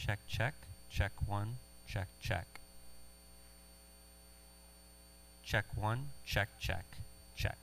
Check, check. Check 1. Check, check. Check 1. Check, check. Check.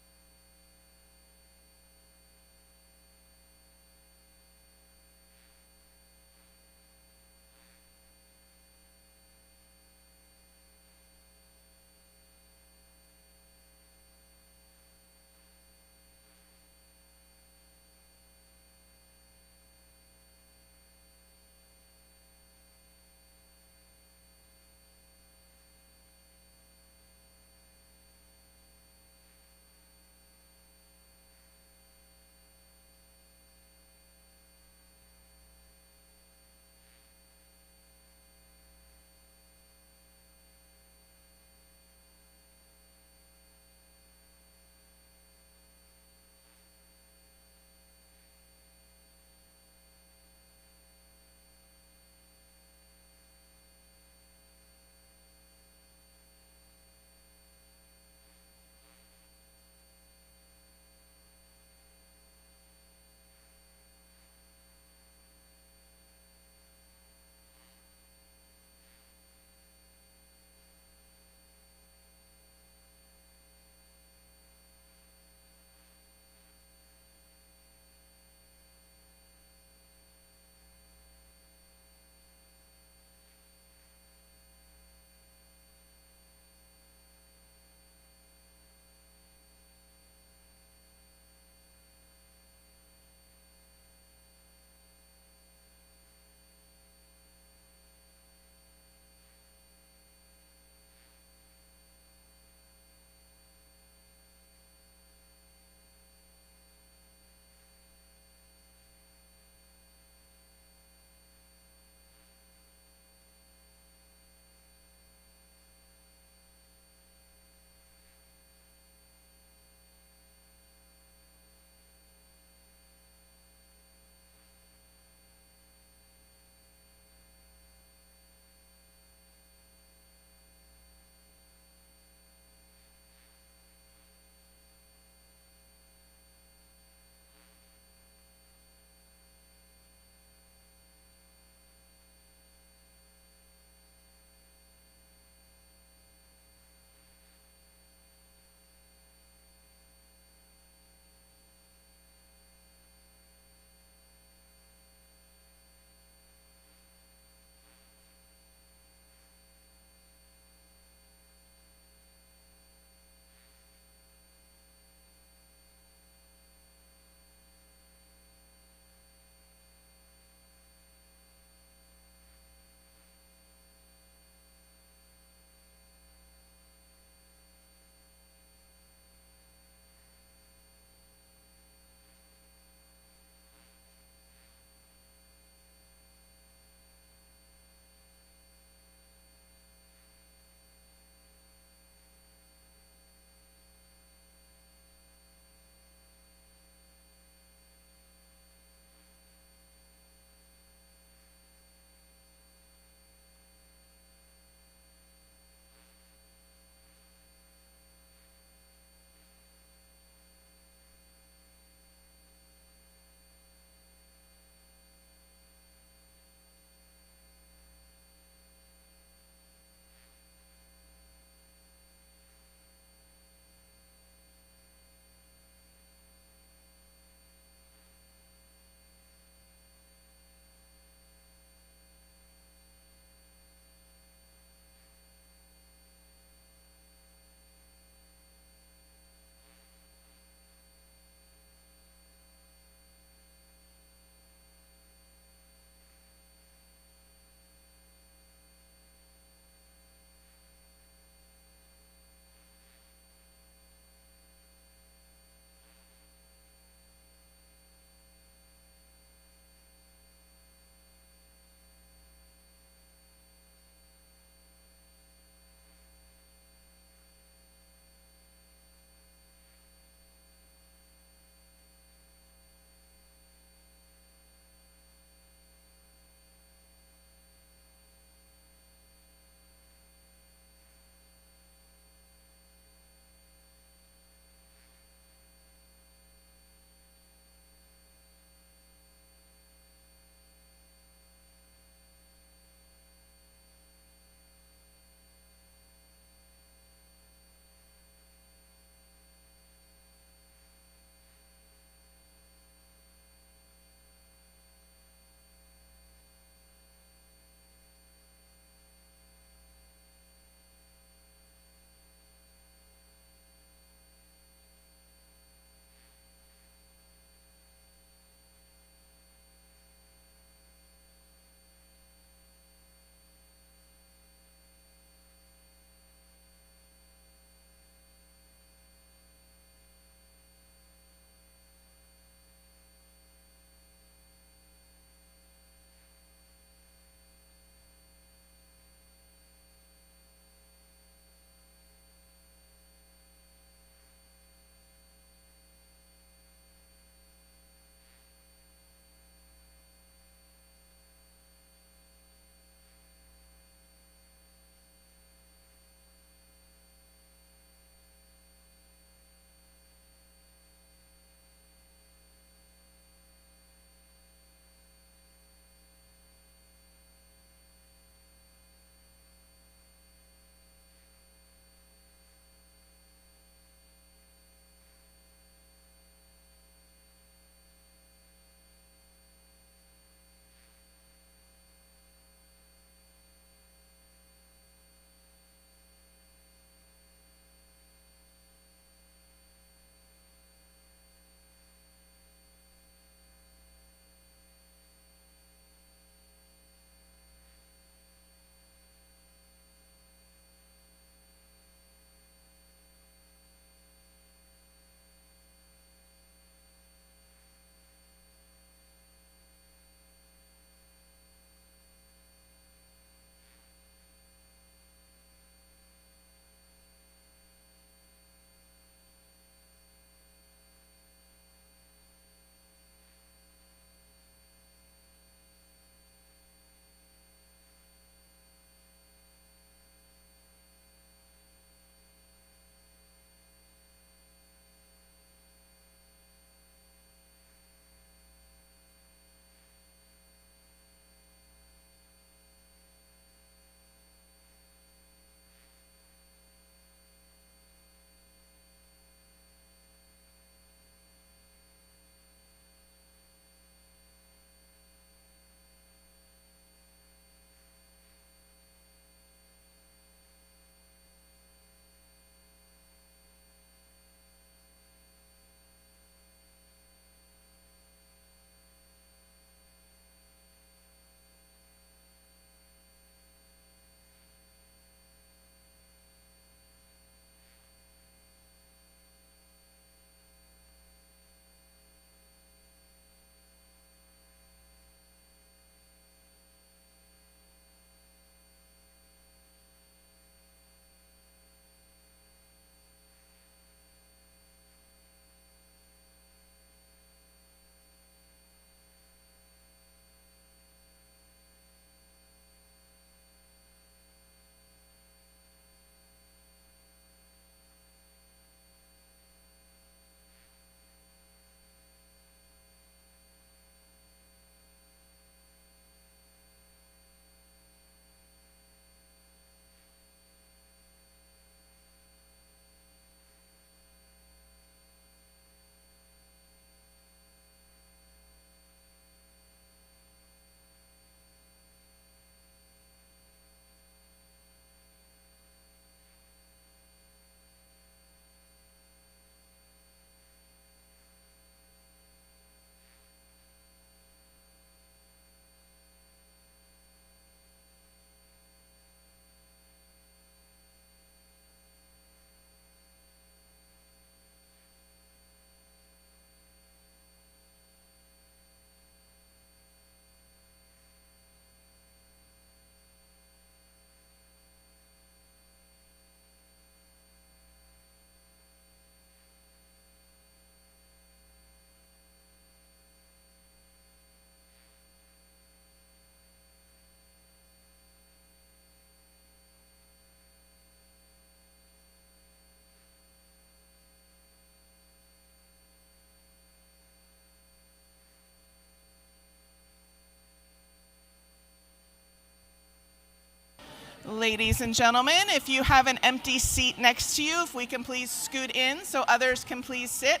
Ladies and gentlemen, if you have an empty seat next to you, if we can please scoot in so others can please sit.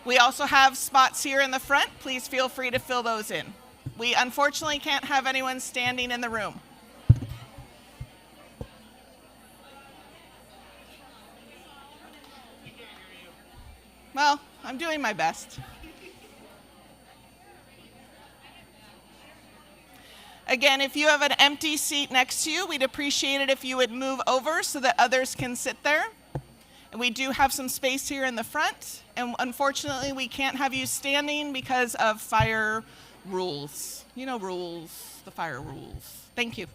We also have spots here in the front. Please feel free to fill those in. We unfortunately can't have anyone standing in the room. Well, I'm doing my best. Again, if you have an empty seat next to you, we'd appreciate it if you would move over so that others can sit there. And we do have some space here in the front, and unfortunately we can't have you standing because of fire rules. You know, rules, the fire rules. Thank you.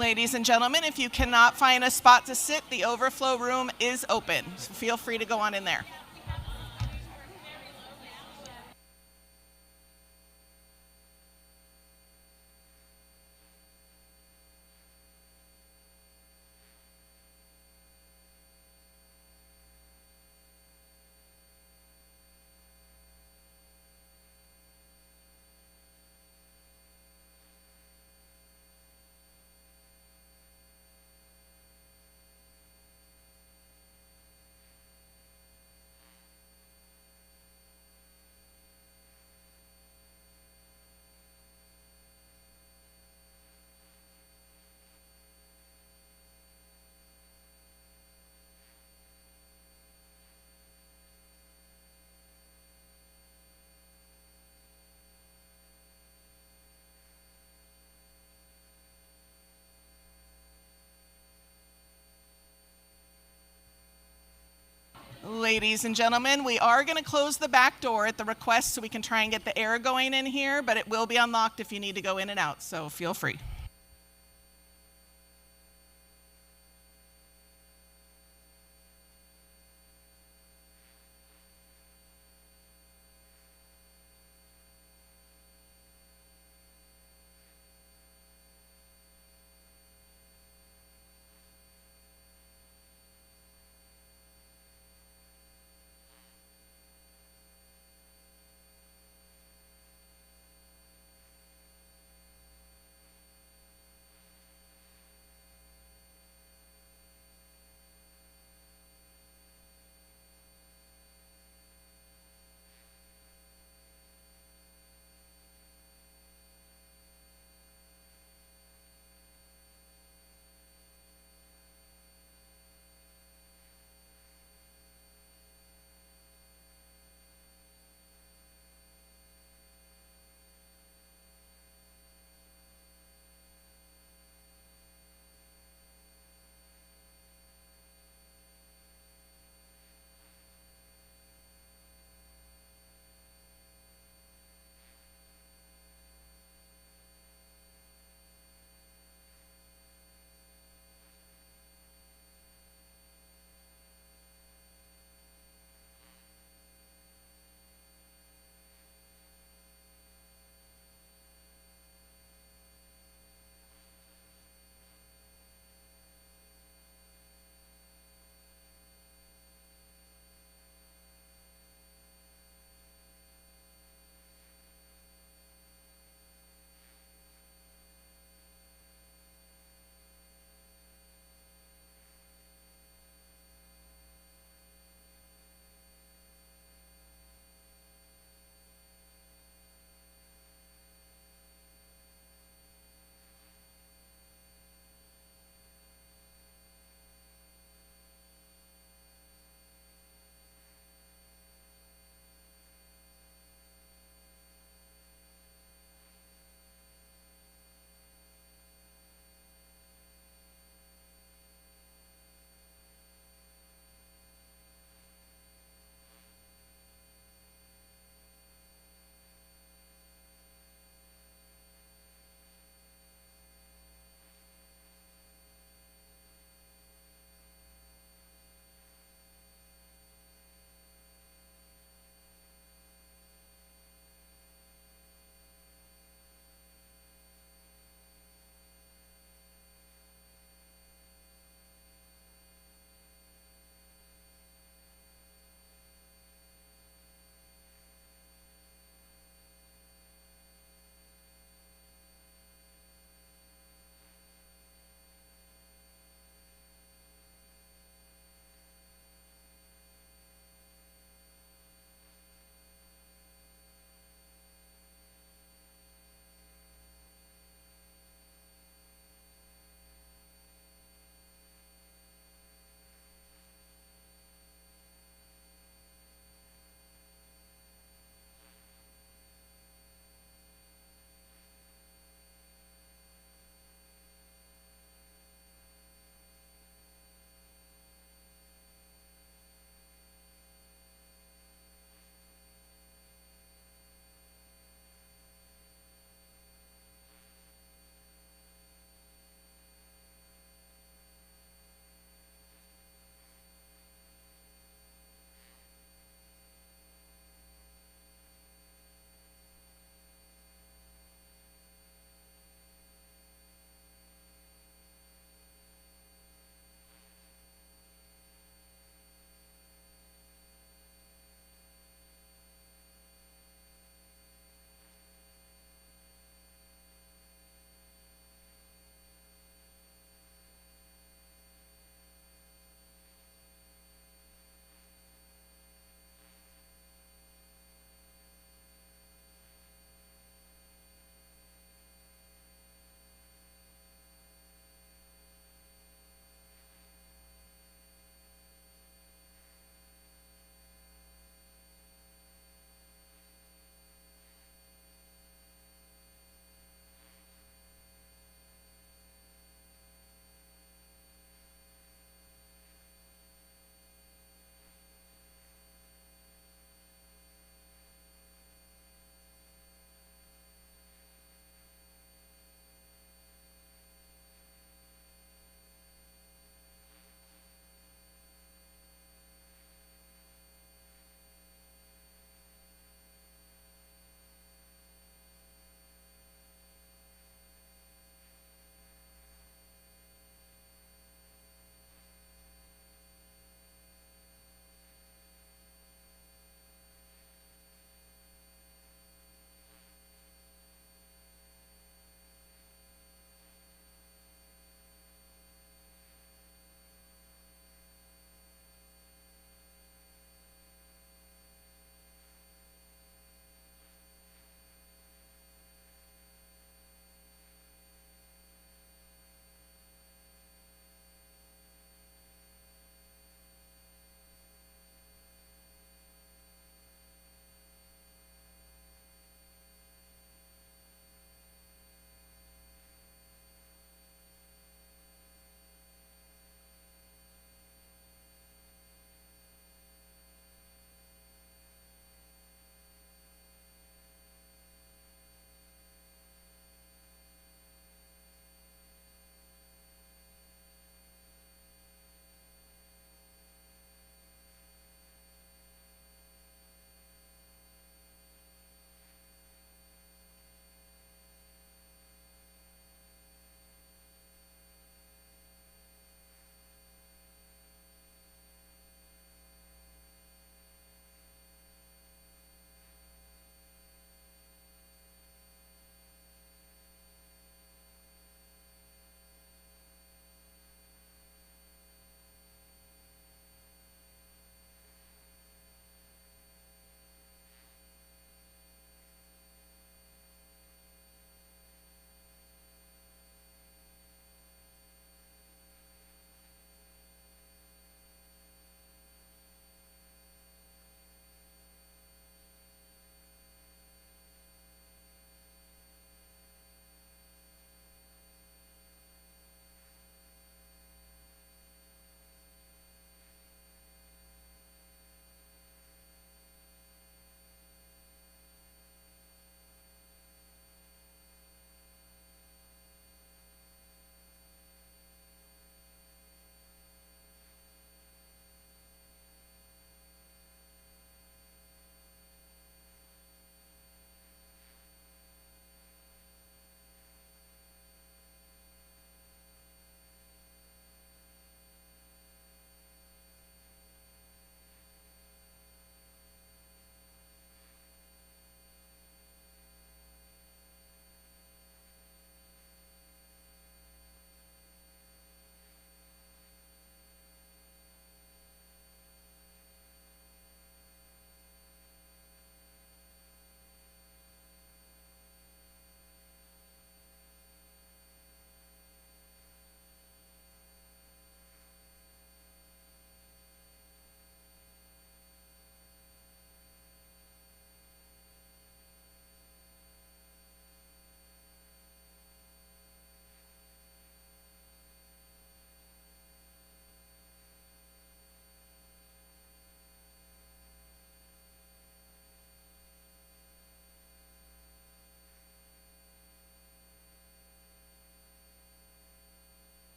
Ladies and gentlemen, if you cannot find a spot to sit, the overflow room is open, so feel free to go on in there. Ladies and gentlemen, we are going to close the back door at the request so we can try and get the air going in here, but it will be unlocked if you need to go in and out, so feel free.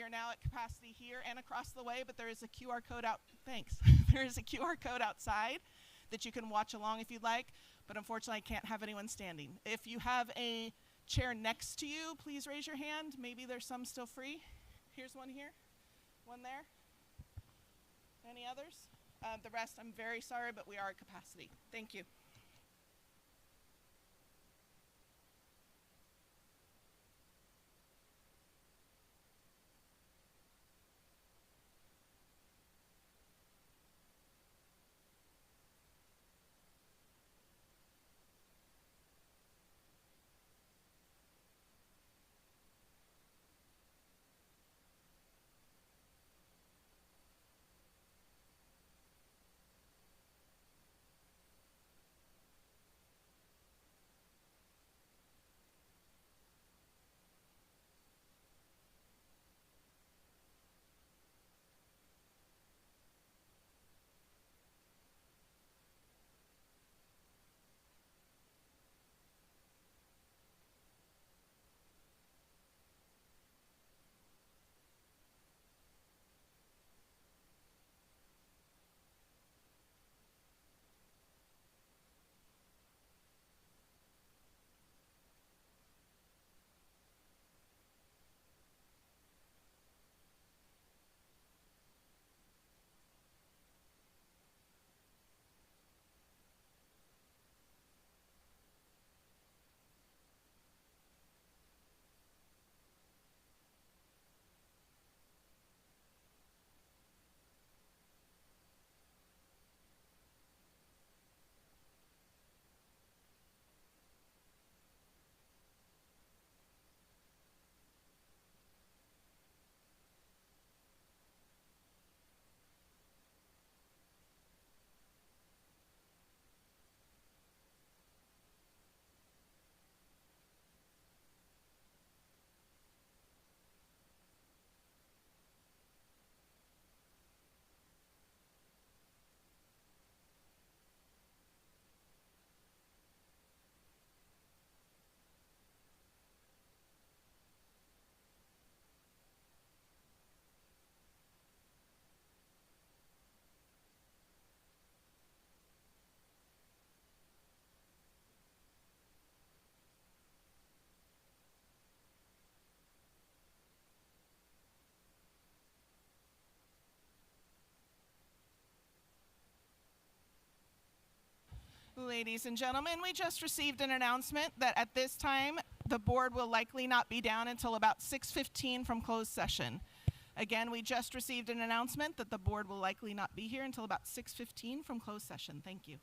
are now at capacity here and across the way, but there is a QR code out. Thanks. There is a QR code outside that you can watch along if you'd like, but unfortunately I can't have anyone standing. If you have a chair next to you, please raise your hand. Maybe there's some still free. Here's one here, one there. Any others? The rest, I'm very sorry, but we are at capacity. Thank you. Ladies and gentlemen, we just received an announcement that at this time, the board will likely not be down until about 6:15 from closed session. Again, we just received an announcement that the board will likely not be here until about 6:15 from closed session. Thank you.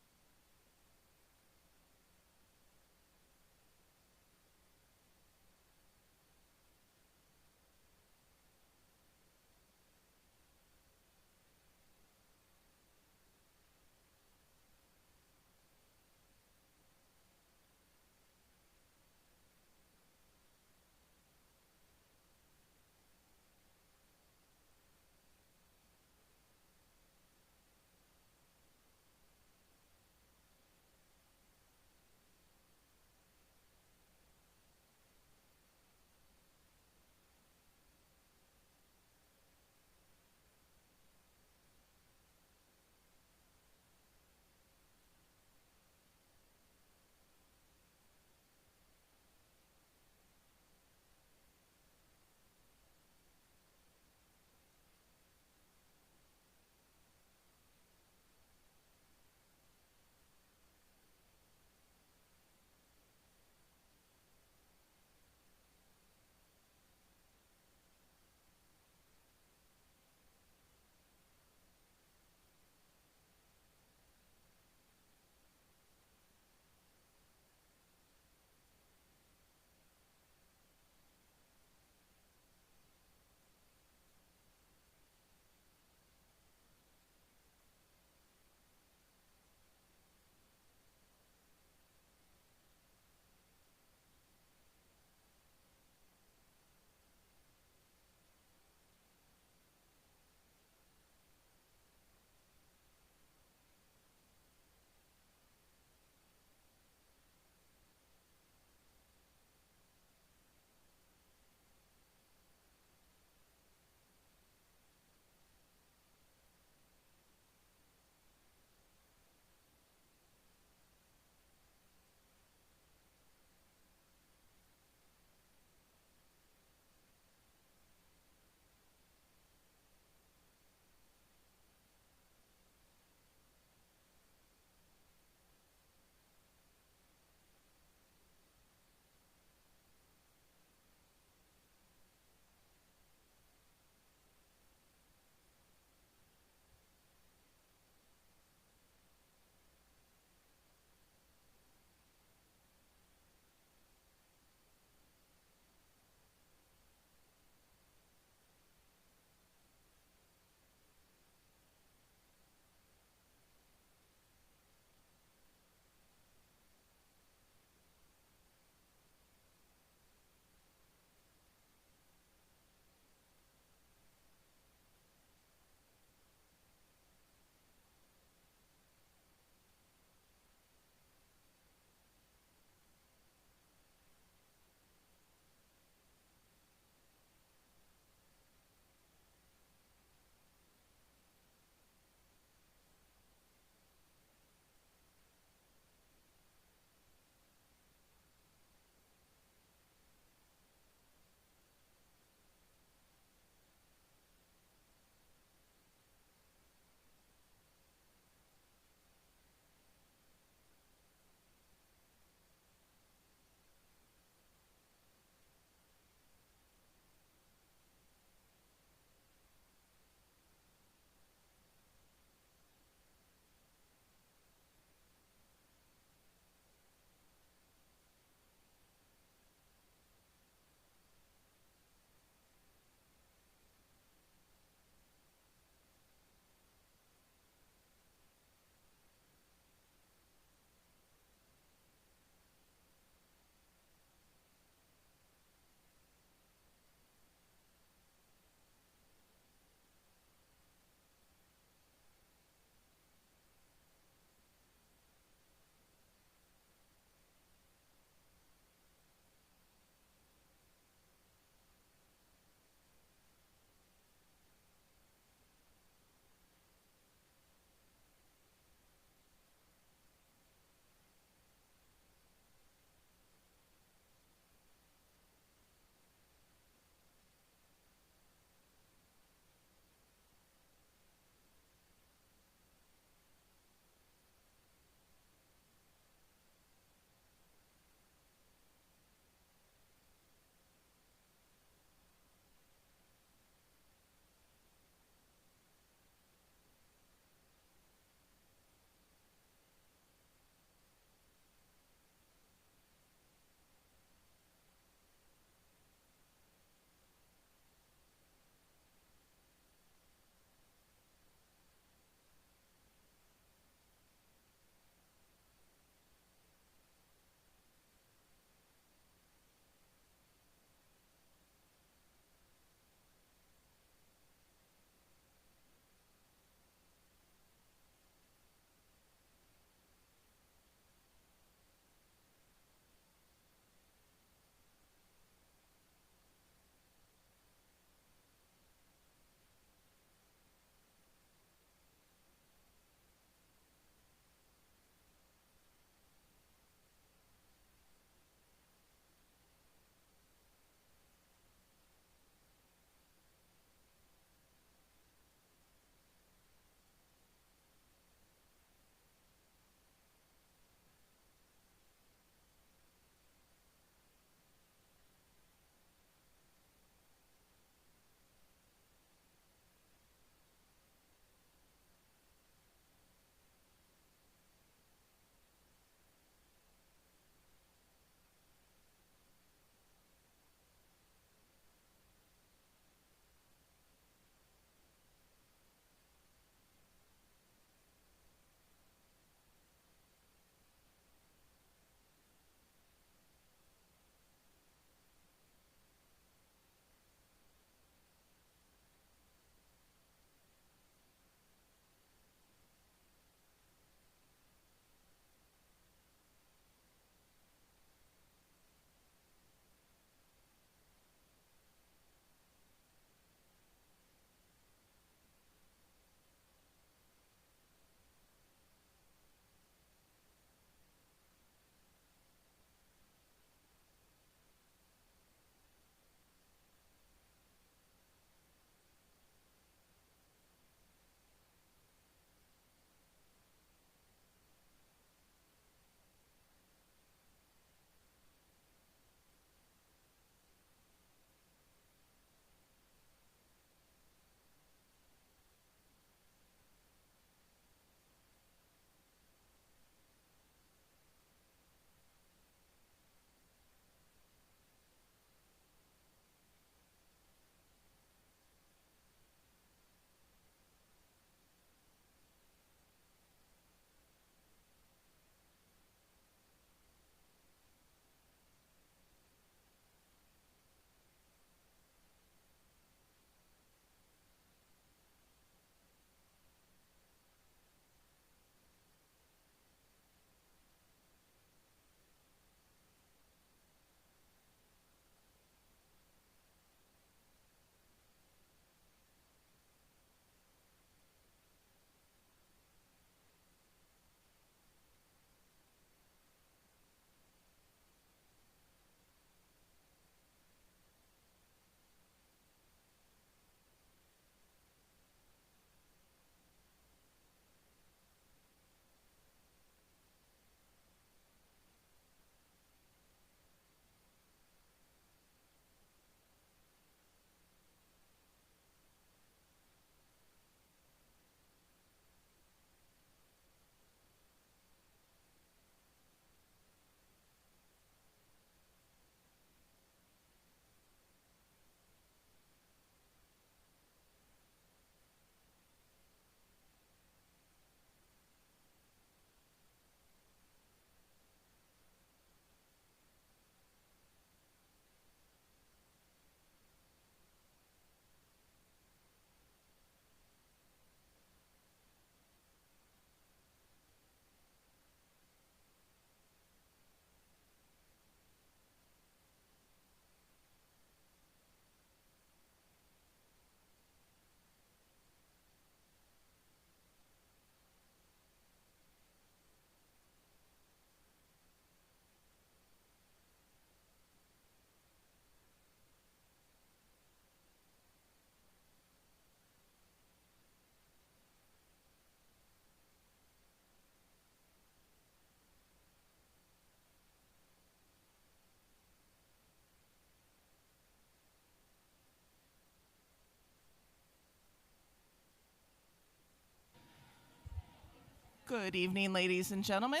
Good evening, ladies and gentlemen.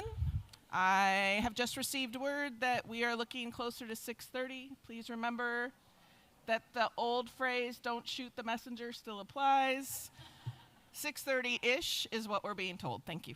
I have just received word that we are looking closer to 6:30. Please remember that the old phrase, "don't shoot the messenger," still applies. 6:30-ish is what we're being told. Thank you.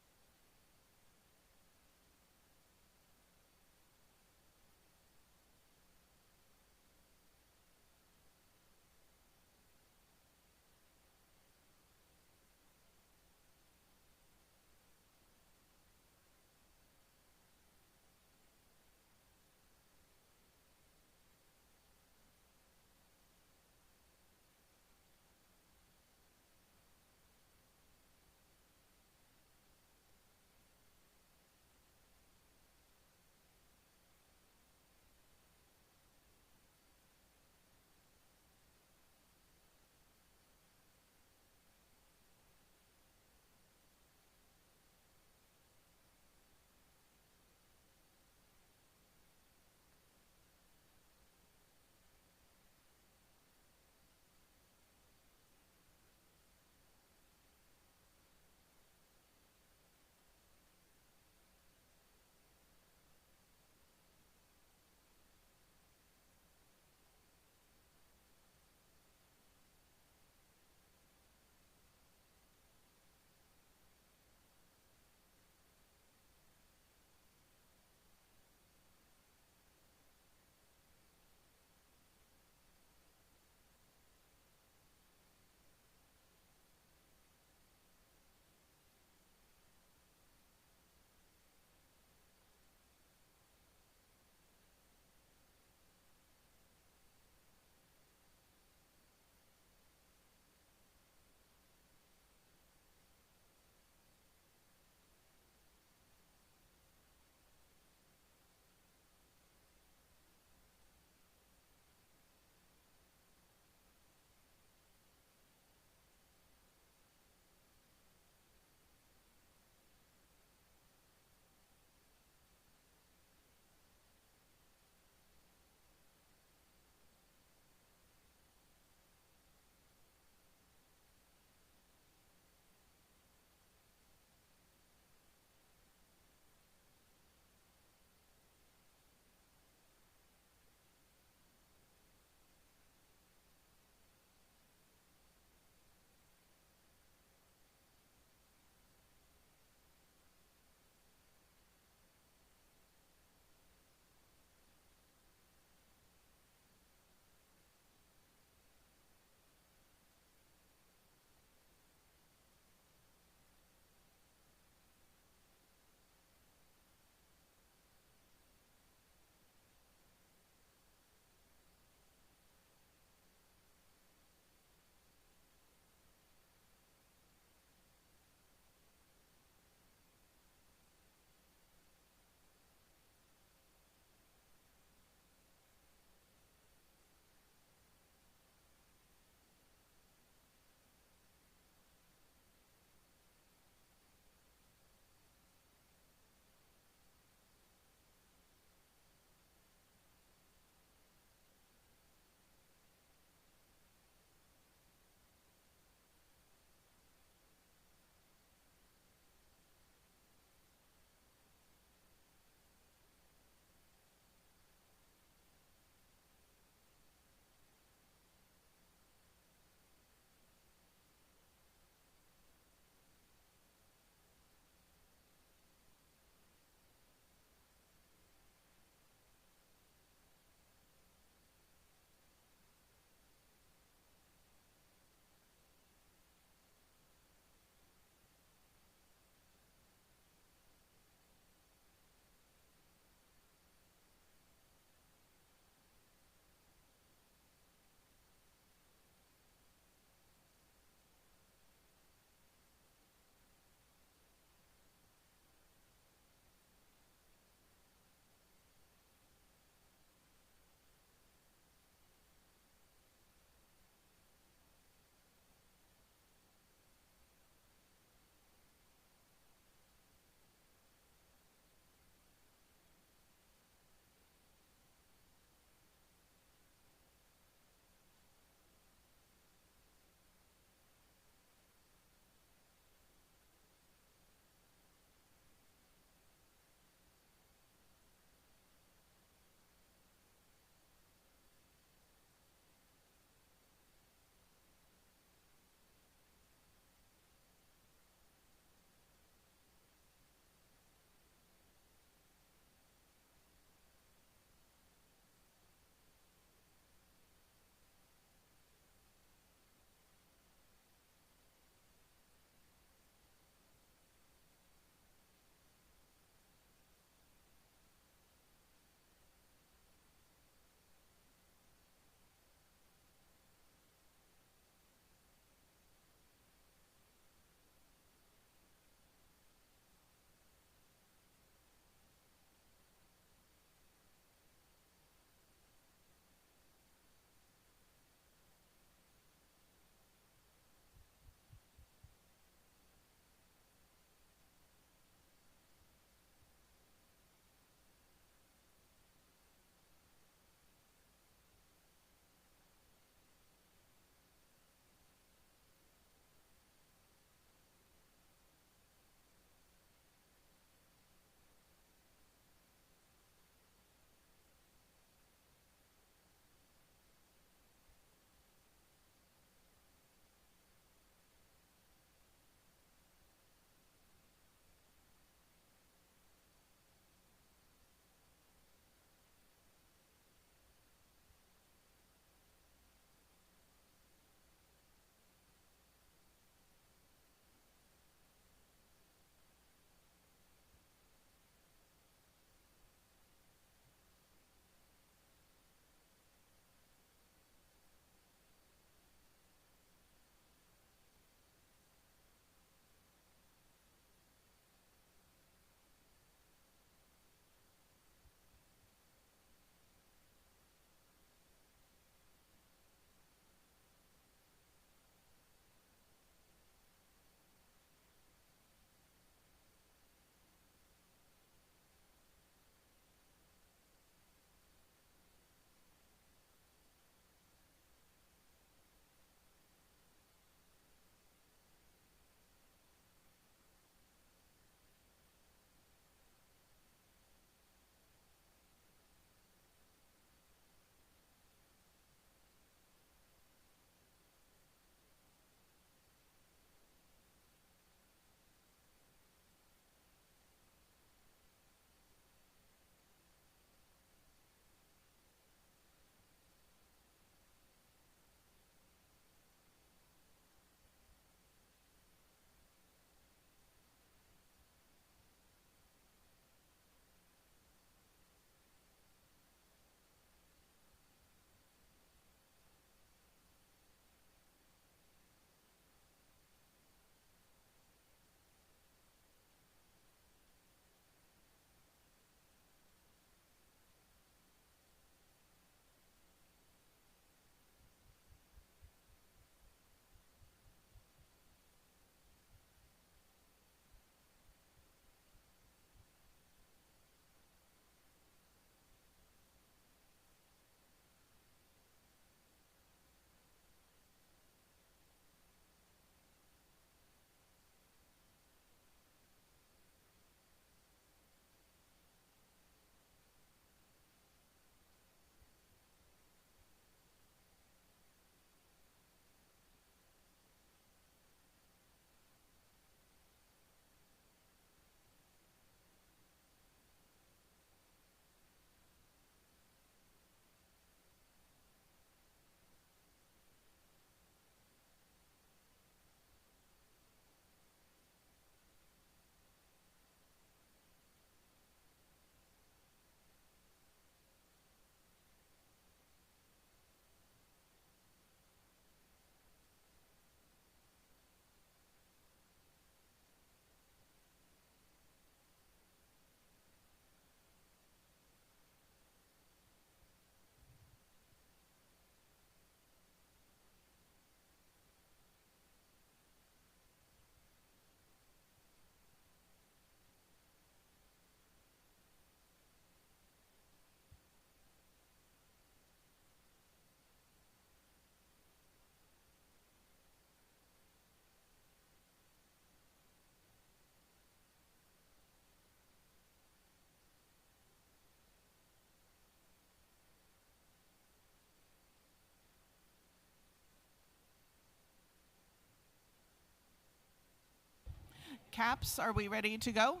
Caps, are we ready to go?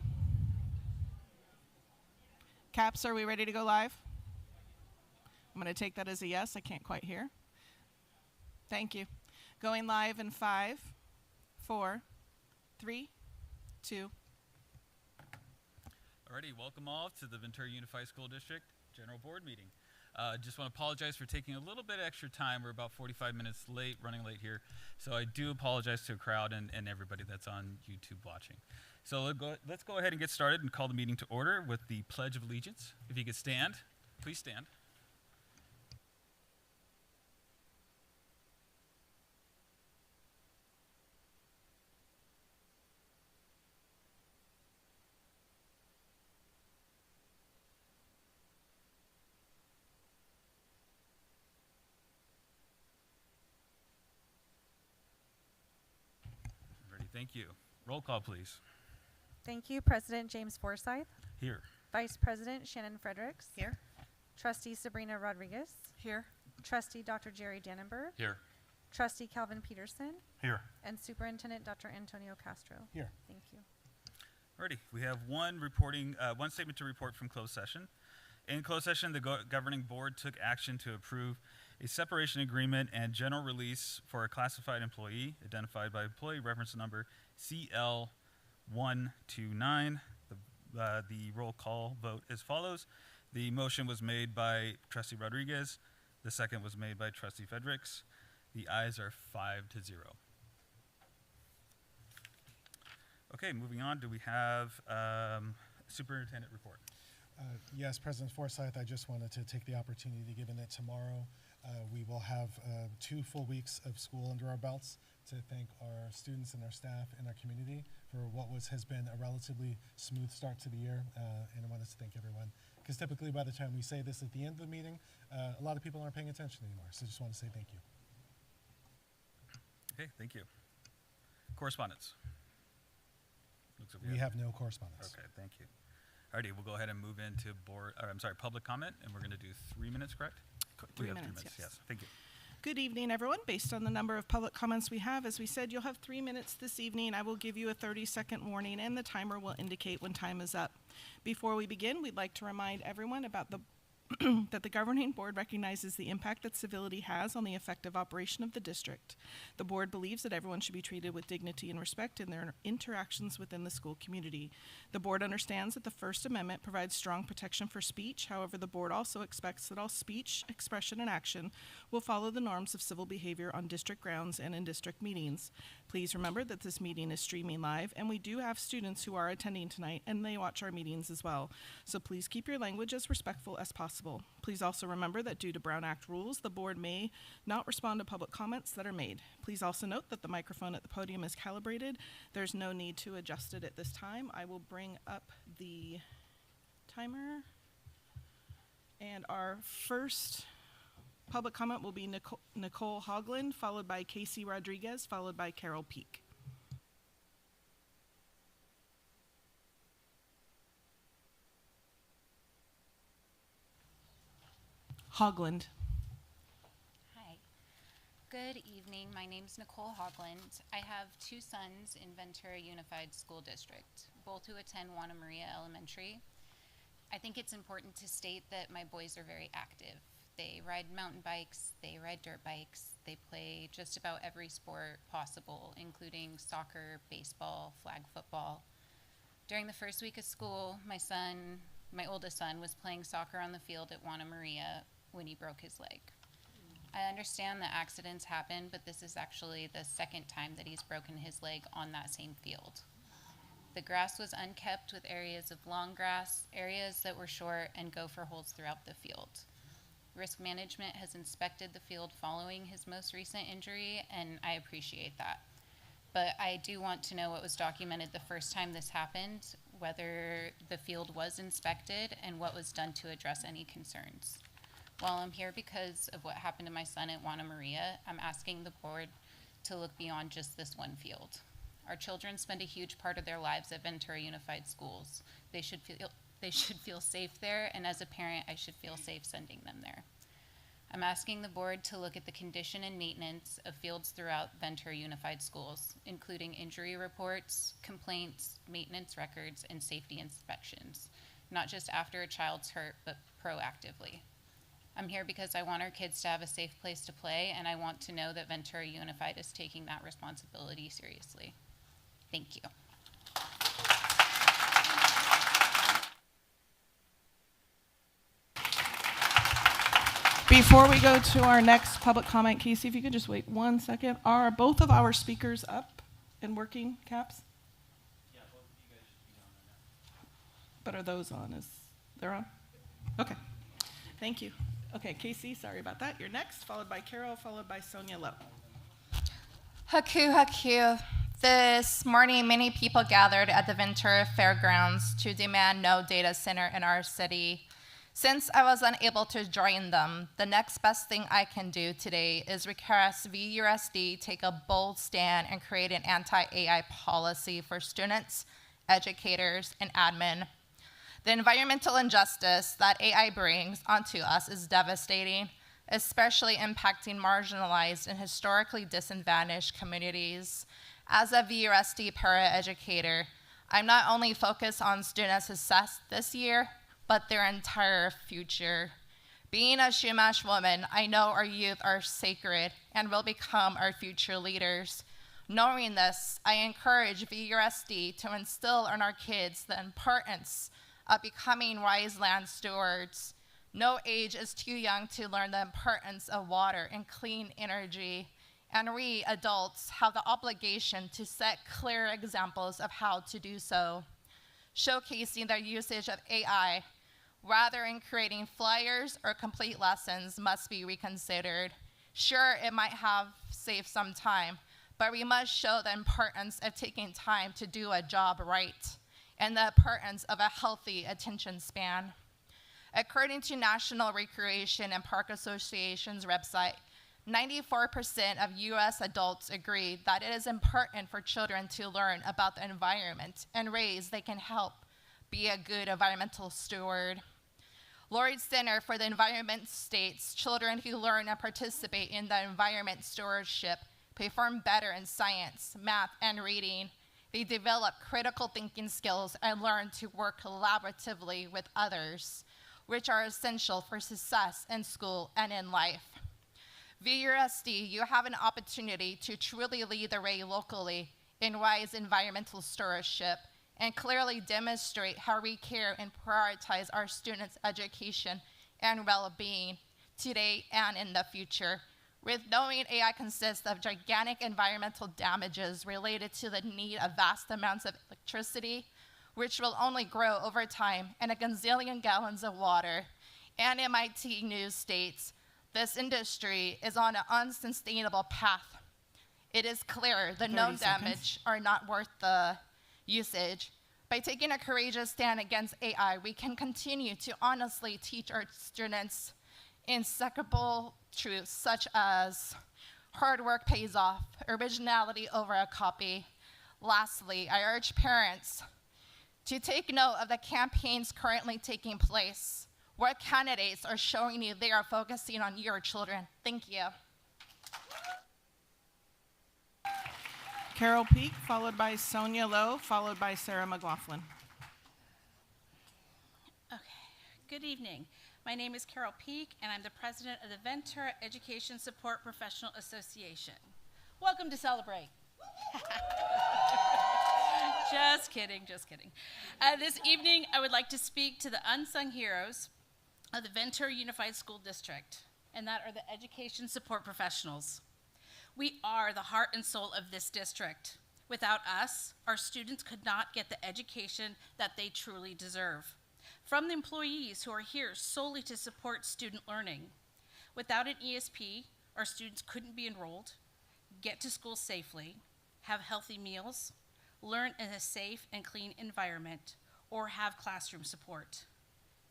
Caps, are we ready to go live? I'm going to take that as a yes. I can't quite hear. Thank you. Going live in 5, 4, 3, 2. Alrighty, welcome all to the Ventura Unified School District General Board meeting. Just want to apologize for taking a little bit extra time. We're about 45 minutes late, running late here. So I do apologize to the crowd and everybody that's on YouTube watching. So let's go ahead and get started and call the meeting to order with the Pledge of Allegiance. If you could stand, please stand. Ready, thank you. Roll call, please. Thank you, President James Forsyth. Here. Vice President Shannon Fredericks. Here. Trustee Sabrina Rodriguez. Here. Trustee Dr. Jerry Dannenberg. Here. Trustee Calvin Peterson. Here. And Superintendent Dr. Antonio Castro. Here. Thank you. Alrighty, we have one statement to report from closed session. In closed session, the governing board took action to approve a separation agreement and general release for a classified employee identified by employee reference number CL129. The roll call vote as follows. The motion was made by Trustee Rodriguez. The second was made by Trustee Fredericks. The ayes are 5-0. Okay, moving on. Do we have superintendent report? Yes, President Forsyth, I just wanted to take the opportunity, given that tomorrow we will have 2 full weeks of school under our belts, to thank our students and our staff and our community for what has been a relatively smooth start to the year. And I wanted to thank everyone, because typically by the time we say this at the end of the meeting, a lot of people aren't paying attention anymore. So I just want to say thank you. Okay, thank you. Correspondence. Looks like We have no correspondence. Okay, thank you. Alrighty, we'll go ahead and move into public comment, and we're going to do 3 minutes, correct? 3 We have minutes, 3 minutes, yes. Thank you. Good evening, everyone. Based on the number of public comments we have, as we said, you'll have 3 minutes this evening. I will give you a 30-second warning, and the timer will indicate when time is up. Before we begin, we'd like to remind everyone about that the governing board recognizes the impact that civility has on the effective operation of the district. The board believes that everyone should be treated with dignity and respect in their interactions within the school community. The board understands that the First Amendment provides strong protection for speech. However, the board also expects that all speech, expression, and action will follow the norms of civil behavior on district grounds and in district meetings. Please remember that this meeting is streaming live, and we do have students who are attending tonight, and they watch our meetings as well. So please keep your language as respectful as possible. Please also remember that due to Brown Act rules, the board may not respond to public comments that are made. Please also note that the microphone at the podium is calibrated. There's no need to adjust it at this time. I will bring up the timer. And our first public comment will be Nicole Hogland, followed by Casey Rodriguez, followed by Carol Peak. Hogland. Hi. Good evening. My name's Nicole Hogland. I have 2 sons in Ventura Unified School District, both who attend Juana Maria Elementary. I think it's important to state that my boys are very active. They ride mountain bikes, they ride dirt bikes, they play just about every sport possible, including soccer, baseball, flag football. During the first week of school, my oldest son was playing soccer on the field at Juana Maria when he broke his leg. I understand that accidents happen, but this is actually the 2nd time that he's broken his leg on that same field. The grass was unkept with areas of long grass, areas that were short, and gopher holes throughout the field. Risk management has inspected the field following his most recent injury, and I appreciate that. But I do want to know what was documented the first time this happened, whether the field was inspected, and what was done to address any concerns. While I'm here because of what happened to my son at Juana Maria, I'm asking the board to look beyond just this one field. Our children spend a huge part of their lives at Ventura Unified Schools. They should feel safe there, and as a parent, I should feel safe sending them there. I'm asking the board to look at the condition and maintenance of fields throughout Ventura Unified Schools, including injury reports, complaints, maintenance records, and safety inspections, not just after a child's hurt, but proactively. I'm here because I want our kids to have a safe place to play, and I want to know that Ventura Unified is taking that responsibility seriously. Thank you. Before we go to our next public comment, Casey, if you could just wait 1 second. Are both of our speakers up and working, Caps? Yeah, both of you guys should be on right now. But are those on? They're on? Okay. Thank you. Okay, Casey, sorry about that. You're next, followed by Carol, followed by Sonia Lowe. Haku, haku. This morning, many people gathered at the Ventura Fairgrounds to demand no data center in our city. Since I was unable to join them, the next best thing I can do today is request VUSD take a bold stand and create an anti-AI policy for students, educators, and admin. The environmental injustice that AI brings onto us is devastating, especially impacting marginalized and historically disadvantaged communities. As a VUSD paraeducator, I'm not only focused on student success this year, but their entire future. Being a Chumash woman, I know our youth are sacred and will become our future leaders. Knowing this, I encourage VUSD to instill in our kids the importance of becoming wise land stewards. No age is too young to learn the importance of water and clean energy, and we adults have the obligation to set clear examples of how to do so. Showcasing the usage of AI rather than creating flyers or complete lessons must be reconsidered. Sure, it might have saved some time, but we must show the importance of taking time to do a job right and the importance of a healthy attention span. According to National Recreation and Park Association's website, 94% of US adults agree that it is important for children to learn about the environment and ways they can help be a good environmental steward. Lloyd Center for the Environment states children who learn and participate in the environment stewardship perform better in science, math, and reading. They develop critical thinking skills and learn to work collaboratively with others, which are essential for success in school and in life. VUSD, you have an opportunity to truly lead the way locally in wise environmental stewardship and clearly demonstrate how we care and prioritize our students' education and well-being today and in the future. With knowing AI consists of gigantic environmental damages related to the need of vast amounts of electricity, which will only grow over time, and a gazillion gallons of water, and MIT News states, this industry is on an unsustainable path. It is clear the known damage are not worth the usage. By taking a courageous stand against AI, we can continue to honestly teach our students insecable truths such as hard work pays off, originality over a copy. Lastly, I urge parents to take note of the campaigns currently taking place, where candidates are showing you they are focusing on your children. Thank you. Carol Peak, followed by Sonia Lowe, followed by Sarah McLaughlin. Okay, good evening. My name is Carol Peak, and I'm the president of the Ventura Education Support Professional Association. Welcome to Celebrate. Just kidding, just kidding. This evening, I would like to speak to the unsung heroes of the Ventura Unified School District, and that are the education support professionals. We are the heart and soul of this district. Without us, our students could not get the education that they truly deserve. From the employees who are here solely to support student learning. Without an ESP, our students couldn't be enrolled, get to school safely, have healthy meals, learn in a safe and clean environment, or have classroom support.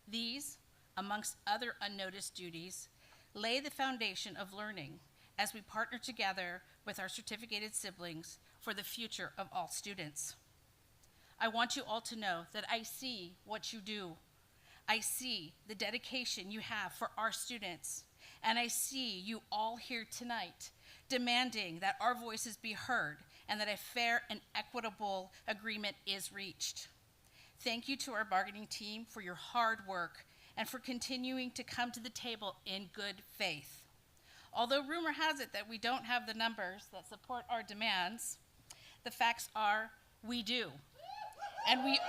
These, amongst other unnoticed duties, lay the foundation of learning as we partner together with our certificated siblings for the future of all students. I want you all to know that I see what you do. I see the dedication you have for our students, And I see you all here tonight demanding that our voices be heard and that a fair and equitable agreement is reached. Thank you to our bargaining team for your hard work and for continuing to come to the table in good faith. Although rumor has it that we don't have the numbers that support our demands, the facts are we do. And we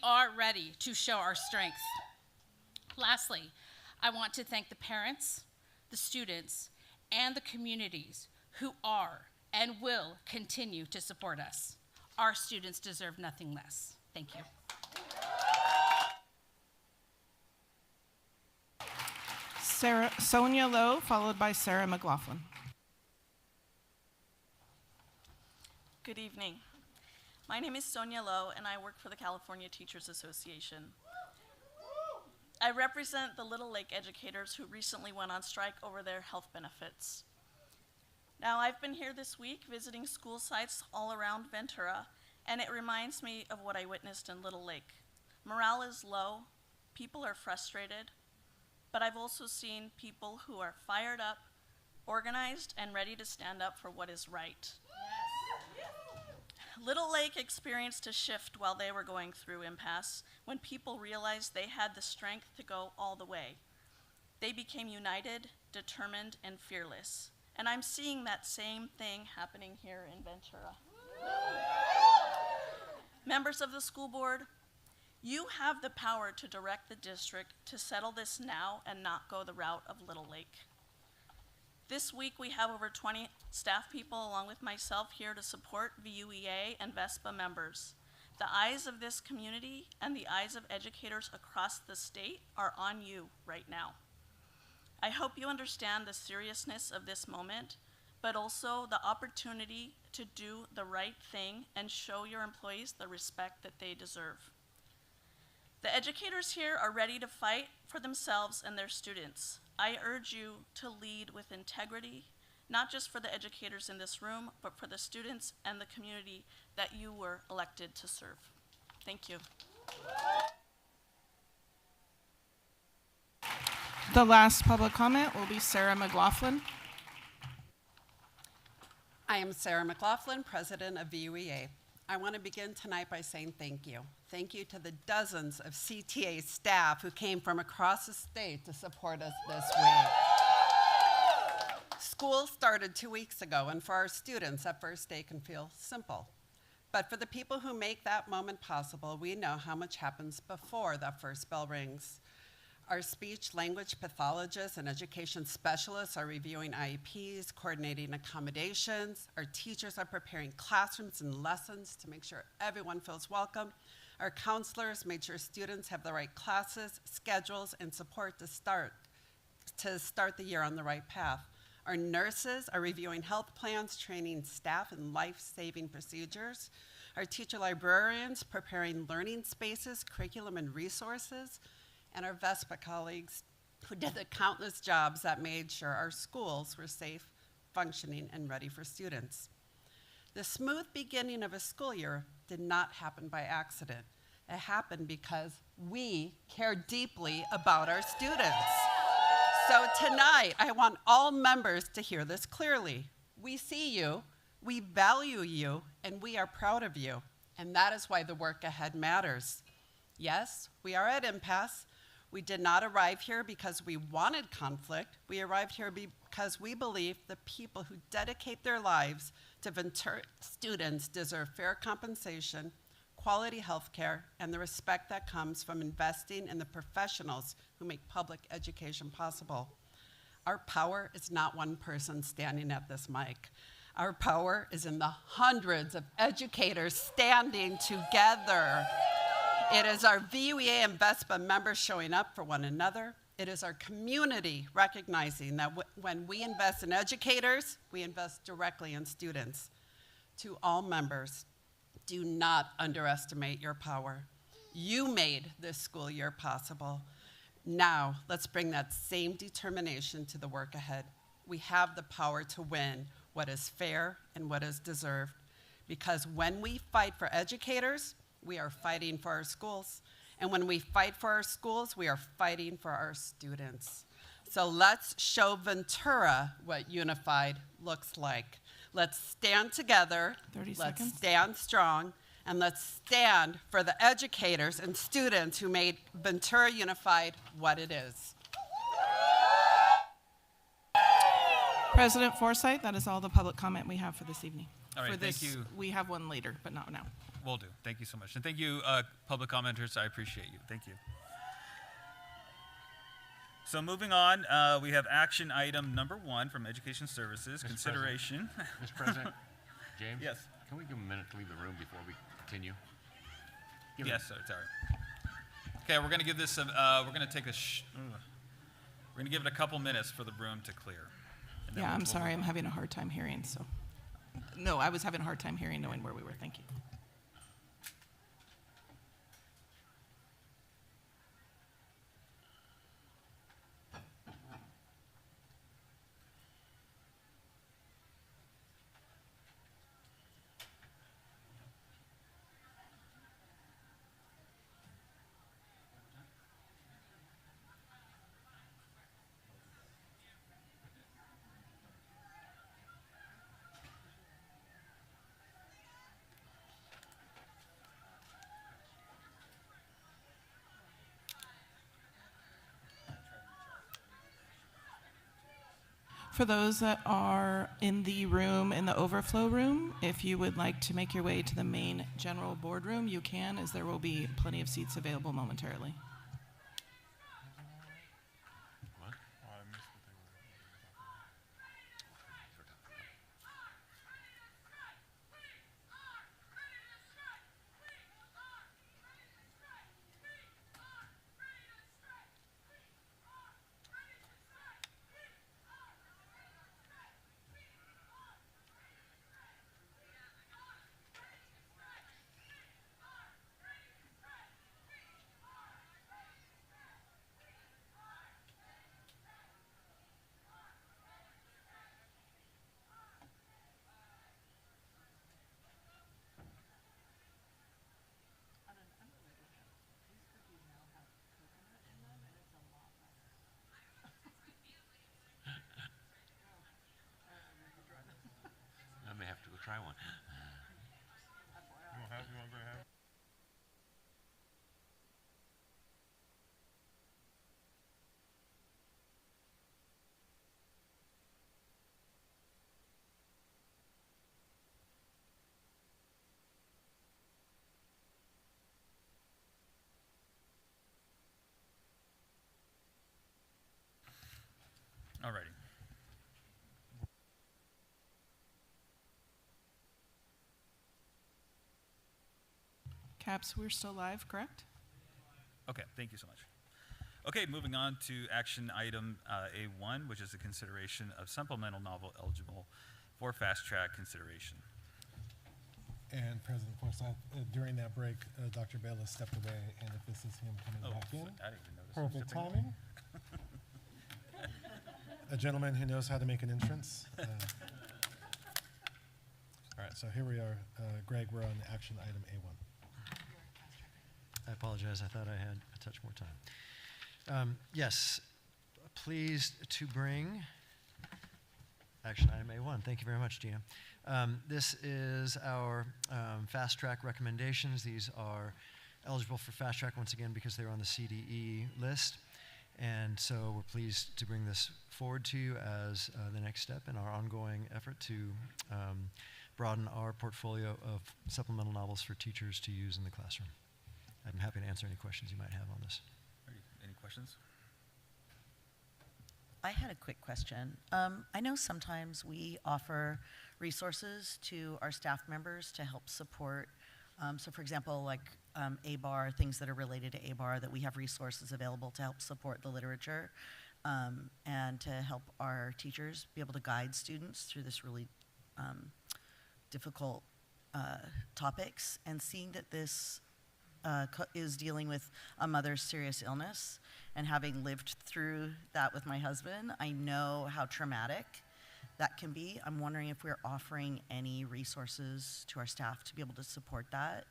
are ready to show our strength. Lastly, I want to thank the parents, the students, and the communities who are and will continue to support us. Our students deserve nothing less. Thank you. Sonia Lowe, followed by Sarah McLaughlin. Good evening. My name is Sonia Lowe, and I work for the California Teachers Association. I represent the Little Lake educators who recently went on strike over their health benefits. Now, I've been here this week visiting school sites all around Ventura, and it reminds me of what I witnessed in Little Lake. Morale is low, people are frustrated, but I've also seen people who are fired up, organized, and ready to stand up for what is right. Little Lake experienced a shift while they were going through impasse when people realized they had the strength to go all the way. They became united, determined, and fearless. And I'm seeing that same thing happening here in Ventura. Members of the school board, you have the power to direct the district to settle this now and not go the route of Little Lake. This week, we have over 20 staff people, along with myself, here to support VUEA and VESPA members. The eyes of this community and the eyes of educators across the state are on you right now. I hope you understand the seriousness of this moment, but also the opportunity to do the right thing and show your employees the respect that they deserve. The educators here are ready to fight for themselves and their students. I urge you to lead with integrity, not just for the educators in this room, but for the students and the community that you were elected to serve. Thank you. The last public comment will be Sarah McLaughlin. I am Sarah McLaughlin, president of VUEA. I want to begin tonight by saying thank you. Thank you to the dozens of CTA staff who came from across the state to support us this week. School started 2 weeks ago, and for our students, that first day can feel simple. But for the people who make that moment possible, we know how much happens before that first bell rings. Our speech language pathologists and education specialists are reviewing IEPs, coordinating accommodations. Our teachers are preparing classrooms and lessons to make sure everyone feels welcome. Our counselors made sure students have the right classes, schedules, and support to start the year on the right path. Our nurses are reviewing health plans, training staff in life-saving procedures. Our teacher librarians preparing learning spaces, curriculum, and resources. And our VESPA colleagues who did the countless jobs that made sure our schools were safe, functioning, and ready for students. The smooth beginning of a school year did not happen by accident. It happened because we care deeply about our students. So tonight, I want all members to hear this clearly. We see you, we value you, and we are proud of you. And that is why the work ahead matters. Yes, we are at impasse. We did not arrive here because we wanted conflict. We arrived here because we believe the people who dedicate their lives to Ventura students deserve fair compensation, quality health care, and the respect that comes from investing in the professionals who make public education possible. Our power is not one person standing at this mic. Our power is in the hundreds of educators standing together. It is our VUEA and VESPA members showing up for one another. It is our community recognizing that when we invest in educators, we invest directly in students. To all members, do not underestimate your power. You made this school year possible. Now, let's bring that same determination to the work ahead. We have the power to win what is fair and what is deserved. Because when we fight for educators, we are fighting for our schools. And when we fight for our schools, we are fighting for our students. So let's show Ventura what unified looks like. Let's stand together. 30 let's seconds. stand strong. And let's stand for the educators and students who made Ventura Unified what it is. President Forsyth, that is all the public comment we have for this evening. All right, For thank this, you. We have one later, but not now. Will do. Thank you so much. And thank you, public commenters. I appreciate you. Thank you. So moving on, we have action item number 1 from Education Services, Mr. consideration. Mr. President, James? Yes. Can we give him a minute to leave the room before we continue? Yes, sir. Sorry. Okay, we're going to give this. We're going to take a. We're going to give it a couple minutes for the room to clear. And then Yeah, I'm we'll sorry, move I'm on. having a hard time hearing, so. No, I was having a hard time hearing, knowing where we were. Thank you. For those that are in the room, in the overflow room, if you would like to make your way to the main general boardroom, you can, as there will be plenty of seats available momentarily. What? I may have to go try one. Alrighty. Caps, we're still live, correct? Okay, thank you so much. Okay, moving on to action item A1, which is the consideration of supplemental novel eligible for fast track consideration. And President Forsyth, during that break, Dr. Bayless stepped away, and if this is him coming back in, I didn't even notice. him perfect stepping away. timing. A gentleman who knows how to make an entrance. All right, so here we are. Greg, we're on action item A1. I apologize. I thought I had a touch more time. Yes, pleased to bring action item A1. Thank you very much, Gina. This is our fast track recommendations. These are eligible for fast track once again because they're on the CDE list. And so we're pleased to bring this forward to you as the next step in our ongoing effort to broaden our portfolio of supplemental novels for teachers to use in the classroom. I'm happy to answer any questions you might have on this. Any questions? I had a quick question. I know sometimes we offer resources to our staff members to help support. So for example, like ABAR, things that are related to ABAR, that we have resources available to help support the literature and to help our teachers be able to guide students through this really difficult topics. And seeing that this is dealing with a mother's serious illness, and having lived through that with my husband, I know how traumatic that can be. I'm wondering if we're offering any resources to our staff to be able to support that.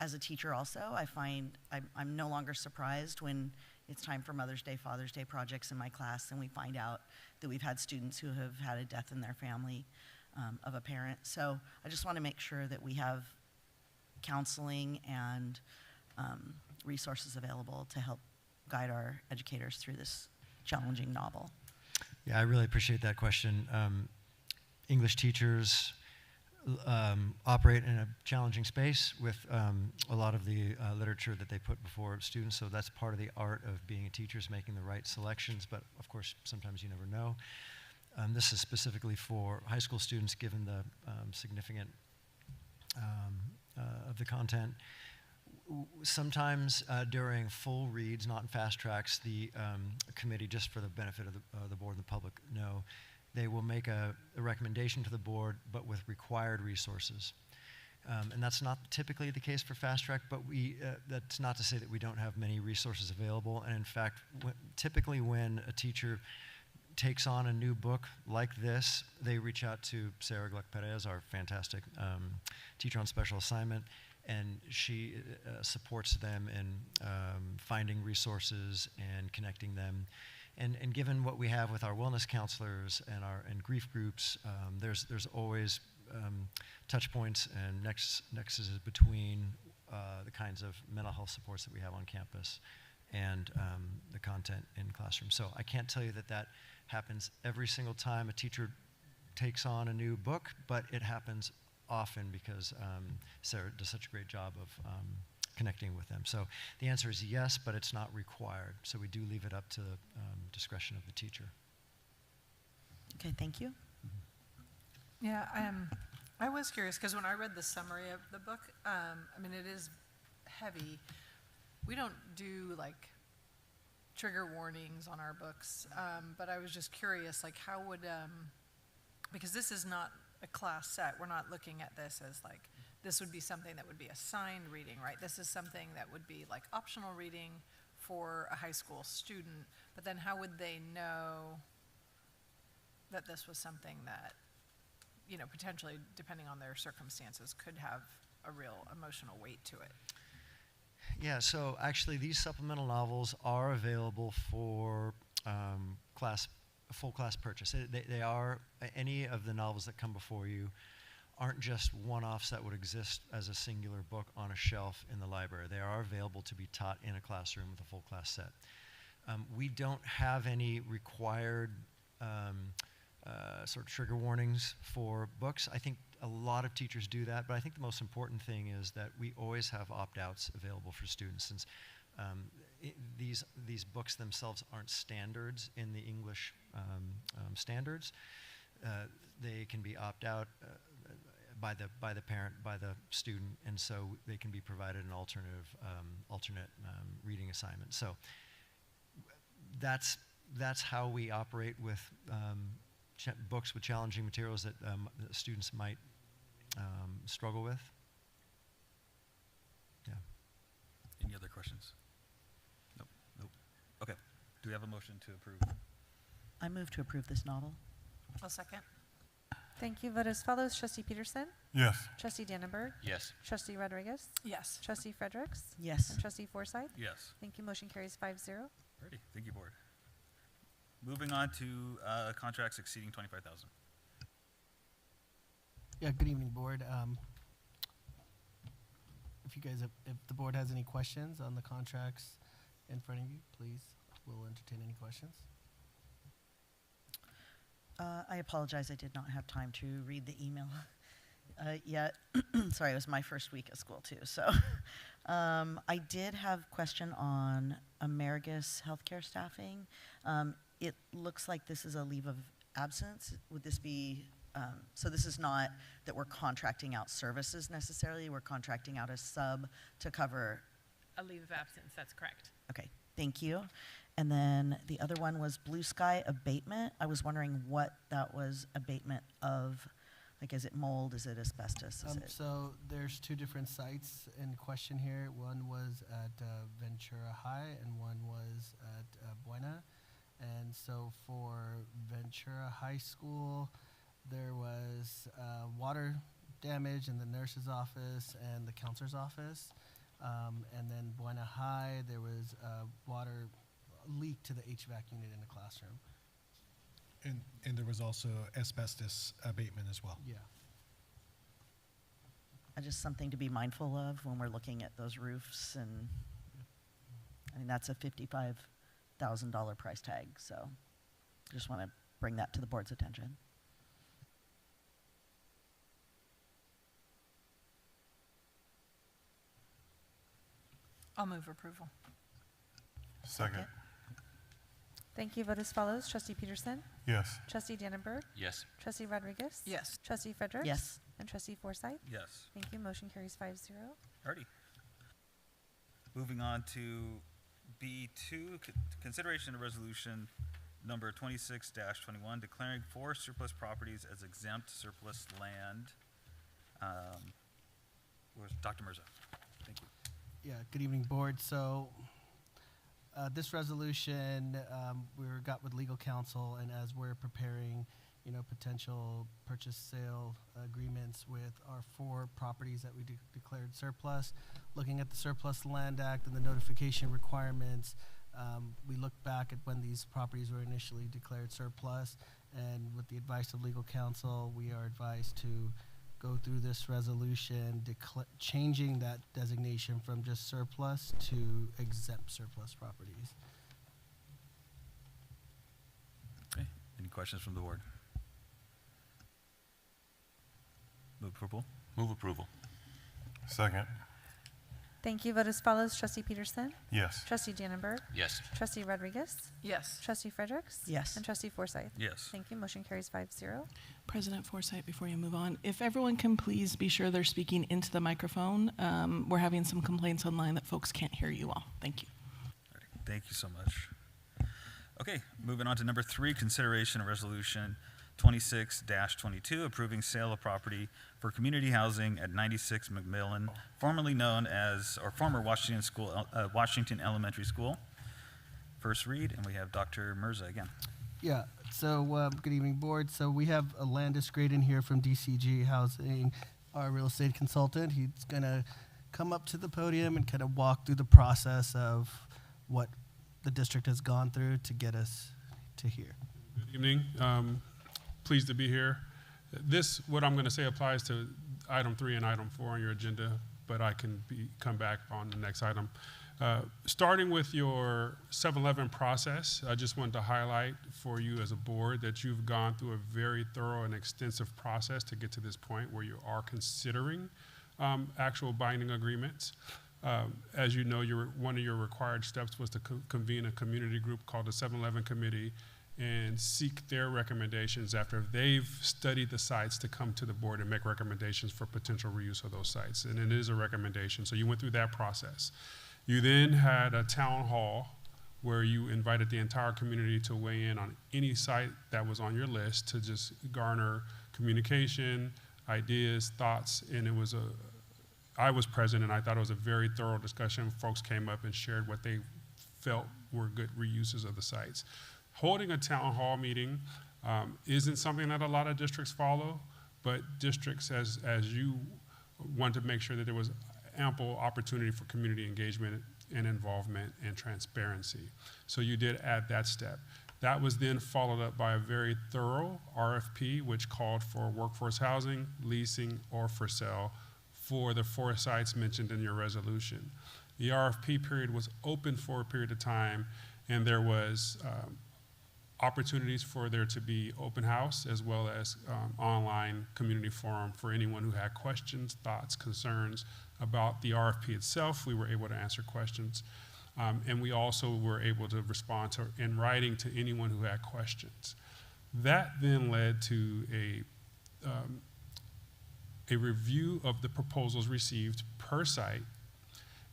as a teacher also, I find I'm no longer surprised when it's time for Mother's Day, Father's Day projects in my class, and we find out that we've had students who have had a death in their family of a parent. So I just want to make sure that we have counseling and resources available to help guide our educators through this challenging novel. Yeah, I really appreciate that question. English teachers operate in a challenging space with a lot of the literature that they put before students, so that's part of the art of being a teacher, is making the right selections, but of course sometimes you never know. This is specifically for high school students, given the significant of the content. Sometimes during full reads, not in fast tracks, the committee, just for the benefit of the board and the public, they will make a recommendation to the board, but with required resources. And that's not typically the case for fast track, but that's not to say that we don't have many resources available. And in fact, typically when a teacher takes on a new book like this, they reach out to Sarah Gluck-Perez, our fantastic teacher on special assignment, and she supports them in finding resources and connecting them. And given what we have with our wellness counselors and grief groups, there's always touch points and nexuses between the kinds of mental health supports that we have on campus and the content in classrooms. So I can't tell you that happens every single time a teacher takes on a new book, but it happens often because Sarah does such a great job of connecting with them. So the answer is yes, but it's not required. So we do leave it up to the discretion of the teacher. Okay, thank you. Yeah, I was curious because when I read the summary of the book, I mean, it is heavy. We don't do like trigger warnings on our books, but I was just curious, like how would, because this is not a class set, we're not looking at this as like, this would be something that would be assigned reading, right? This is something that would be like optional reading for a high school student, but then how would they know that this was something that, you know, potentially, depending on their circumstances, could have a real emotional weight to it? Yeah, so actually these supplemental novels are available for full class purchase. They are, any of the novels that come before you aren't just one-offs that would exist as a singular book on a shelf in the library. They are available to be taught in a classroom with a full class set. We don't have any required sort of trigger warnings for books. I think a lot of teachers do that, but I think the most important thing is that we always have opt-outs available for students, since these books themselves aren't standards in the English standards. They can be opt-out by the parent, by the student, and so they can be provided an alternate reading assignment. So that's how we operate with books with challenging materials that students might struggle with. Yeah. Any other questions? Nope. Okay. Do we have a motion to approve? I move to approve this novel. I'll second. Thank you. Vote as follows. Trustee Peterson? Yes. Trustee Dannenberg? Yes. Trustee Rodriguez? Yes. Trustee Fredericks? Yes. And Trustee Forsythe? Yes. Thank you. Motion carries 5-0. Ready. Thank you, board. Moving on to contracts exceeding $25,000. Yeah, good evening, board. If the board has any questions on the contracts in front of you, please, we'll entertain any questions. I apologize, I did not have time to read the email yet. Sorry, it was my first week of school too. So I did have a question on Amerigus healthcare staffing. It looks like this is a leave of absence. Would this be, so this is not that we're contracting out services necessarily, we're contracting out a sub to cover? A leave of absence, that's correct. Okay, thank you. And then the other one was Blue Sky abatement. I was wondering what that was abatement of. Like, is it mold? Is it asbestos? So there's two different sites in question here. One was at Ventura High and one was at Buena. And so for Ventura High School, there was water damage in the nurse's office and the counselor's office. And then Buena High, there was a water leak to the HVAC unit in the classroom. And there was also asbestos abatement as well. Yeah. Just something to be mindful of when we're looking at those roofs, and I mean, that's a $55,000 price tag, so I just want to bring that to the board's attention. I'll move approval. Second. Thank you. Vote as follows. Trustee Peterson? Yes. Trustee Dannenberg? Yes. Trustee Rodriguez? Yes. Trustee Fredericks? Yes. And Trustee Forsythe? Yes. Thank you. Motion carries 5-0. Alrighty. Moving on to B2, consideration of resolution number 26-21, declaring 4 surplus properties as exempt surplus land. Where's Dr. Mirza? Thank you. Yeah, good evening, board. So this resolution, got with legal counsel, and as we're preparing, potential purchase sale agreements with our 4 properties that we declared surplus, looking at the Surplus Land Act and the notification requirements, we looked back at when these properties were initially declared surplus, and with the advice of legal counsel, we are advised to go through this resolution, changing that designation from just surplus to exempt surplus properties. Okay. Any questions from the board? Move approval. Move approval. Second. Thank you. Vote as follows. Trustee Peterson? Yes. Trustee Dannenberg? Yes. Trustee Rodriguez? Yes. Trustee Fredericks? Yes. And Trustee Forsythe? Yes. Thank you. Motion carries 5-0. President Forsythe, before you move on, if everyone can please be sure they're speaking into the microphone. We're having some complaints online that folks can't hear you all. Thank you. Alrighty. Thank you so much. Okay, moving on to number 3, consideration of resolution 26-22, approving sale of property for community housing at 96 McMillan, formerly known as, or former Washington Elementary School. First read, and we have Dr. Mirza again. Yeah, so good evening, board. So we have Landis Graydon here from DCG Housing, our real estate consultant. He's going to come up to the podium and kind of walk through the process of what the district has gone through to get us to here. Good evening. Pleased to be here. What I'm going to say applies to item 3 and item 4 on your agenda, but I can come back on the next item. Starting with your 7-Eleven process, I just wanted to highlight for you as a board that you've gone through a very thorough and extensive process to get to this point where you are considering actual binding agreements. As you know, one of your required steps was to convene a community group called the 7-Eleven Committee and seek their recommendations after they've studied the sites to come to the board and make recommendations for potential reuse of those sites. And it is a recommendation. So you went through that process. You then had a town hall where you invited the entire community to weigh in on any site that was on your list to just garner communication, ideas, thoughts, and I was present and I thought it was a very thorough discussion. Folks came up and shared what they felt were good reuses of the sites. Holding a town hall meeting isn't something that a lot of districts follow, but districts, as you want to make sure that there was ample opportunity for community engagement and involvement and transparency. So you did add that step. That was then followed up by a very thorough RFP, which called for workforce housing, leasing, or for sale for the 4 sites mentioned in your resolution. The RFP period was open for a period of time, and there was opportunities for there to be open house as well as online community forum for anyone who had questions, thoughts, concerns about the RFP itself. We were able to answer questions. And we also were able to respond in writing to anyone who had questions. That then led to a review of the proposals received per site.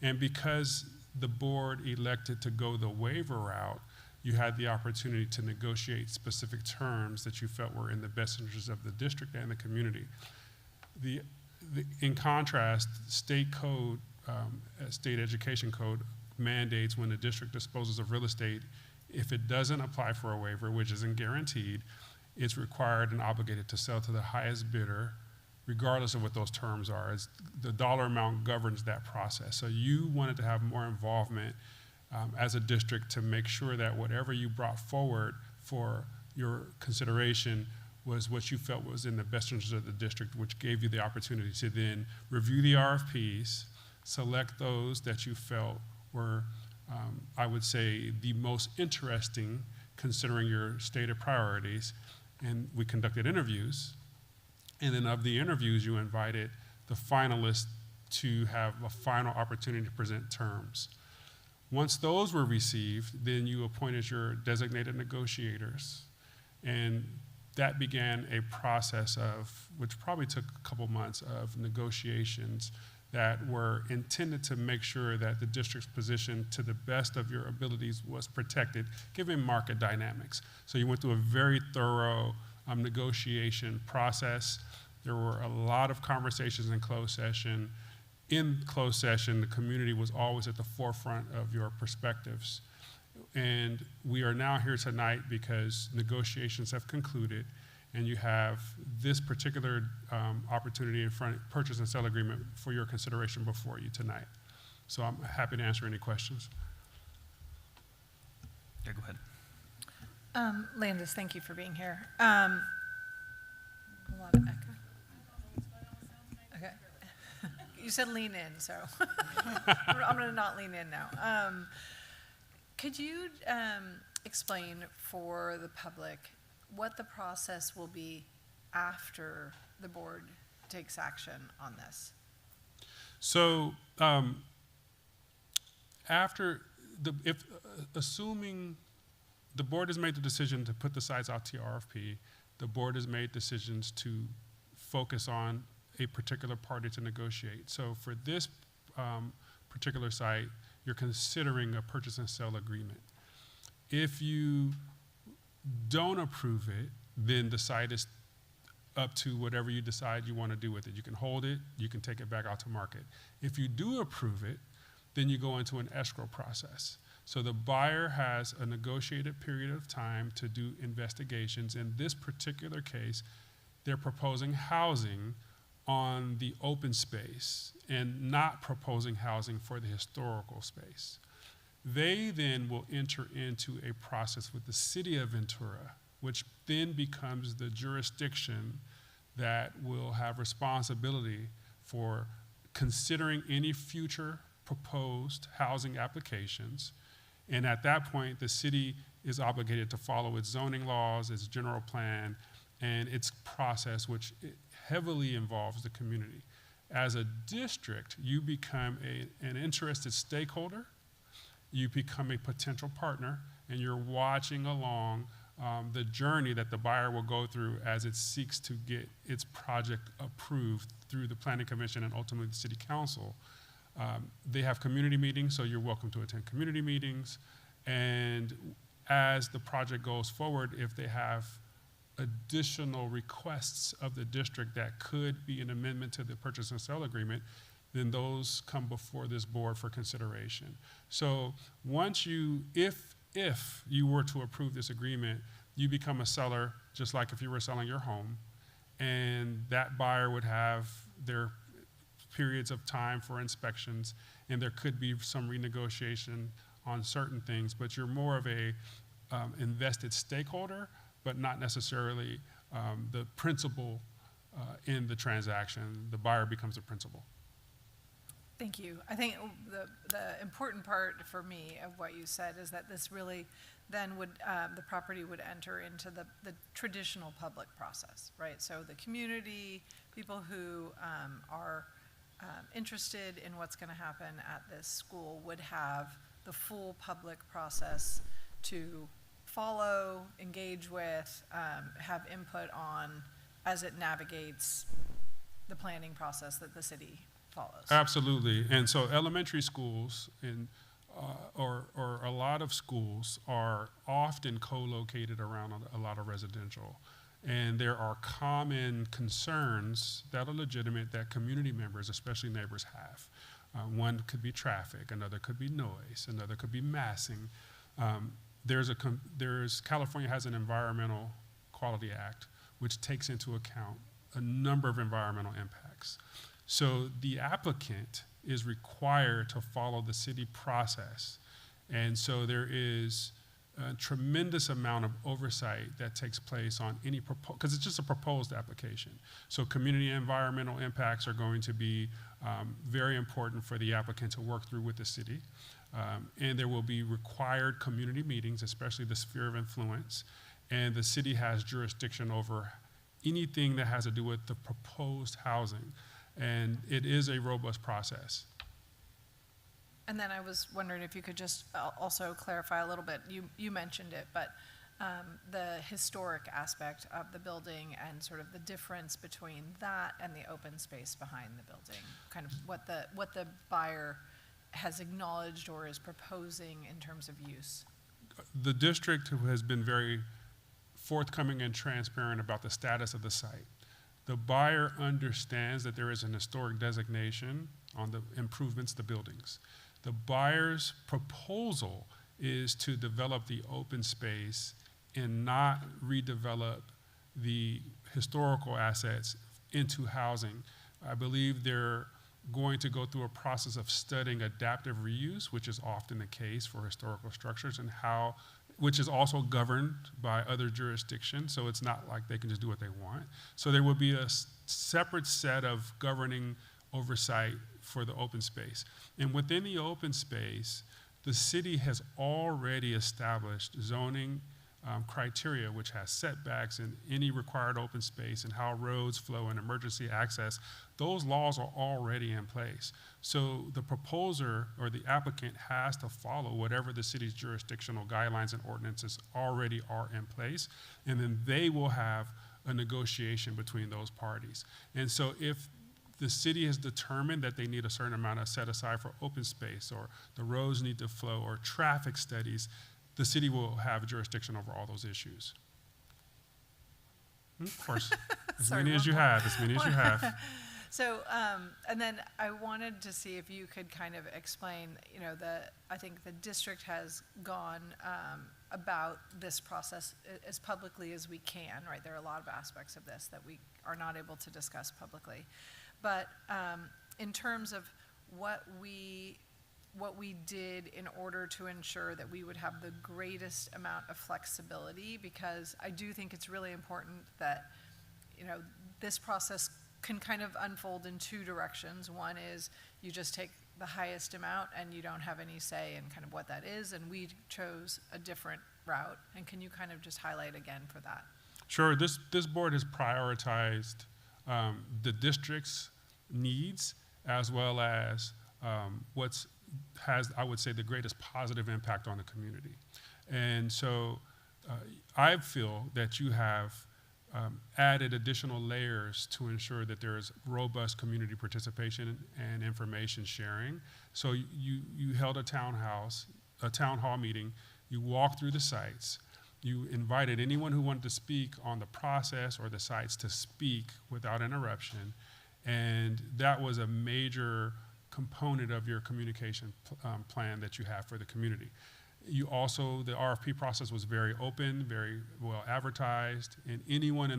And because the board elected to go the waiver route, you had the opportunity to negotiate specific terms that you felt were in the best interest of the district and the community. In contrast, state code, state education code mandates when the district disposes of real estate, if it doesn't apply for a waiver, which isn't guaranteed, it's required and obligated to sell to the highest bidder regardless of what those terms are. The dollar amount governs that process. So you wanted to have more involvement as a district to make sure that whatever you brought forward for your consideration was what you felt was in the best interest of the district, which gave you the opportunity to then review the RFPs, select those that you felt were, I would say, the most interesting considering your stated priorities. And we conducted interviews. And then of the interviews, you invited the finalists to have a final opportunity to present terms. Once those were received, then you appointed your designated negotiators. And that began a process of, which probably took a couple months of negotiations that were intended to make sure that the district's position to the best of your abilities was protected, given market dynamics. So you went through a very thorough negotiation process. There were a lot of conversations in closed session. In closed session, the community was always at the forefront of your perspectives. And we are now here tonight because negotiations have concluded, and you have this particular opportunity in front, purchase and sale agreement for your consideration before you tonight. So I'm happy to answer any questions. Yeah, go ahead. Landis, thank you for being here. A lot of echo. Okay. You said lean in, so I'm going to not lean in now. Could you explain for the public what the process will be after the board takes action on this? So assuming the board has made the decision to put the sites out to RFP, the board has made decisions to focus on a particular party to negotiate. So for this particular site, you're considering a purchase and sale agreement. If you don't approve it, then the site is up to whatever you decide you want to do with it. You can hold it, you can take it back out to market. If you do approve it, then you go into an escrow process. So the buyer has a negotiated period of time to do investigations. In this particular case, they're proposing housing on the open space and not proposing housing for the historical space. They then will enter into a process with the city of Ventura, which then becomes the jurisdiction that will have responsibility for considering any future proposed housing applications. And at that point, the city is obligated to follow its zoning laws, its general plan, and its process, which heavily involves the community. As a district, you become an interested stakeholder, you become a potential partner, and you're watching along the journey that the buyer will go through as it seeks to get its project approved through the Planning Commission and ultimately the City Council. They have community meetings, so you're welcome to attend community meetings. And as the project goes forward, if they have additional requests of the district that could be an amendment to the purchase and sale agreement, then those come before this board for consideration. So once you, if you were to approve this agreement, you become a seller just like if you were selling your home, and that buyer would have their periods of time for inspections, and there could be some renegotiation on certain things, but you're more of a invested stakeholder, but not necessarily the principal in the transaction. The buyer becomes a principal. Thank you. I think the important part for me of what you said is that this really then would, the property would enter into the traditional public process, right? So the community, people who are interested in what's going to happen at this school would have the full public process to follow, engage with, have input on as it navigates the planning process that the city follows. Absolutely. And so elementary schools or a lot of schools are often co-located around a lot of residential. And there are common concerns that are legitimate that community members, especially neighbors, have. One could be traffic, another could be noise, another could be massing. California has an Environmental Quality Act, which takes into account a number of environmental impacts. So the applicant is required to follow the city process. And so there is a tremendous amount of oversight that takes place on any because it's just a proposed application. So community environmental impacts are going to be very important for the applicant to work through with the city. And there will be required community meetings, especially the sphere of influence. And the city has jurisdiction over anything that has to do with the proposed housing. And it is a robust process. And then I was wondering if you could just also clarify a little bit. You mentioned it, but the historic aspect of the building and sort of the difference between that and the open space behind the building, kind of what the buyer has acknowledged or is proposing in terms of use. The district has been very forthcoming and transparent about the status of the site. The buyer understands that there is an historic designation on the improvements to buildings. The buyer's proposal is to develop the open space and not redevelop the historical assets into housing. I believe they're going to go through a process of studying adaptive reuse, which is often the case for historical structures, and which is also governed by other jurisdictions, so it's not like they can just do what they want. So there will be a separate set of governing oversight for the open space. And within the open space, the city has already established zoning criteria, which has setbacks in any required open space and how roads flow and emergency access. Those laws are already in place. So the proposer or the applicant has to follow whatever the city's jurisdictional guidelines and ordinances already are in place, and then they will have a negotiation between those parties. And so if the city has determined that they need a certain amount of set aside for open space, or the roads need to flow, or traffic studies, the city will have jurisdiction over all those issues. Of course, as many as you have. So, and then I wanted to see if you could kind of explain, I think the district has gone about this process as publicly as we can, right? There are a lot of aspects of this that we are not able to discuss publicly. But in terms of what we did in order to ensure that we would have the greatest amount of flexibility, because I do think it's really important that, this process can kind of unfold in two directions. One is you just take the highest amount and you don't have any say in kind of what that is, and we chose a different route. And can you kind of just highlight again for that? Sure. This board has prioritized the district's needs as well as has, I would say, the greatest positive impact on the community. And so I feel that you have added additional layers to ensure that there is robust community participation and information sharing. So you held a town hall meeting, you walked through the sites, you invited anyone who wanted to speak on the process or the sites to speak without interruption, and that was a major component of your communication plan that you have for the community. The RFP process was very open, very well advertised, and anyone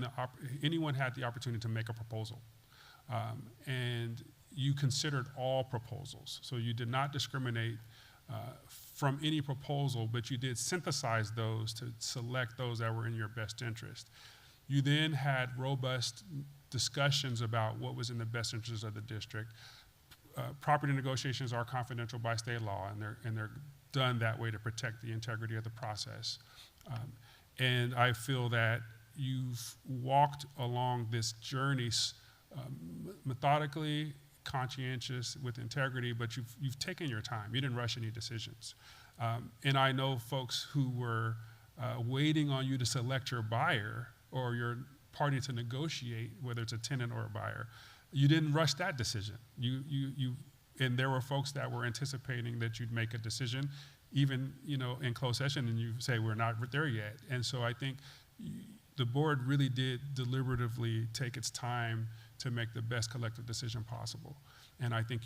had the opportunity to make a proposal. And you considered all proposals. So you did not discriminate from any proposal, but you did synthesize those to select those that were in your best interest. You then had robust discussions about what was in the best interest of the district. Property negotiations are confidential by state law, and they're done that way to protect the integrity of the process. And I feel that you've walked along this journey methodically, conscientious, with integrity, but you've taken your time. You didn't rush any decisions. And I know folks who were waiting on you to select your buyer or your party to negotiate, whether it's a tenant or a buyer. You didn't rush that decision. And there were folks that were anticipating that you'd make a decision, even in closed session, and you say we're not there yet. And so I think the board really did deliberatively take its time to make the best collective decision possible. And I think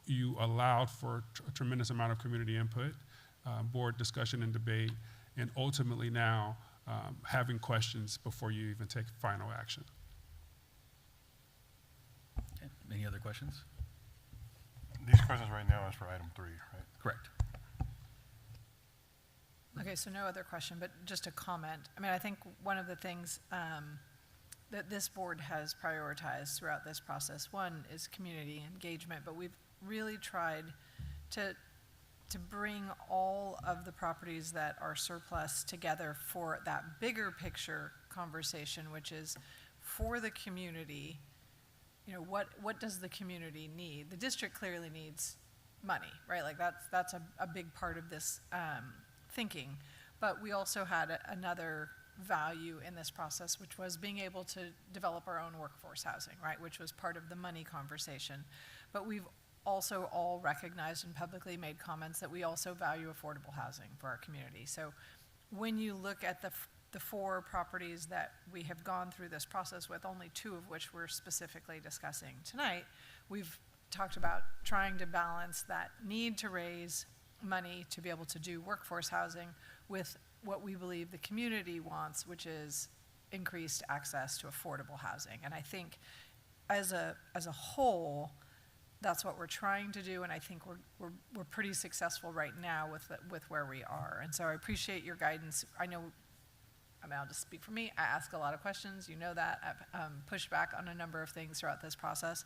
you allowed for a tremendous amount of community input, board discussion and debate, and ultimately now having questions before you even take final action. Any other questions? These questions right now is for item 3, right? Correct. Okay, so no other question, but just a comment. I mean, I think one of the things that this board has prioritized throughout this process, one is community engagement, but we've really tried to bring all of the properties that are surplus together for that bigger picture conversation, which is for the community, you know, what does the community need? The district clearly needs money, right? Like that's a big part of this thinking. But we also had another value in this process, which was being able to develop our own workforce housing, right? Which was part of the money conversation. But we've also all recognized and publicly made comments that we also value affordable housing for our community. So when you look at the 4 properties that we have gone through this process with, only 2 of which we're specifically discussing tonight, we've talked about trying to balance that need to raise money to be able to do workforce housing with what we believe the community wants, which is increased access to affordable housing. And I think as a whole, that's what we're trying to do, and I think we're pretty successful right now with where we are. And so I appreciate your guidance. I mean, I'll just speak for me. I ask a lot of questions. You know that. I've pushed back on a number of things throughout this process.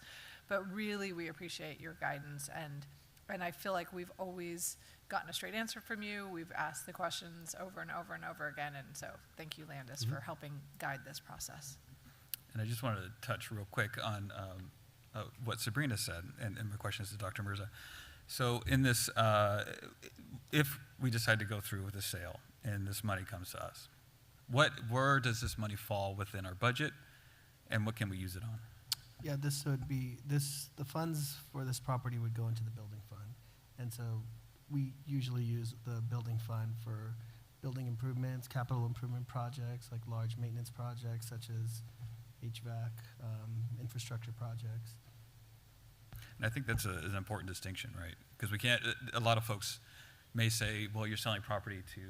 But really, we appreciate your guidance. And I feel like we've always gotten a straight answer from you. We've asked the questions over and over and over again. And so thank you, Landis, for helping guide this process. And I just wanted to touch real quick on what Sabrina said, and my question is to Dr. Mirza. So in this, if we decide to go through with the sale and this money comes to us, where does this money fall within our budget, and what can we use it on? Yeah, this would be, the funds for this property would go into the building fund. And so we usually use the building fund for building improvements, capital improvement projects, like large maintenance projects such as HVAC, infrastructure projects. And I think that's an important distinction, right? Because we can't, a lot of folks may say, well, you're selling property to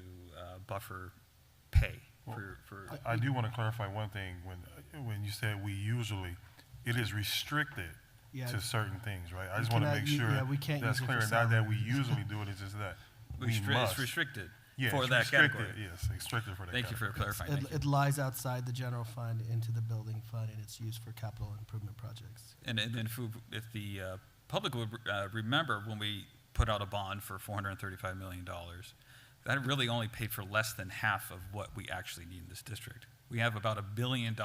buffer pay. Well, I do want to clarify one thing. When you said we usually, it is restricted to certain things, right? I just want to make sure that's clear. Not that we usually do it, it's just that we must. It's restricted Yeah, for it's that restricted, category. yes, restricted for that Thank category. you for clarifying. It lies outside the general fund into the building fund, and it's used for capital improvement projects. And then if the public would remember when we put out a bond for $435 million, that really only paid for less than half of what we actually need in this district. We have about $1 billion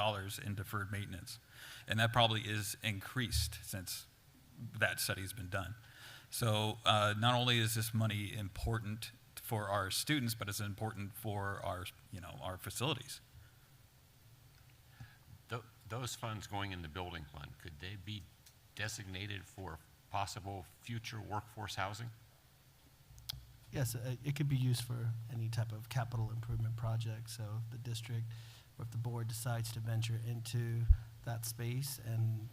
in deferred maintenance, and that probably is increased since that study's been done. So not only is this money important for our students, but it's important for our facilities. Those funds going in the building fund, could they be designated for possible future workforce housing? Yes, it could be used for any type of capital improvement project. So if the district or if the board decides to venture into that space and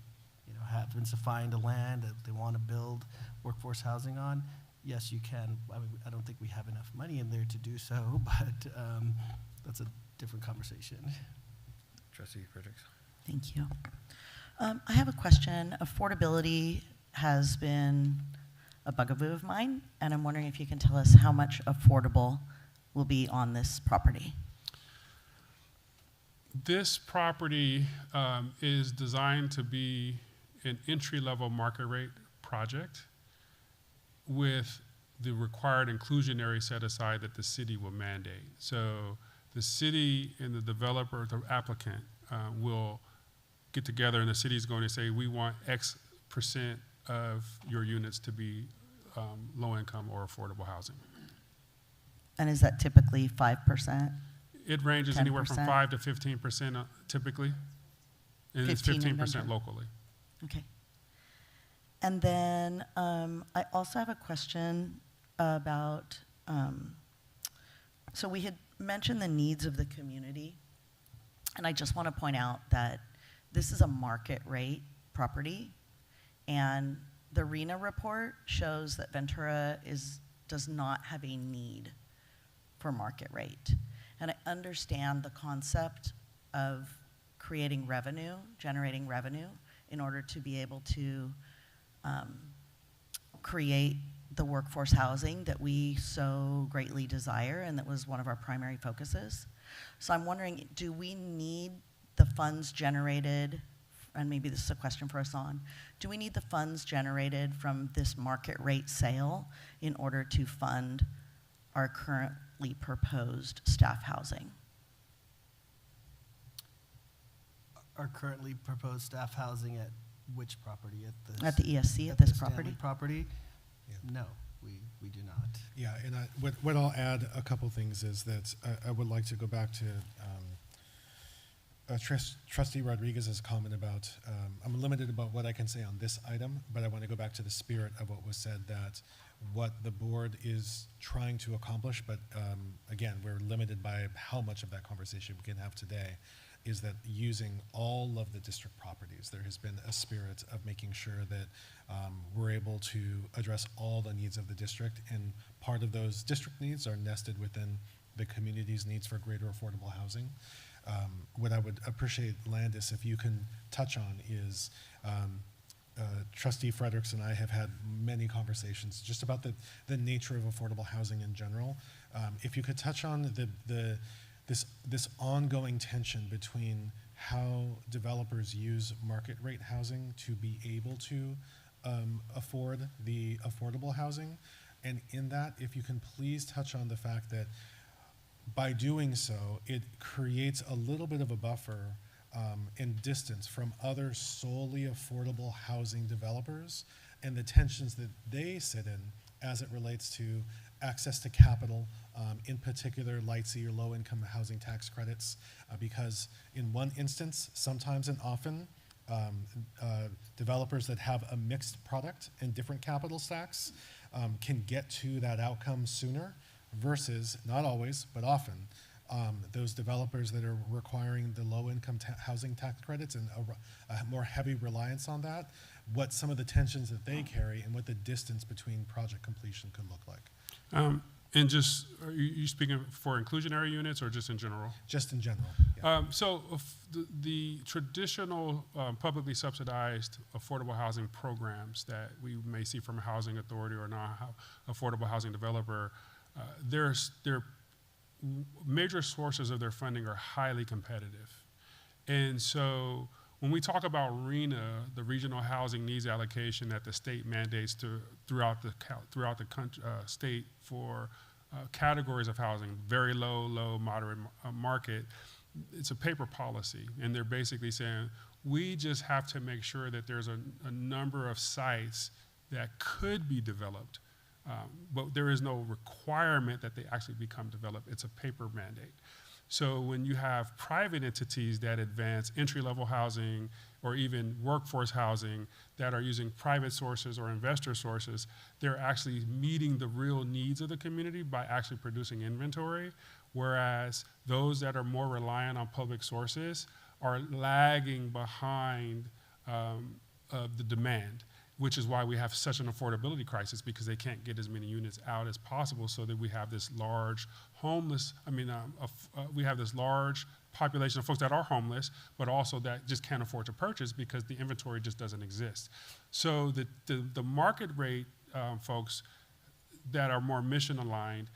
happens to find a land that they want to build workforce housing on, yes, you can. I mean, I don't think we have enough money in there to do so, but that's a different conversation. Trustee Fredericks. Thank you. I have a question. Affordability has been a bugaboo of mine, and I'm wondering if you can tell us how much affordable will be on this property. This property is designed to be an entry-level market rate project with the required inclusionary set aside that the city will mandate. So the city and the developer, the applicant, will get together, and the city is going to say, we want X percent of your units to be low income or affordable housing. And is that typically 5%? It ranges 10%? anywhere from 5 to 15% typically, and it's 15% locally. Okay. And then I also have a question about, so we had mentioned the needs of the community, and I just want to point out that this is a market rate property, and the RENA report shows that Ventura does not have a need for market rate. And I understand the concept of creating revenue, generating revenue in order to be able to create the workforce housing that we so greatly desire, and that was one of our primary focuses. So I'm wondering, do we need the funds generated, and maybe this is a question for Hassan, do we need the funds generated from this market rate sale in order to fund our currently proposed staff housing? Our currently proposed staff housing at which property? At the ESC, at this property? Property? Yeah. No, we do not. Yeah, and what I'll add a couple things is that I would like to go back to Trustee Rodriguez's comment about, I'm limited about what I can say on this item, but I want to go back to the spirit of what was said, that what the board is trying to accomplish, but again, we're limited by how much of that conversation we can have today, is that using all of the district properties, there has been a spirit of making sure that we're able to address all the needs of the district, and part of those district needs are nested within the community's needs for greater affordable housing. What I would appreciate, Landis, if you can touch on is, Trustee Fredericks and I have had many conversations just about the nature of affordable housing in general. If you could touch on this ongoing tension between how developers use market rate housing to be able to afford the affordable housing, and in that, if you can please touch on the fact that by doing so, it creates a little bit of a buffer and distance from other solely affordable housing developers and the tensions that they sit in as it relates to access to capital, in particular LIHTC or low-income housing tax credits, because in one instance, sometimes and often, developers that have a mixed product and different capital stacks can get to that outcome sooner versus, not always, but often, those developers that are requiring the low-income housing tax credits and a more heavy reliance on that, what some of the tensions that they carry and what the distance between project completion could look like. And just, are you speaking for inclusionary units or just in general? Just in general. Yeah. The traditional publicly subsidized affordable housing programs that we may see from a housing authority or non-affordable housing developer, their major sources of their funding are highly competitive. And so when we talk about RHNA, the regional housing needs allocation that the state mandates throughout the state for categories of housing, very low, moderate market, it's a paper policy. And they're basically saying, we just have to make sure that there's a number of sites that could be developed, but there is no requirement that they actually become developed. It's a paper mandate. So when you have private entities that advance entry-level housing or even workforce housing that are using private sources or investor sources, they're actually meeting the real needs of the community by actually producing inventory, whereas those that are more reliant on public sources are lagging behind the demand, which is why we have such an affordability crisis, because they can't get as many units out as possible, so that we have this large we have this large population of folks that are homeless, but also that just can't afford to purchase because the inventory just doesn't exist. So the market rate folks that are more mission aligned,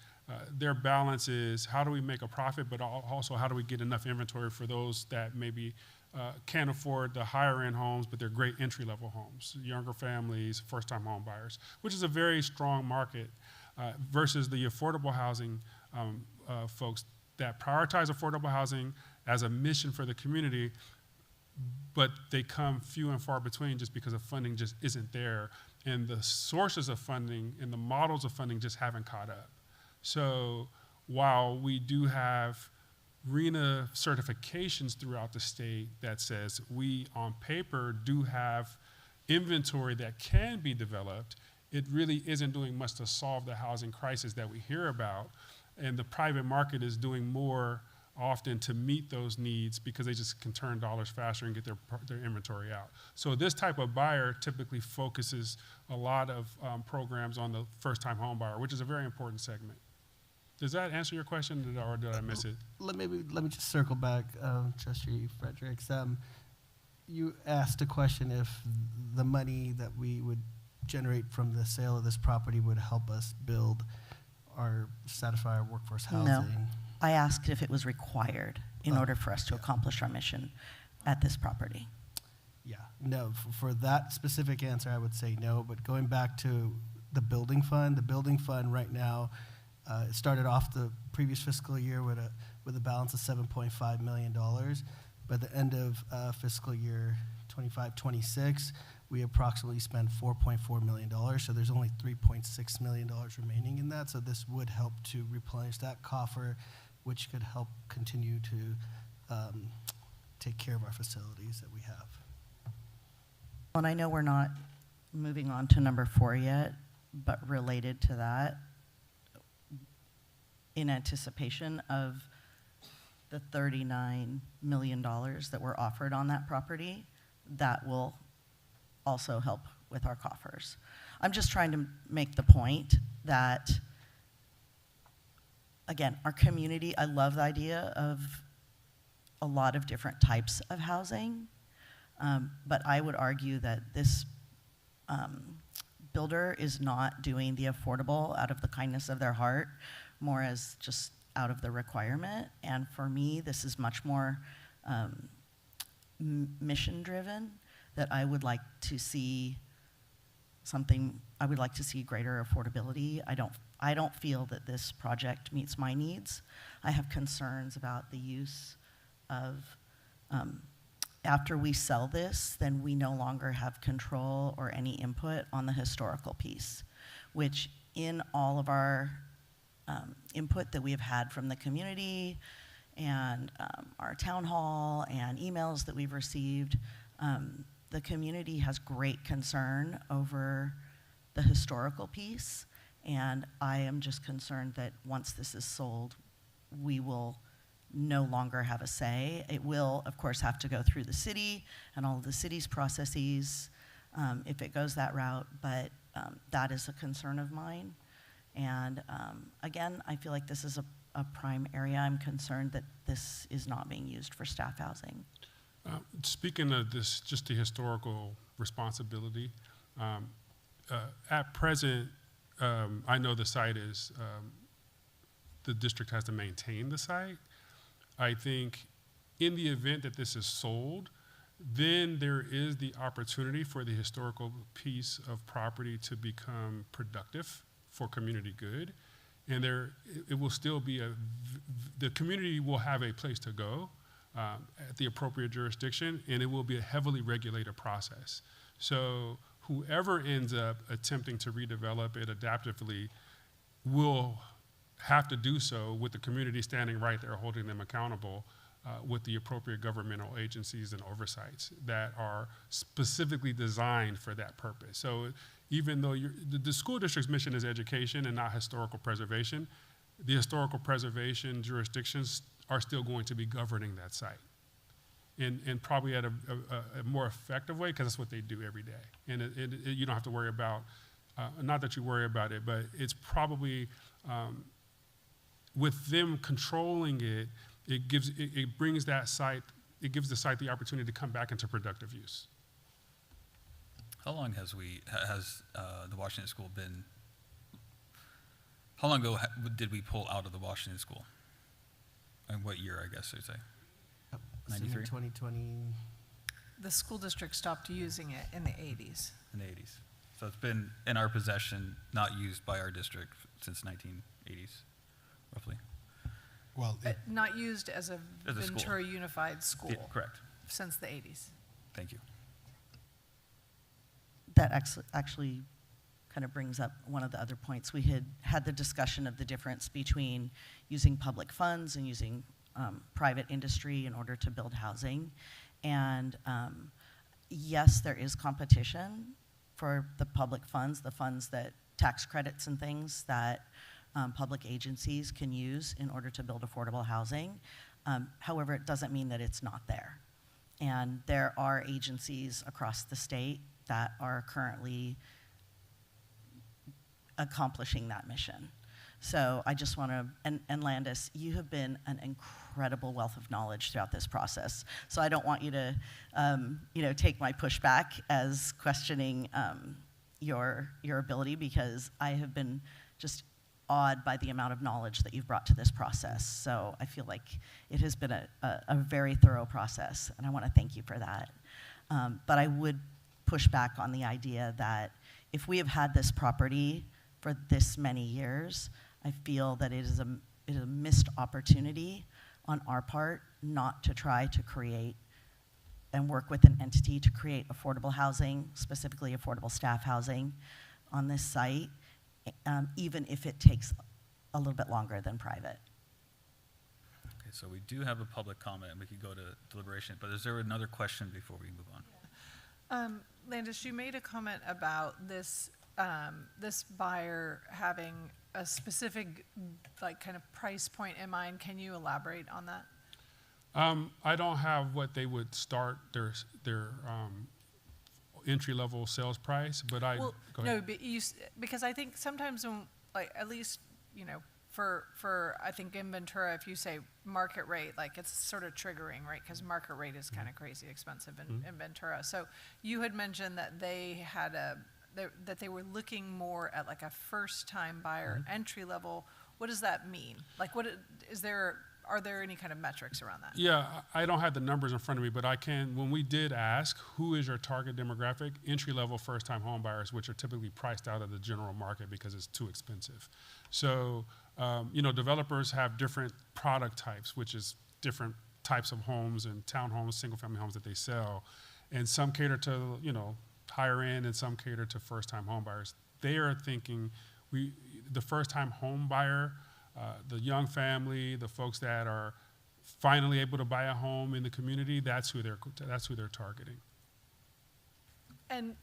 their balance is how do we make a profit, but also how do we get enough inventory for those that maybe can't afford the higher end homes, but they're great entry-level homes, younger families, first-time home buyers, which is a very strong market versus the affordable housing folks that prioritize affordable housing as a mission for the community, but they come few and far between just because the funding just isn't there. And the sources of funding and the models of funding just haven't caught up. So while we do have RHNA certifications throughout the state that says we on paper do have inventory that can be developed, it really isn't doing much to solve the housing crisis that we hear about. And the private market is doing more often to meet those needs because they just can turn dollars faster and get their inventory out. So this type of buyer typically focuses a lot of programs on the first-time home buyer, which is a very important segment. Does that answer your question, or did I miss it? Let me just circle back, Trustee Fredericks. you asked a question if the money that we would generate from the sale of this property would help us build or satisfy our workforce housing. No. I asked if it was required in order for us to accomplish our mission at this property. Yeah, no, for that specific answer, I would say no. But going back to the building fund right now, it started off the previous fiscal year with a balance of $7.5 million. By the end of fiscal year 25-26, we approximately spent $4.4 million. So there's only $3.6 million remaining in that. So this would help to replenish that coffer, which could help continue to take care of our facilities that we have. And I know we're not moving on to number 4 yet, but related to that, in anticipation of the $39 million that were offered on that property, that will also help with our coffers. I'm just trying to make the point that, again, our community, I love the idea of a lot of different types of housing, but I would argue that this builder is not doing the affordable out of the kindness of their heart, more as just out of the requirement. And for me, this is much more mission-driven, that I would like to see I would like to see greater affordability. I don't feel that this project meets my needs. I have concerns about the use of, after we sell this, then we no longer have control or any input on the historical piece, which in all of our input that we have had from the community and our town hall and emails that we've received, the community has great concern over the historical piece, and I am just concerned that once this is sold, we will no longer have a say. It will, of course, have to go through the city and all of the city's processes if it goes that route, but that is a concern of mine. And again, I feel like this is a prime area. I'm concerned that this is not being used for staff housing. Speaking of this, just the historical responsibility, at present, I know the site is, the district has to maintain the site. I think in the event that this is sold, then there is the opportunity for the historical piece of property to become productive for community good. And it will still be the community will have a place to go at the appropriate jurisdiction, and it will be a heavily regulated process. So whoever ends up attempting to redevelop it adaptively will have to do so with the community standing right there holding them accountable with the appropriate governmental agencies and oversights that are specifically designed for that purpose. So even though the school district's mission is education and not historical preservation, the historical preservation jurisdictions are still going to be governing that site. And probably at a more effective way, because that's what they do every day. And you don't have to worry about, not that you worry about it, but it's probably, with them controlling it, it brings that site, it gives the site the opportunity to come back into productive use. How long has the Washington School been, how long ago did we pull out of the Washington School? And what year, I guess I'd say? 93? 2020. The school district stopped using it in the 80s. In the 80s. So it's been in our possession, not used by our district since 1980s, roughly. Well, not used as a Ventura school. Unified School. Yeah, correct. Since the 80s. Thank you. That actually kind of brings up one of the other points. We had the discussion of the difference between using public funds and using private industry in order to build housing. And yes, there is competition for the public funds, the funds that tax credits and things that public agencies can use in order to build affordable housing. However, it doesn't mean that it's not there. And there are agencies across the state that are currently accomplishing that mission. So I just want to, and Landis, you have been an incredible wealth of knowledge throughout this process. So I don't want you to, take my pushback as questioning your ability, because I have been just awed by the amount of knowledge that you've brought to this process. So I feel like it has been a very thorough process, and I want to thank you for that. But I would push back on the idea that if we have had this property for this many years, I feel that it is a missed opportunity on our part not to try to create and work with an entity to create affordable housing, specifically affordable staff housing on this site, even if it takes a little bit longer than private. Okay, so we do have a public comment, and we could go to deliberation, but is there another question before we move on? Landis, you made a comment about this this buyer having a specific kind of price point in mind. Can you elaborate on that? I don't have what they would start their entry-level sales price, but go ahead. No, but because I think sometimes when, at least, for I think in Ventura, if you say market rate, it's sort of triggering, right? Because market rate is kind of crazy expensive in Ventura. So you had mentioned that they had that they were looking more at a first-time buyer entry level. What does that mean? Are there any kind of metrics around that? Yeah, I don't have the numbers in front of me, but I can. When we did ask, who is your target demographic? Entry-level first-time home buyers, which are typically priced out of the general market because it's too expensive. So, developers have different product types, which is different types of homes and townhomes, single-family homes that they sell. And some cater to, higher end, and some cater to first-time home buyers. They are thinking the first-time home buyer, the young family, the folks that are finally able to buy a home in the community, that's who they're targeting. And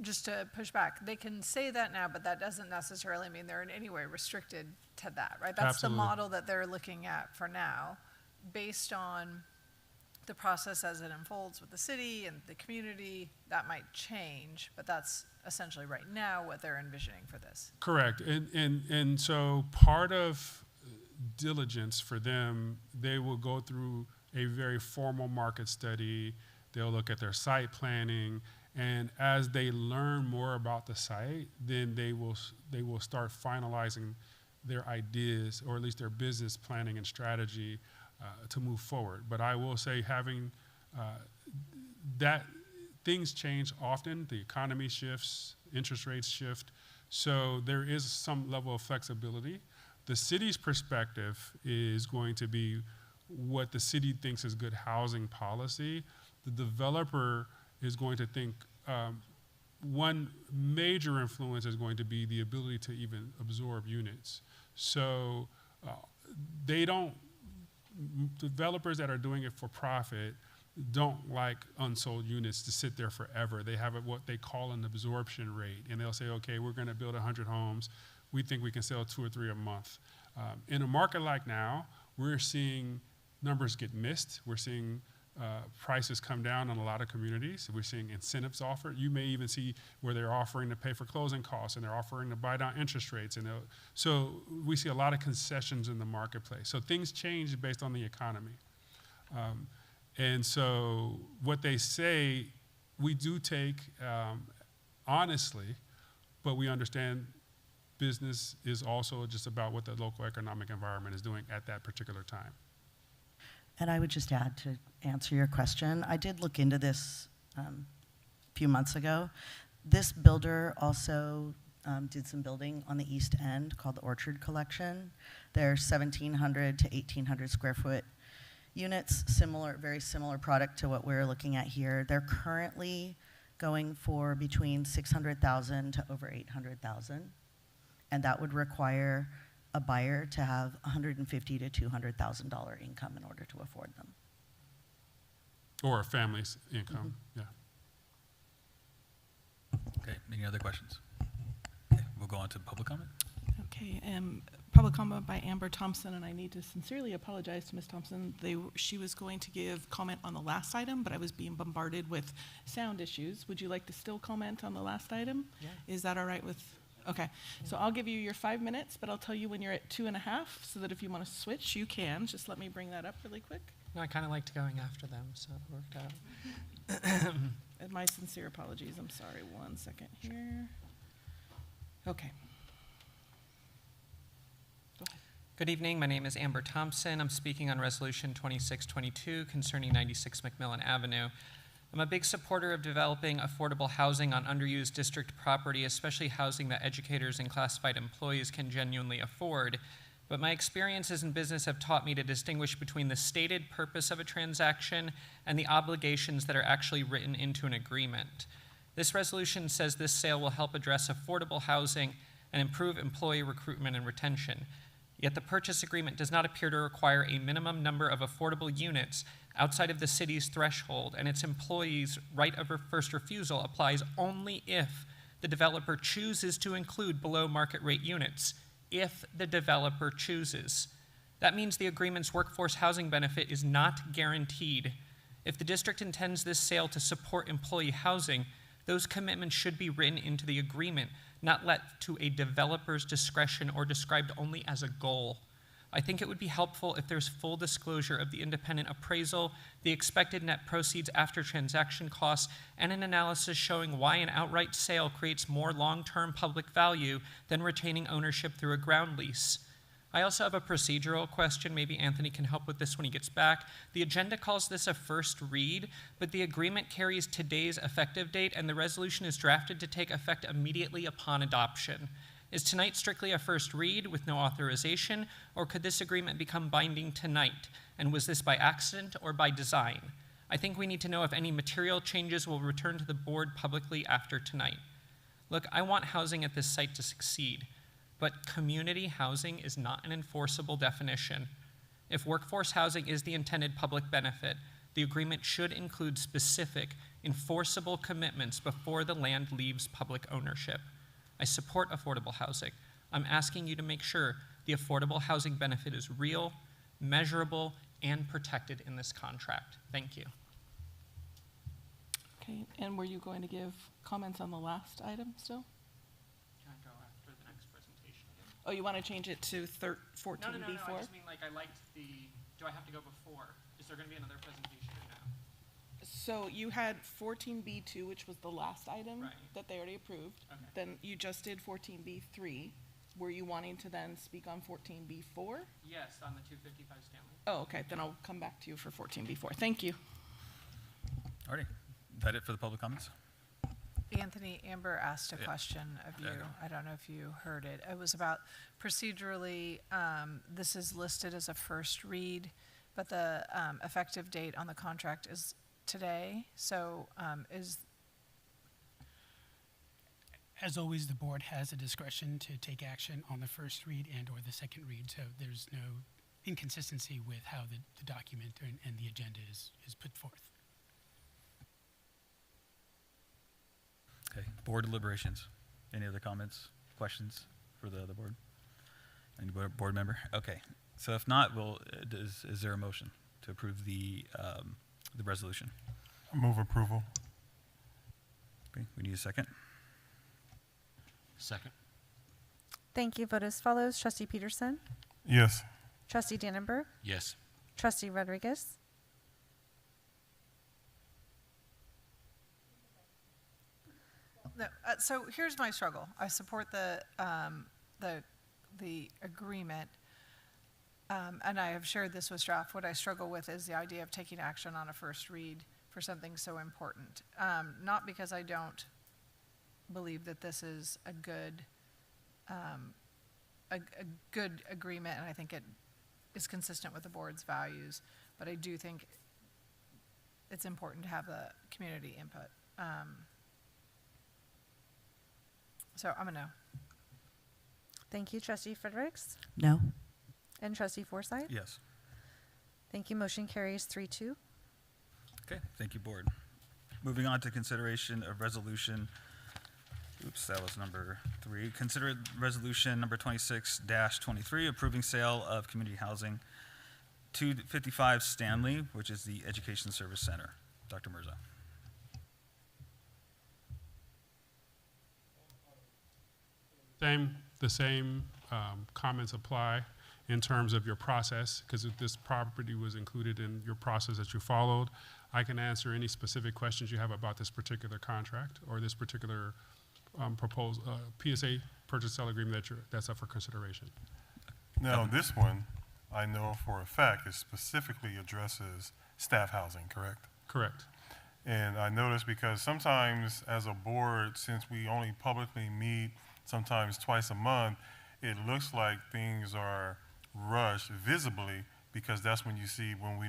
just to push back, they can say that now, but that doesn't necessarily mean they're in any way restricted to that, right? That's Absolutely. The model that they're looking at for now, based on the process as it unfolds with the city and the community. That might change, but that's essentially right now what they're envisioning for this. Correct. And so part of diligence for them, they will go through a very formal market study. They'll look at their site planning, and as they learn more about the site, then they will start finalizing their ideas, or at least their business planning and strategy to move forward. But I will say, having that, things change often. The economy shifts, interest rates shift, so there is some level of flexibility. The city's perspective is going to be what the city thinks is good housing policy. The developer is going to think one major influence is going to be the ability to even absorb units. So developers that are doing it for profit don't like unsold units to sit there forever. They have what they call an absorption rate, and they'll say, okay, we're going to build 100 homes. We think we can sell 2 or 3 a month. In a market like now, we're seeing numbers get missed. We're seeing prices come down in a lot of communities. We're seeing incentives offered. You may even see where they're offering to pay for closing costs, and they're offering to buy down interest rates. And so we see a lot of concessions in the marketplace. So things change based on the economy. And so what they say, we do take honestly, but we understand business is also just about what the local economic environment is doing at that particular time. And I would just add, to answer your question, I did look into this a few months ago. This builder also did some building on the East End called the Orchard Collection. They're 1,700 to 1,800 square foot units, very similar product to what we're looking at here. They're currently going for between $600,000 to over $800,000, and that would require a buyer to have $150,000 to $200,000 income in order to afford them. Or a family's income, yeah. Okay, any other questions? Okay, we'll go on to public comment. Okay, public comment by Amber Thompson, and I need to sincerely apologize to Ms. Thompson. She was going to give comment on the last item, but I was being bombarded with sound issues. Would you like to still comment on the last item? Yeah. Is that all right with Okay, so I'll give you your 5 minutes, but I'll tell you when you're at 2.5, so that if you want to switch, you can. Just let me bring that up really quick. No, I kind of liked going after them, so it worked out. And my sincere apologies. I'm sorry. 1 second here. Okay. Go ahead. Good evening. My name is Amber Thompson. I'm speaking on Resolution 2622 concerning 96 McMillan Avenue. I'm a big supporter of developing affordable housing on underused district property, especially housing that educators and classified employees can genuinely afford. But my experiences in business have taught me to distinguish between the stated purpose of a transaction and the obligations that are actually written into an agreement. This resolution says this sale will help address affordable housing and improve employee recruitment and retention. Yet the purchase agreement does not appear to require a minimum number of affordable units outside of the city's threshold, and its employees' right of first refusal applies only if the developer chooses to include below market rate units, if the developer chooses. That means the agreement's workforce housing benefit is not guaranteed. If the district intends this sale to support employee housing, those commitments should be written into the agreement, not left to a developer's discretion or described only as a goal. I think it would be helpful if there's full disclosure of the independent appraisal, the expected net proceeds after transaction costs, and an analysis showing why an outright sale creates more long-term public value than retaining ownership through a ground lease. I also have a procedural question. Maybe Anthony can help with this when he gets back. The agenda calls this a first read, but the agreement carries today's effective date, and the resolution is drafted to take effect immediately upon adoption. Is tonight strictly a first read with no authorization, or could this agreement become binding tonight? And was this by accident or by design? I think we need to know if any material changes will return to the board publicly after tonight. Look, I want housing at this site to succeed, but community housing is not an enforceable definition. If workforce housing is the intended public benefit, the agreement should include specific, enforceable commitments before the land leaves public ownership. I support affordable housing. I'm asking you to make sure the affordable housing benefit is real, measurable, and protected in this contract. Thank you. Okay, and were you going to give comments on the last item still? Can I go after the next presentation again? Oh, you want to change it to 14B4? No, I just mean like I liked the, do I have to go before? Is there going to be another presentation or no? So you had 14B2, which was the last item that they already approved. Okay. Then you just did 14B3. Were you wanting to then speak on 14B4? Yes, on the 255 Stanley. Oh, okay. Then I'll come back to you for 14B4. Thank you. Alrighty, is that it for the public comments? Anthony, Amber asked a question of you. I don't know if you heard it. It was about procedurally, this is listed as a first read, but the effective date on the contract is today. So As always, the board has a discretion to take action on the first read and or the second read, so there's no inconsistency with how the document and the agenda is put forth. Okay, board deliberations. Any other comments, questions for the other board? Any board member? Okay, so if not, is there a motion to approve the resolution? Move approval. Okay, we need a second. Second. Thank you. Vote as follows. Trustee Peterson? Yes. Trustee Dannenberg? Yes. Trustee Rodriguez? No, so here's my struggle. I support the agreement, and I have shared this with staff. What I struggle with is the idea of taking action on a first read for something so important. Not because I don't believe that this is a good agreement, and I think it is consistent with the board's values, but I do think it's important to have the community input. So I'm a no. Thank you. Trustee Fredericks? No. And Trustee Forsythe? Yes. Thank you. Motion carries 3-2. Okay, thank you, board. Moving on to consideration of resolution, oops, that was number 3. Consider resolution number 26-23, approving sale of community housing, 255 Stanley, which is the Education Service Center. Dr. Mirza. The same comments apply in terms of your process, because if this property was included in your process that you followed, I can answer any specific questions you have about this particular contract or this particular proposed PSA purchase sale agreement that's up for consideration. Now, this one, I know for a fact, it specifically addresses staff housing, correct? Correct. And I noticed because sometimes as a board, since we only publicly meet sometimes twice a month, it looks like things are rushed visibly because that's when you see when we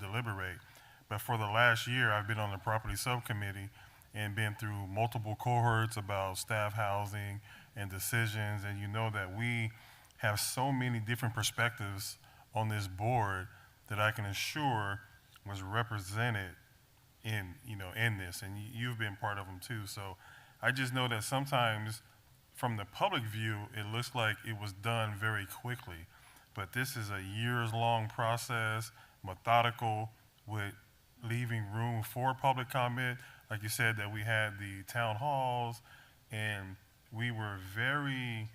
deliberate. But for the last year, I've been on the property subcommittee and been through multiple cohorts about staff housing and decisions, and you know that we have so many different perspectives on this board that I can assure was represented in this, and you've been part of them too. So I just know that sometimes from the public view, it looks like it was done very quickly, but this is a years-long process, methodical, with leaving room for public comment. Like you said, that we had the town halls, and we were very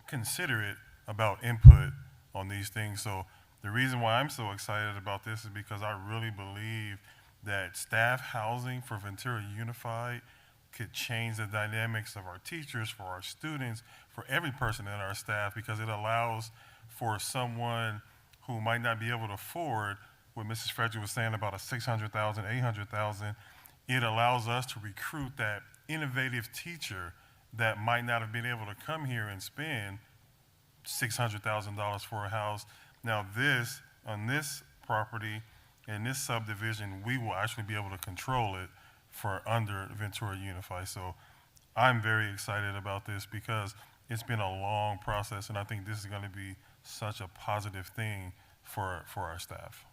considerate about input on these things. So the reason why I'm so excited about this is because I really believe that staff housing for Ventura Unified could change the dynamics of our teachers, for our students, for every person in our staff, because it allows for someone who might not be able to afford what Mrs. Frederick was saying about a $600,000, $800,000. It allows us to recruit that innovative teacher that might not have been able to come here and spend $600,000 for a house. Now on this property, in this subdivision, we will actually be able to control it for under Ventura Unified. So I'm very excited about this because it's been a long process, and I think this is going to be such a positive thing for our staff.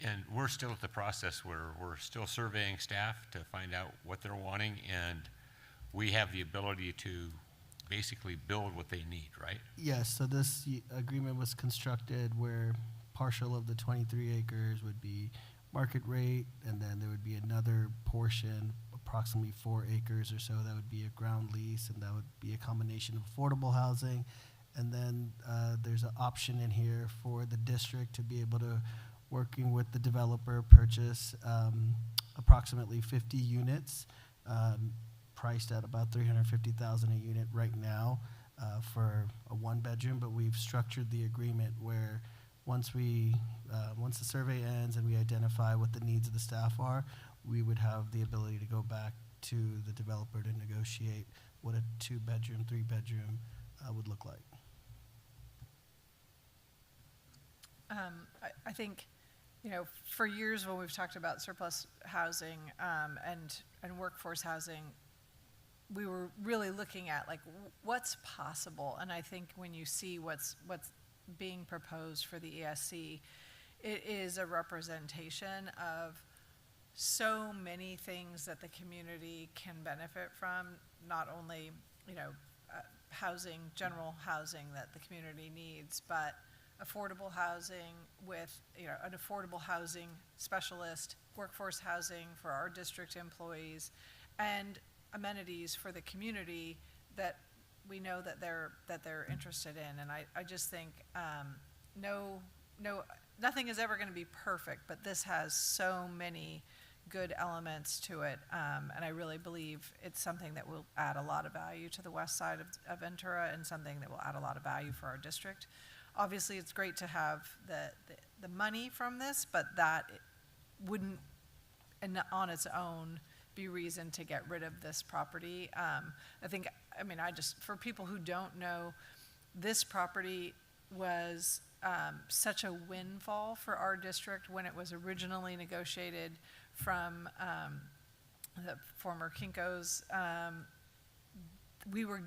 And we're still at the process where we're still surveying staff to find out what they're wanting, and we have the ability to basically build what they need, right? Yes, so this agreement was constructed where partial of the 23 acres would be market rate, and then there would be another portion, approximately 4 acres or so, that would be a ground lease, and that would be a combination of affordable housing. And then there's an option in here for the district to be able to, working with the developer, purchase approximately 50 units, priced at about $350,000 a unit right now for a 1-bedroom. But we've structured the agreement where once the survey ends and we identify what the needs of the staff are, we would have the ability to go back to the developer to negotiate what a 2-bedroom, 3-bedroom would look like. I think, for years when we've talked about surplus housing and workforce housing, we were really looking at what's possible. And I think when you see what's being proposed for the ESC, it is a representation of so many things that the community can benefit from, not only housing, general housing that the community needs, but affordable housing with an affordable housing specialist, workforce housing for our district employees, and amenities for the community that we know that they're interested in. And I just think nothing is ever going to be perfect, but this has so many good elements to it, and I really believe it's something that will add a lot of value to the west side of Ventura, and something that will add a lot of value for our district. Obviously, it's great to have the money from this, but that wouldn't, on its own, be reason to get rid of this property. For people who don't know, this property was such a windfall for our district when it was originally negotiated from the former Kinko's. We were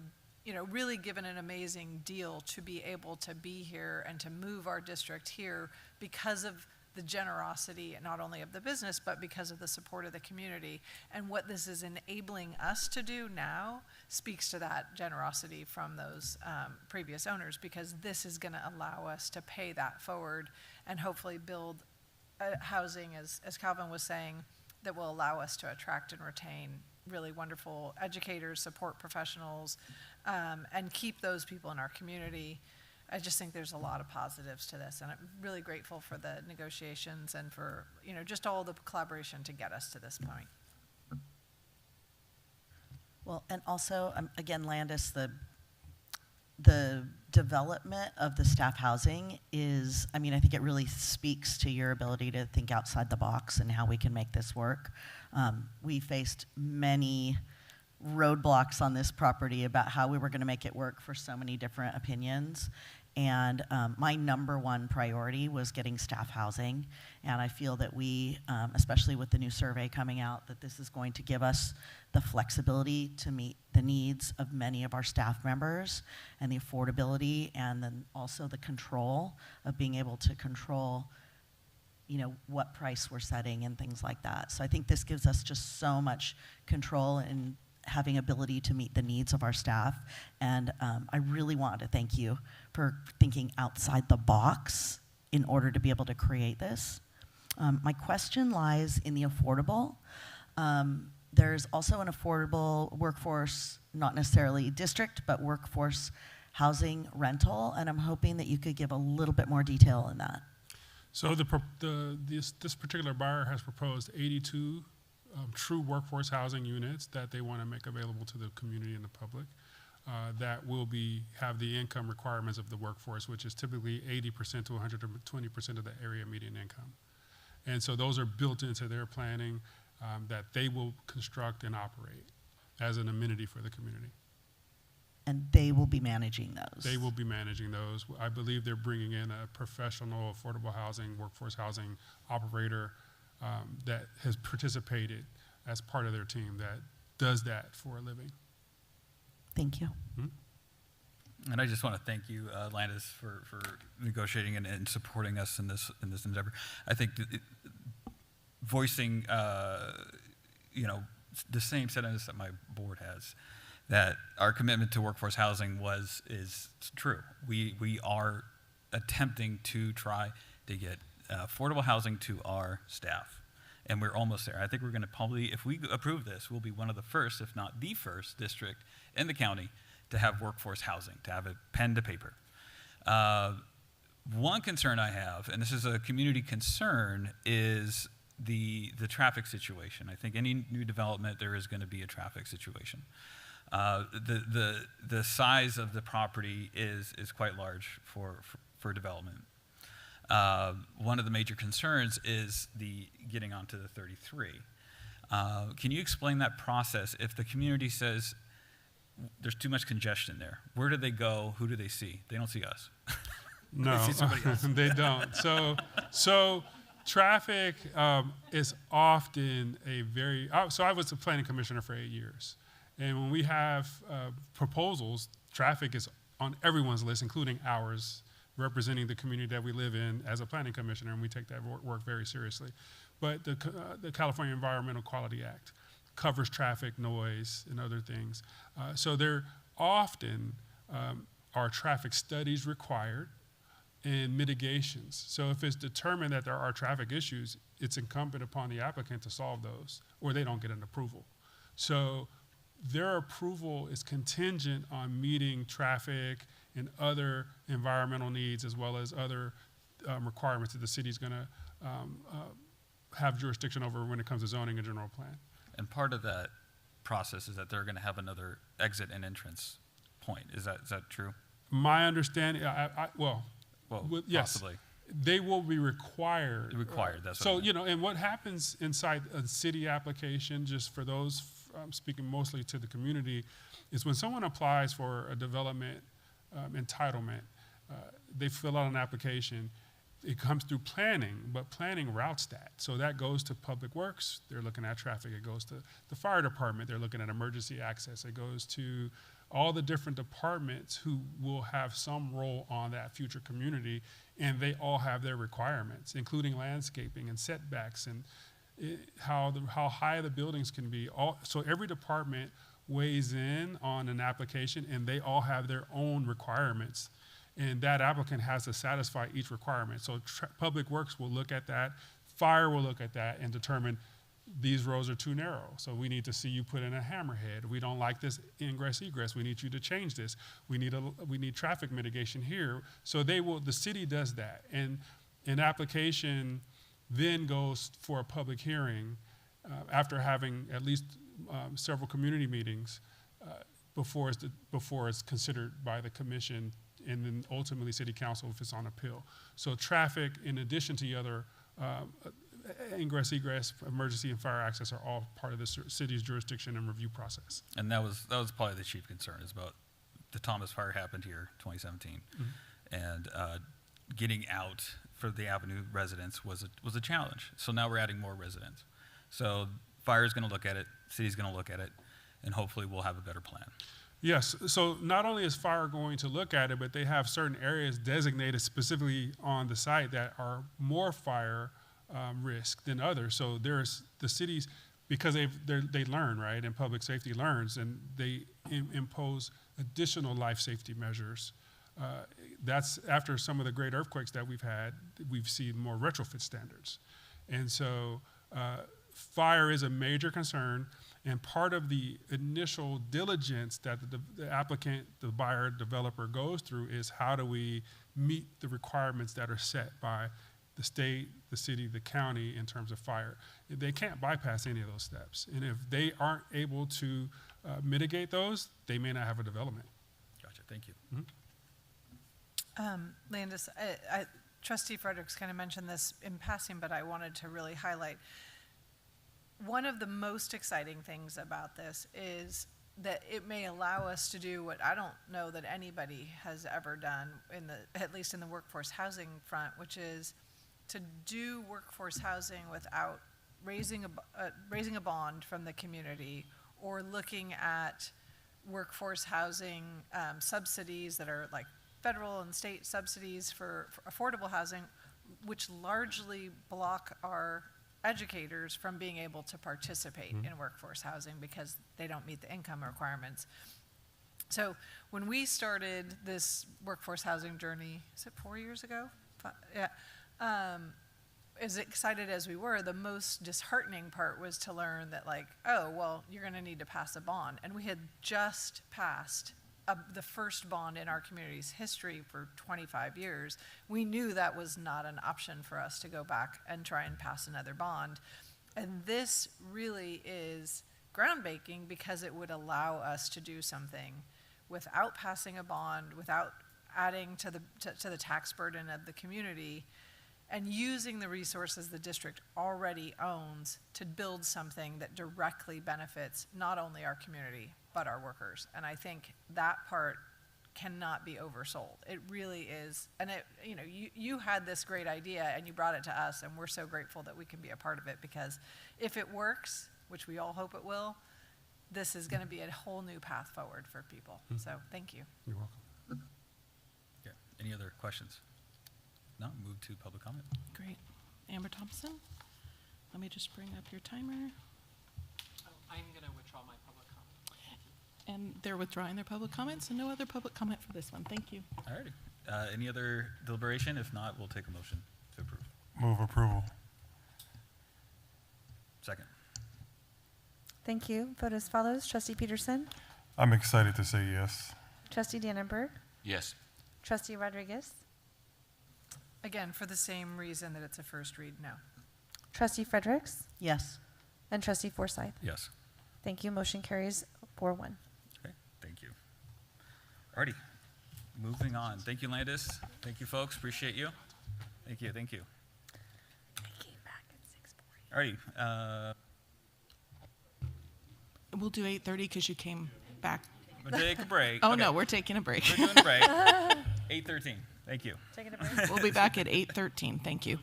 really given an amazing deal to be able to be here and to move our district here because of the generosity, not only of the business, but because of the support of the community. And what this is enabling us to do now speaks to that generosity from those previous owners, because this is gonna allow us to pay that forward and hopefully build housing, as Calvin was saying, that will allow us to attract and retain really wonderful educators, support professionals, and keep those people in our community. I just think there's a lot of positives to this, and I'm really grateful for the negotiations and for, just all the collaboration to get us to this point. Well, and also, again, Landis, the development of the staff housing is, I think it really speaks to your ability to think outside the box and how we can make this work. We faced many roadblocks on this property about how we were going to make it work for so many different opinions. And my number one priority was getting staff housing. And I feel that we, especially with the new survey coming out, that this is going to give us the flexibility to meet the needs of many of our staff members, and the affordability, and then also the control of being able to control what price we're setting and things like that. So I think this gives us just so much control and having ability to meet the needs of our staff. And I really want to thank you for thinking outside the box in order to be able to create this. My question lies in the affordable. There's also an affordable workforce, not necessarily district, but workforce housing rental, and I'm hoping that you could give a little bit more detail in that. So this particular buyer has proposed 82 true workforce housing units that they want to make available to the community and the public that will have the income requirements of the workforce, which is typically 80% to 120% of the area median income. And so those are built into their planning that they will construct and operate as an amenity for the community. And they will be managing those? They will be managing those. I believe they're bringing in a professional affordable housing, workforce housing operator that has participated as part of their team that does that for a living. Thank you. Mm-hmm. And I just want to thank you, Landis, for negotiating and supporting us in this endeavor. I think voicing the same sentiments that my board has, that our commitment to workforce housing is true. We are attempting to try to get affordable housing to our staff, and we're almost there. I think we're going to probably, if we approve this, we'll be one of the first, if not the first, district in the county to have workforce housing, to have it pen to paper. One concern I have, and this is a community concern, is the traffic situation. I think any new development, there is going to be a traffic situation. The size of the property is quite large for development. One of the major concerns is the getting onto the 33. Can you explain that process? If the community says there's too much congestion there, where do they go? Who do they see? They don't see us. No, they see somebody else. They don't. So traffic is often a very. So I was the planning commissioner for 8 years, and when we have proposals, traffic is on everyone's list, including ours, representing the community that we live in as a planning commissioner, and we take that work very seriously. But the California Environmental Quality Act covers traffic, noise, and other things. So there often are traffic studies required and mitigations. So if it's determined that there are traffic issues, it's incumbent upon the applicant to solve those, or they don't get an approval. So their approval is contingent on meeting traffic and other environmental needs, as well as other requirements that the city's gonna have jurisdiction over when it comes to zoning and general plan. And part of that process is that they're going to have another exit and entrance point. Is that true? My understanding, yes, possibly. They will be required. Required, that's what so, I meant. And what happens inside a city application, just for those, I'm speaking mostly to the community, is when someone applies for a development entitlement, they fill out an application. It comes through planning, but planning routes that. So that goes to Public Works, they're looking at traffic. It goes to the fire department, they're looking at emergency access. It goes to all the different departments who will have some role on that future community, and they all have their requirements, including landscaping and setbacks and how high the buildings can be. So every department weighs in on an application, and they all have their own requirements. And that applicant has to satisfy each requirement. So Public Works will look at that, Fire will look at that and determine, these roads are too narrow, so we need to see you put in a hammerhead. We don't like this ingress egress. We need you to change this. We need traffic mitigation here. So the city does that, and an application then goes for a public hearing after having at least several community meetings before it's considered by the commission, and then ultimately city council if it's on appeal. So traffic, in addition to the other ingress, egress, emergency and fire access are all part of the city's jurisdiction and review process. And that was probably the chief concern, is about the Thomas fire happened here 2017, and getting out for the Avenue residents was a challenge. So now we're adding more residents. So fire is going to look at it, city's going to look at it, and hopefully we'll have a better plan. Yes, so not only is fire going to look at it, but they have certain areas designated specifically on the site that are more fire risk than others. So there's the cities, because they learn, right, and public safety learns, and they impose additional life safety measures. That's after some of the great earthquakes that we've seen more retrofit standards. And so fire is a major concern, and part of the initial diligence that the applicant, the buyer, developer goes through is how do we meet the requirements that are set by the state, the city, the county in terms of fire. They can't bypass any of those steps. And if they aren't able to mitigate those, they may not have a development. Gotcha, thank you. Landis, Trustee Fredericks kind of mentioned this in passing, but I wanted to really highlight one of the most exciting things about this is that it may allow us to do what I don't know that anybody has ever done at least in the workforce housing front, which is to do workforce housing without raising a bond from the community, or looking at workforce housing subsidies that are like federal and state subsidies for affordable housing, which largely block our educators from being able to participate in workforce housing because they don't meet the income requirements. So when we started this workforce housing journey, is it 4 years ago? Yeah. As excited as we were, the most disheartening part was to learn that, like, oh, well, you're going to need to pass a bond. And we had just passed the first bond in our community's history for 25 years. We knew that was not an option for us to go back and try and pass another bond. And this really is groundbreaking because it would allow us to do something without passing a bond, without adding to the tax burden of the community, and using the resources the district already owns to build something that directly benefits not only our community, but our workers. And I think that part cannot be oversold. It really is. And you had this great idea and you brought it to us, and we're so grateful that we can be a part of it, because if it works, which we all hope it will, this is going to be a whole new path forward for people. So thank you. You're welcome. Yeah. Any other questions? No, move to public comment. Great. Amber Thompson, let me just bring up your timer. Oh, I'm going to withdraw my public comment. And they're withdrawing their public comments, and no other public comment for this one. Thank you. All righty. Any other deliberation? If not, we'll take a motion to approve. Move approval. Second. Thank you. Vote as follows. Trustee Peterson? I'm excited to say yes. Trustee Dannenberg? Yes. Trustee Rodriguez? Again, for the same reason that it's a first read, no. Trustee Fredericks? Yes. And Trustee Forsythe? Yes. Thank you. Motion carries 4-1. Okay, thank you. Alrighty, moving on. Thank you, Landis. Thank you, folks. Appreciate you. Thank you, thank you. I came back at 6:40. Alrighty. We'll do 8:30 because you came back. We'll take a break. Oh, Okay. no, we're taking a break. We're doing a break. 8:13. Thank you. Taking a break? We'll be back at 8:13. Thank you.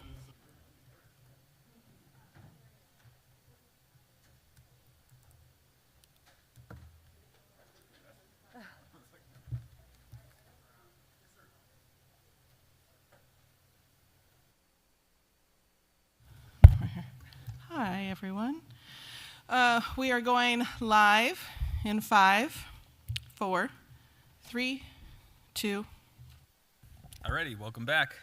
Hi, everyone. We are going live in 5, 4, 3, 2. Alrighty, welcome back.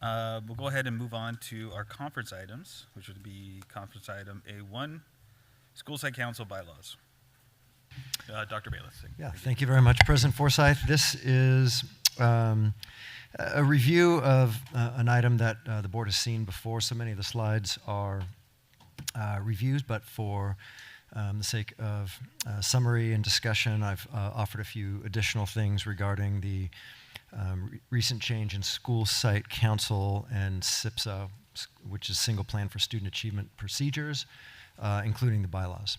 We'll go ahead and move on to our conference items, which would be conference item A1, School Site Council bylaws. Dr. Bayless. Yeah, thank you very much, President Forsyth. This is a review of an item that the board has seen before. So many of the slides are reviews, but for the sake of summary and discussion, I've offered a few additional things regarding the recent change in School Site Council and SIPSA, which is Single Plan for Student Achievement Procedures, including the bylaws.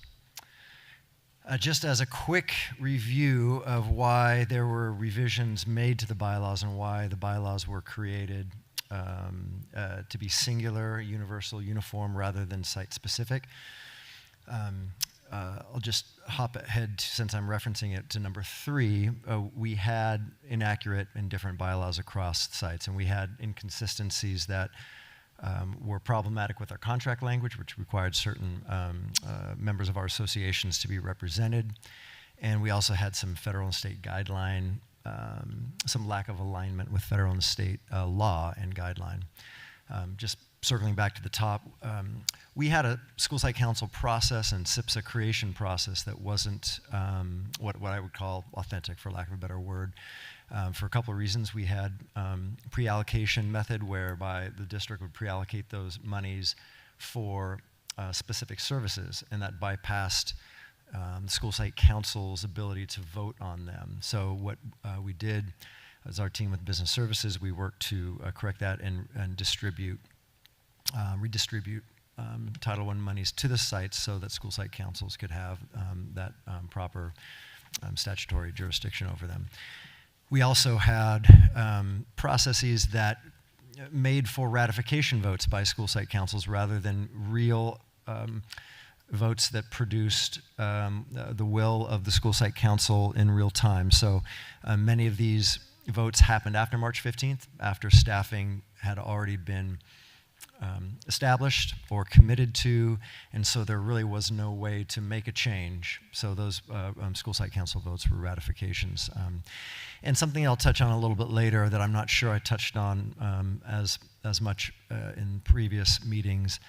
Just as a quick review of why there were revisions made to the bylaws and why the bylaws were created to be singular, universal, uniform, rather than site-specific. I'll just hop ahead, since I'm referencing it, to number 3. We had inaccurate and different bylaws across sites, and we had inconsistencies that were problematic with our contract language, which required certain members of our associations to be represented. And we also had some federal and state guideline, some lack of alignment with federal and state law and guideline. Just circling back to the top, we had a School Site Council process and SIPSA creation process that wasn't what I would call authentic, for lack of a better word. For a couple of reasons. We had pre-allocation method whereby the district would pre-allocate those monies for specific services, and that bypassed the School Site Council's ability to vote on them. So what we did as our team with Business Services, we worked to correct that and redistribute Title I monies to the sites so that School Site Councils could have that proper statutory jurisdiction over them. We also had processes that made for ratification votes by School Site Councils rather than real votes that produced the will of the School Site Council in real time. So many of these votes happened after March 15th, after staffing had already been established or committed to, and so there really was no way to make a change. So those School Site Council votes were ratifications. And something I'll touch on a little bit later that I'm not sure I touched on as much in previous meetings.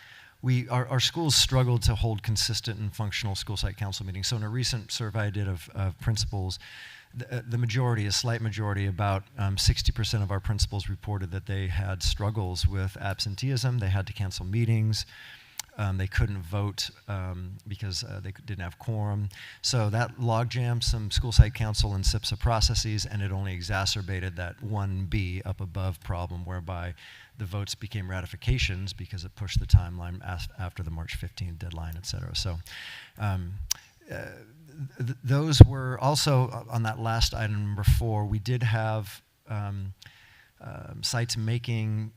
Our schools struggled to hold consistent and functional School Site Council meetings. So in a recent survey I did of principals, the majority, a slight majority, about 60% of our principals reported that they had struggles with absenteeism. They had to cancel meetings. They couldn't vote because they didn't have quorum. So that logjammed some School Site Council and SIPSA processes, and it only exacerbated that 1B up above problem, whereby the votes became ratifications because it pushed the timeline after the March 15th deadline, et cetera. So those were also, on that last item, number 4, we did have sites making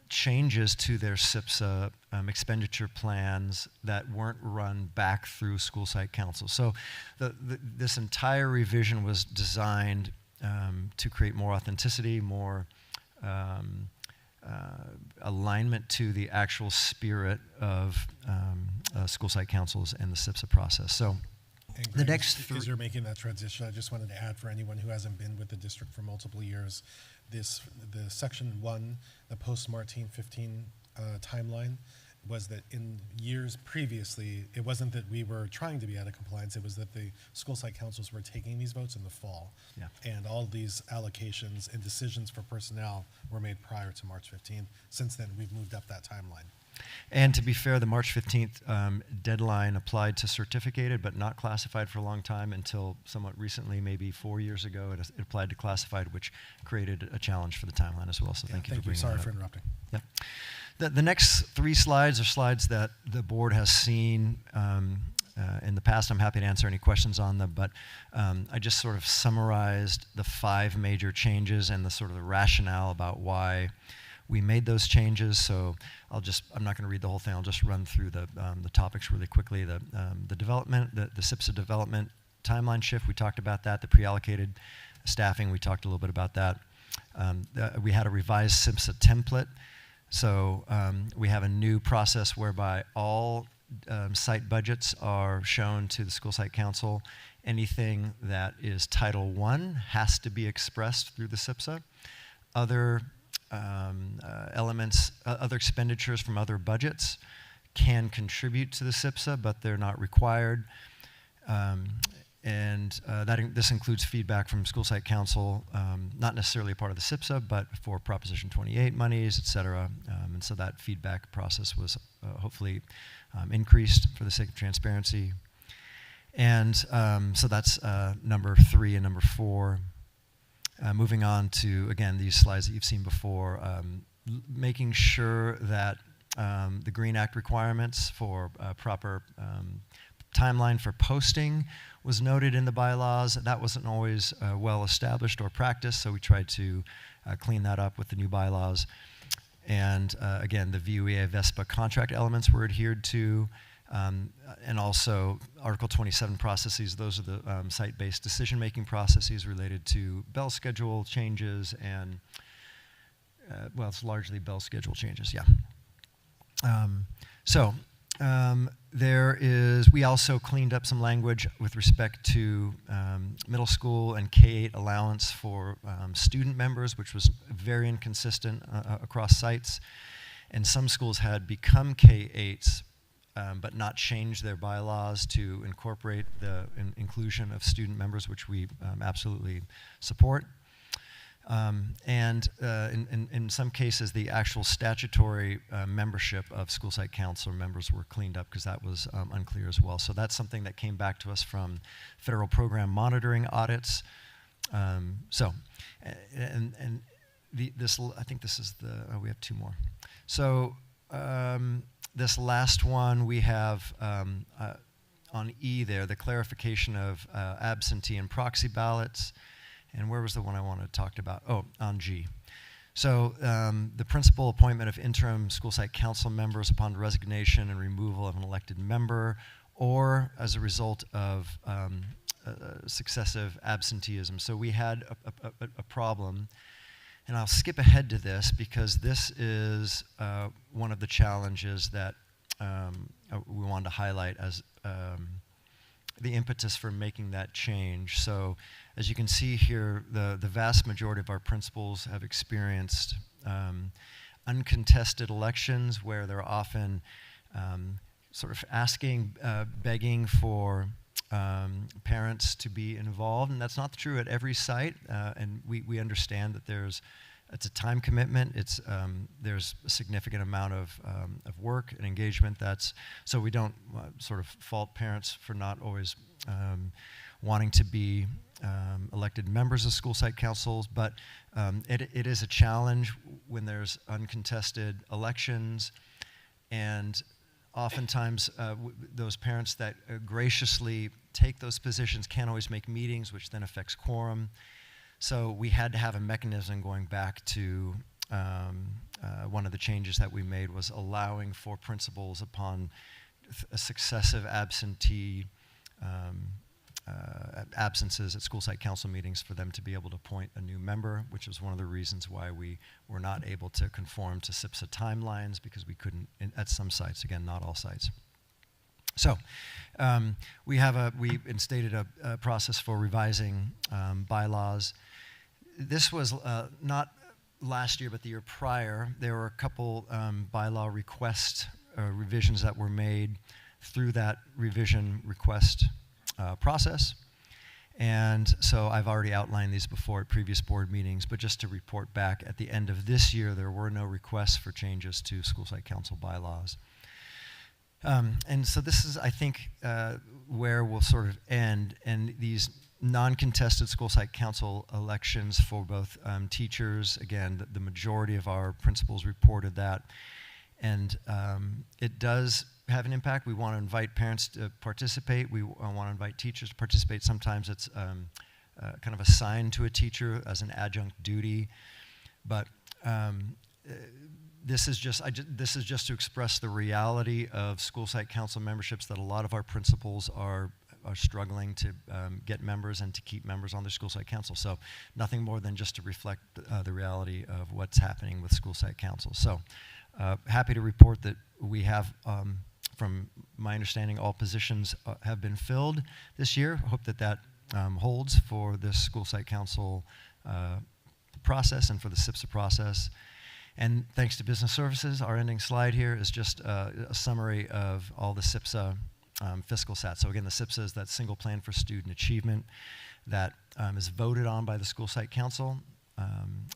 changes to their SIPSA expenditure plans that weren't run back through School Site Council. So this entire revision was designed to create more authenticity, more alignment to the actual spirit of School Site Councils and the SIPSA process. So and the Greg, next as you're making that transition, I just wanted to add, for anyone who hasn't been with the district for multiple years, the section 1, the post-Martin 15 timeline, was that in years previously, it wasn't that we were trying to be out of compliance, it was that the School Site Councils were taking these votes in the fall. Yeah. And all these allocations and decisions for personnel were made prior to March 15th. Since then, we've moved up that timeline. And to be fair, the March 15th deadline applied to certificated but not classified for a long time until somewhat recently, maybe 4 years ago, it applied to classified, which created a challenge for the timeline as well. So thank you for bringing that up. Sorry for interrupting. Yep. The next 3 slides are slides that the board has seen in the past. I'm happy to answer any questions on them, but I just sort of summarized the 5 major changes and the sort of the rationale about why we made those changes. So I'm not going to read the whole thing. I'll just run through the topics really quickly. The development, the SIPSA development timeline shift, we talked about that. The pre-allocated staffing, we talked a little bit about that. We had a revised SIPSA template. So we have a new process whereby all site budgets are shown to the School Site Council. Anything that is Title I has to be expressed through the SIPSA. Other elements, other expenditures from other budgets can contribute to the SIPSA, but they're not required. This includes feedback from school site council, not necessarily a part of the SIPSA, but for Proposition 28 monies, et cetera. And so that feedback process was hopefully increased for the sake of transparency. And so that's number 3 and number 4. Moving on to, again, these slides that you've seen before, making sure that the Green Act requirements for proper timeline for posting was noted in the bylaws. That wasn't always well established or practiced, so we tried to clean that up with the new bylaws. And again, the VUEA VESPA contract elements were adhered to, and also Article 27 processes. Those are the site-based decision-making processes related to bell schedule changes and, well, it's largely bell schedule changes, yeah. We also cleaned up some language with respect to middle school and K-8 allowance for student members, which was very inconsistent across sites. And some schools had become K-8s, but not changed their bylaws to incorporate the inclusion of student members, which we absolutely support. In some cases, the actual statutory membership of school site council members were cleaned up because that was unclear as well. So that's something that came back to us from federal program monitoring audits. I think this is we have 2 more. So this last one we have on E there, the clarification of absentee and proxy ballots. And where was the one I wanted to talk about? Oh, on G. So the principal appointment of interim school site council members upon resignation and removal of an elected member, or as a result of successive absenteeism. So we had a problem, and I'll skip ahead to this because this is one of the challenges that we wanted to highlight as the impetus for making that change. So as you can see here, the vast majority of our principals have experienced uncontested elections where they're often sort of asking, begging for parents to be involved, and that's not true at every site, and we understand that it's a time commitment. There's a significant amount of work and engagement. So we don't sort of fault parents for not always wanting to be elected members of school site councils, but it is a challenge when there's uncontested elections, and oftentimes those parents that graciously take those positions can't always make meetings, which then affects quorum. So we had to have a mechanism going back to one of the changes that we made was allowing for principals upon a successive absences at school site council meetings for them to be able to appoint a new member, which was one of the reasons why we were not able to conform to SIPSA timelines, because we couldn't at some sites, again, not all sites. So we instated a process for revising bylaws. This was not last year, but the year prior. There were a couple bylaw request revisions that were made through that revision request process. And so I've already outlined these before at previous board meetings, but just to report back, at the end of this year, there were no requests for changes to school site council bylaws. And so this is, I think, where we'll sort of end. And these non-contested school site council elections for both teachers, again, the majority of our principals reported that. And it does have an impact. We want to invite parents to participate. We want to invite teachers to participate. Sometimes it's kind of assigned to a teacher as an adjunct duty. But this is just to express the reality of school site council memberships, that a lot of our principals are struggling to get members and to keep members on their school site council. So nothing more than just to reflect the reality of what's happening with school site council. So happy to report that we have, from my understanding, all positions have been filled this year. Hope that holds for this school site council process and for the SIPSA process. And thanks to Business Services, our ending slide here is just a summary of all the SIPSA fiscal stats. So again, the SIPSA is that single plan for student achievement that is voted on by the school site council,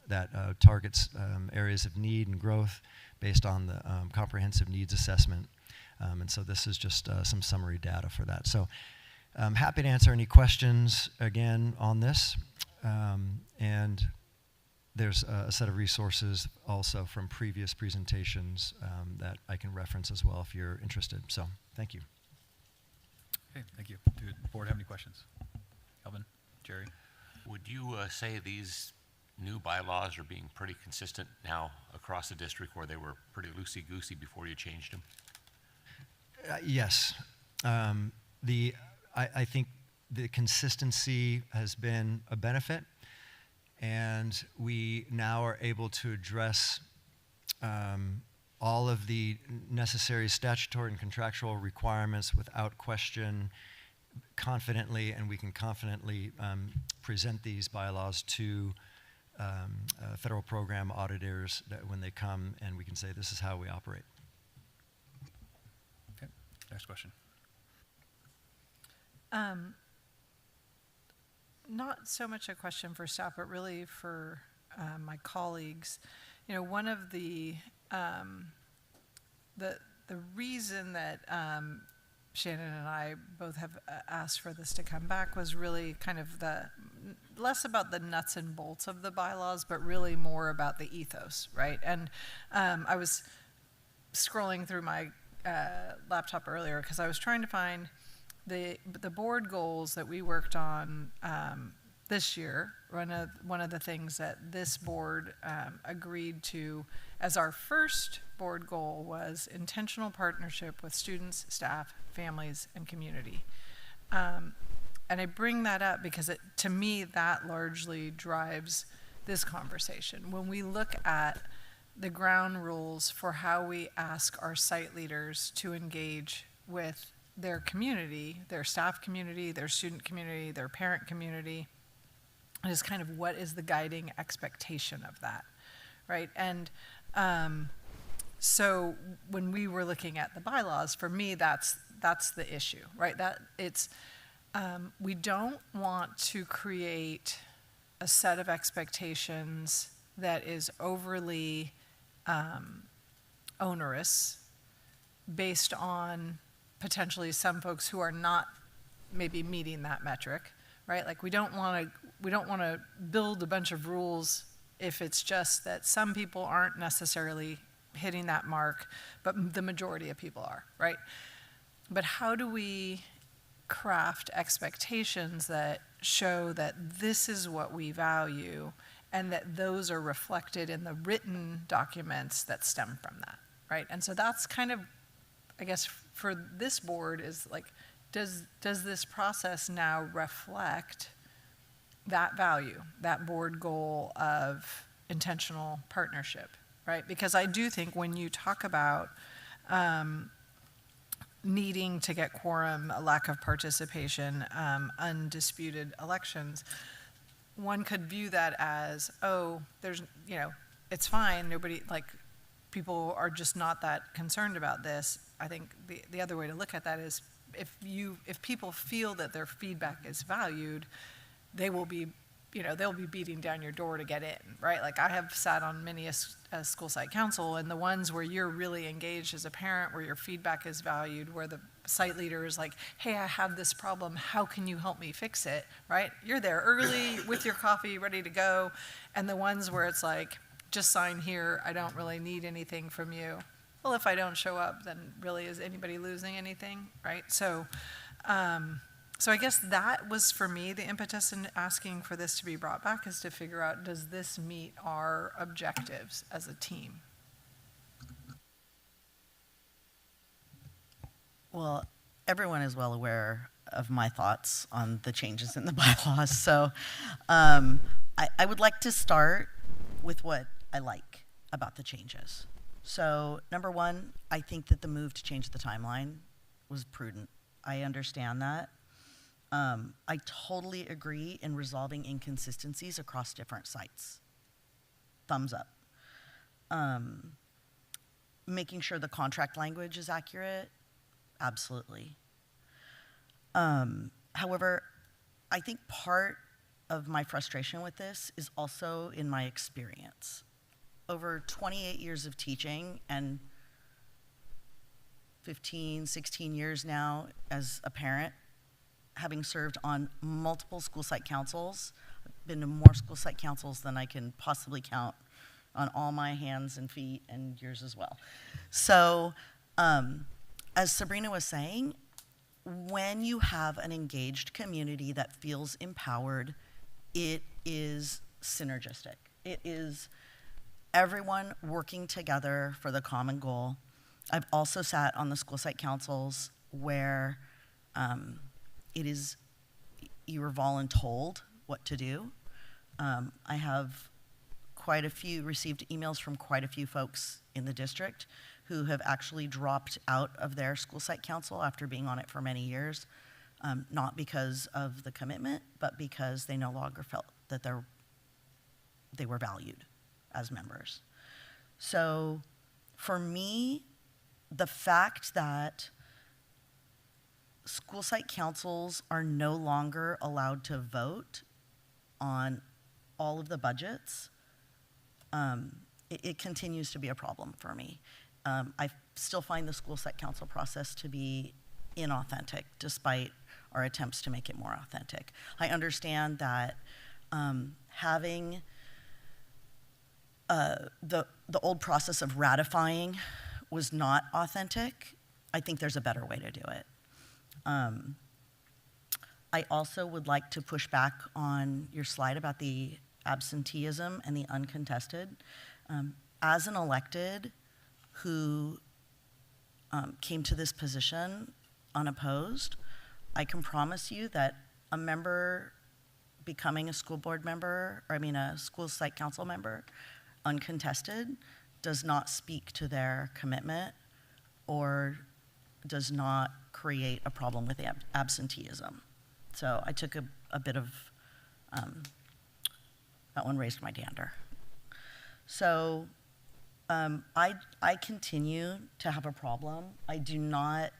that targets areas of need and growth based on the comprehensive needs assessment. And so this is just some summary data for that. So I'm happy to answer any questions again on this. And there's a set of resources also from previous presentations that I can reference as well if you're interested. So thank you. Okay, thank you. Do the board have any questions? Kelvin, Jerry? Would you say these new bylaws are being pretty consistent now across the district, where they were pretty loosey-goosey before you changed them? Yes. I think the consistency has been a benefit, and we now are able to address all of the necessary statutory and contractual requirements without question confidently, and we can confidently present these bylaws to federal program auditors that when they come, and we can say this is how we operate. Okay, next question. Not so much a question for staff, but really for my colleagues. You know, one of the reason that Shannon and I both have asked for this to come back was really kind of less about the nuts and bolts of the bylaws, but really more about the ethos, right? And I was scrolling through my laptop earlier because I was trying to find the board goals that we worked on this year. One of the things that this board agreed to as our first board goal was intentional partnership with students, staff, families, and community. And I bring that up because to me that largely drives this conversation. When we look at the ground rules for how we ask our site leaders to engage with their community, their staff community, their student community, their parent community, is kind of what is the guiding expectation of that, right? And so when we were looking at the bylaws, for me, that's the issue, right? That it's we don't want to create a set of expectations that is overly onerous based on potentially some folks who are not maybe meeting that metric, right? Like we don't want to build a bunch of rules if it's just that some people aren't necessarily hitting that mark, but the majority of people are, right? But how do we craft expectations that show that this is what we value and that those are reflected in the written documents that stem from that, right? And so that's kind of, I guess, for this board is like, does this process now reflect that value, that board goal of intentional partnership, right? Because I do think when you talk about needing to get quorum, a lack of participation, undisputed elections, one could view that as, oh, there's, you know, it's fine, nobody, like, people are just not that concerned about this. I think the other way to look at that is if people feel that their feedback is valued, they will be, you know, they'll be beating down your door to get in, right? Like I have sat on many a school site council, and the ones where you're really engaged as a parent, where your feedback is valued, where the site leader is like, hey, I have this problem, how can you help me fix it, right? You're there early with your coffee, ready to go. And the ones where it's like, just sign here, I don't really need anything from you. Well, if I don't show up, then really is anybody losing anything, right? So, so I guess that was for me the impetus in asking for this to be brought back, is to figure out, does this meet our objectives as a team? Well, everyone is well aware of my thoughts on the changes in the bylaws. So I would like to start with what I like about the changes. So number one, I think that the move to change the timeline was prudent. I understand that. I totally agree in resolving inconsistencies across different sites. Thumbs up. Making sure the contract language is accurate, absolutely. However, I think part of my frustration with this is also in my experience. Over 28 years of teaching and 15, 16 years now as a parent, having served on multiple school site councils, I've been to more school site councils than I can possibly count on all my hands and feet and yours as well. So, as Sabrina was saying, when you have an engaged community that feels empowered, it is synergistic. It is everyone working together for the common goal. I've also sat on the school site councils where it is, you are voluntold what to do. I have received emails from quite a few folks in the district who have actually dropped out of their school site council after being on it for many years, not because of the commitment, but because they no longer felt that they were valued as members. So for me, the fact that school site councils are no longer allowed to vote on all of the budgets, it continues to be a problem for me. I still find the school site council process to be inauthentic, despite our attempts to make it more authentic. I understand that having the old process of ratifying was not authentic. I think there's a better way to do it. I also would like to push back on your slide about the absenteeism and the uncontested. As an elected who came to this position unopposed, I can promise you that a member becoming a school board member, or a school site council member, uncontested, does not speak to their commitment or does not create a problem with absenteeism. So I took a bit of, that one raised my dander. So I continue to have a problem. I do not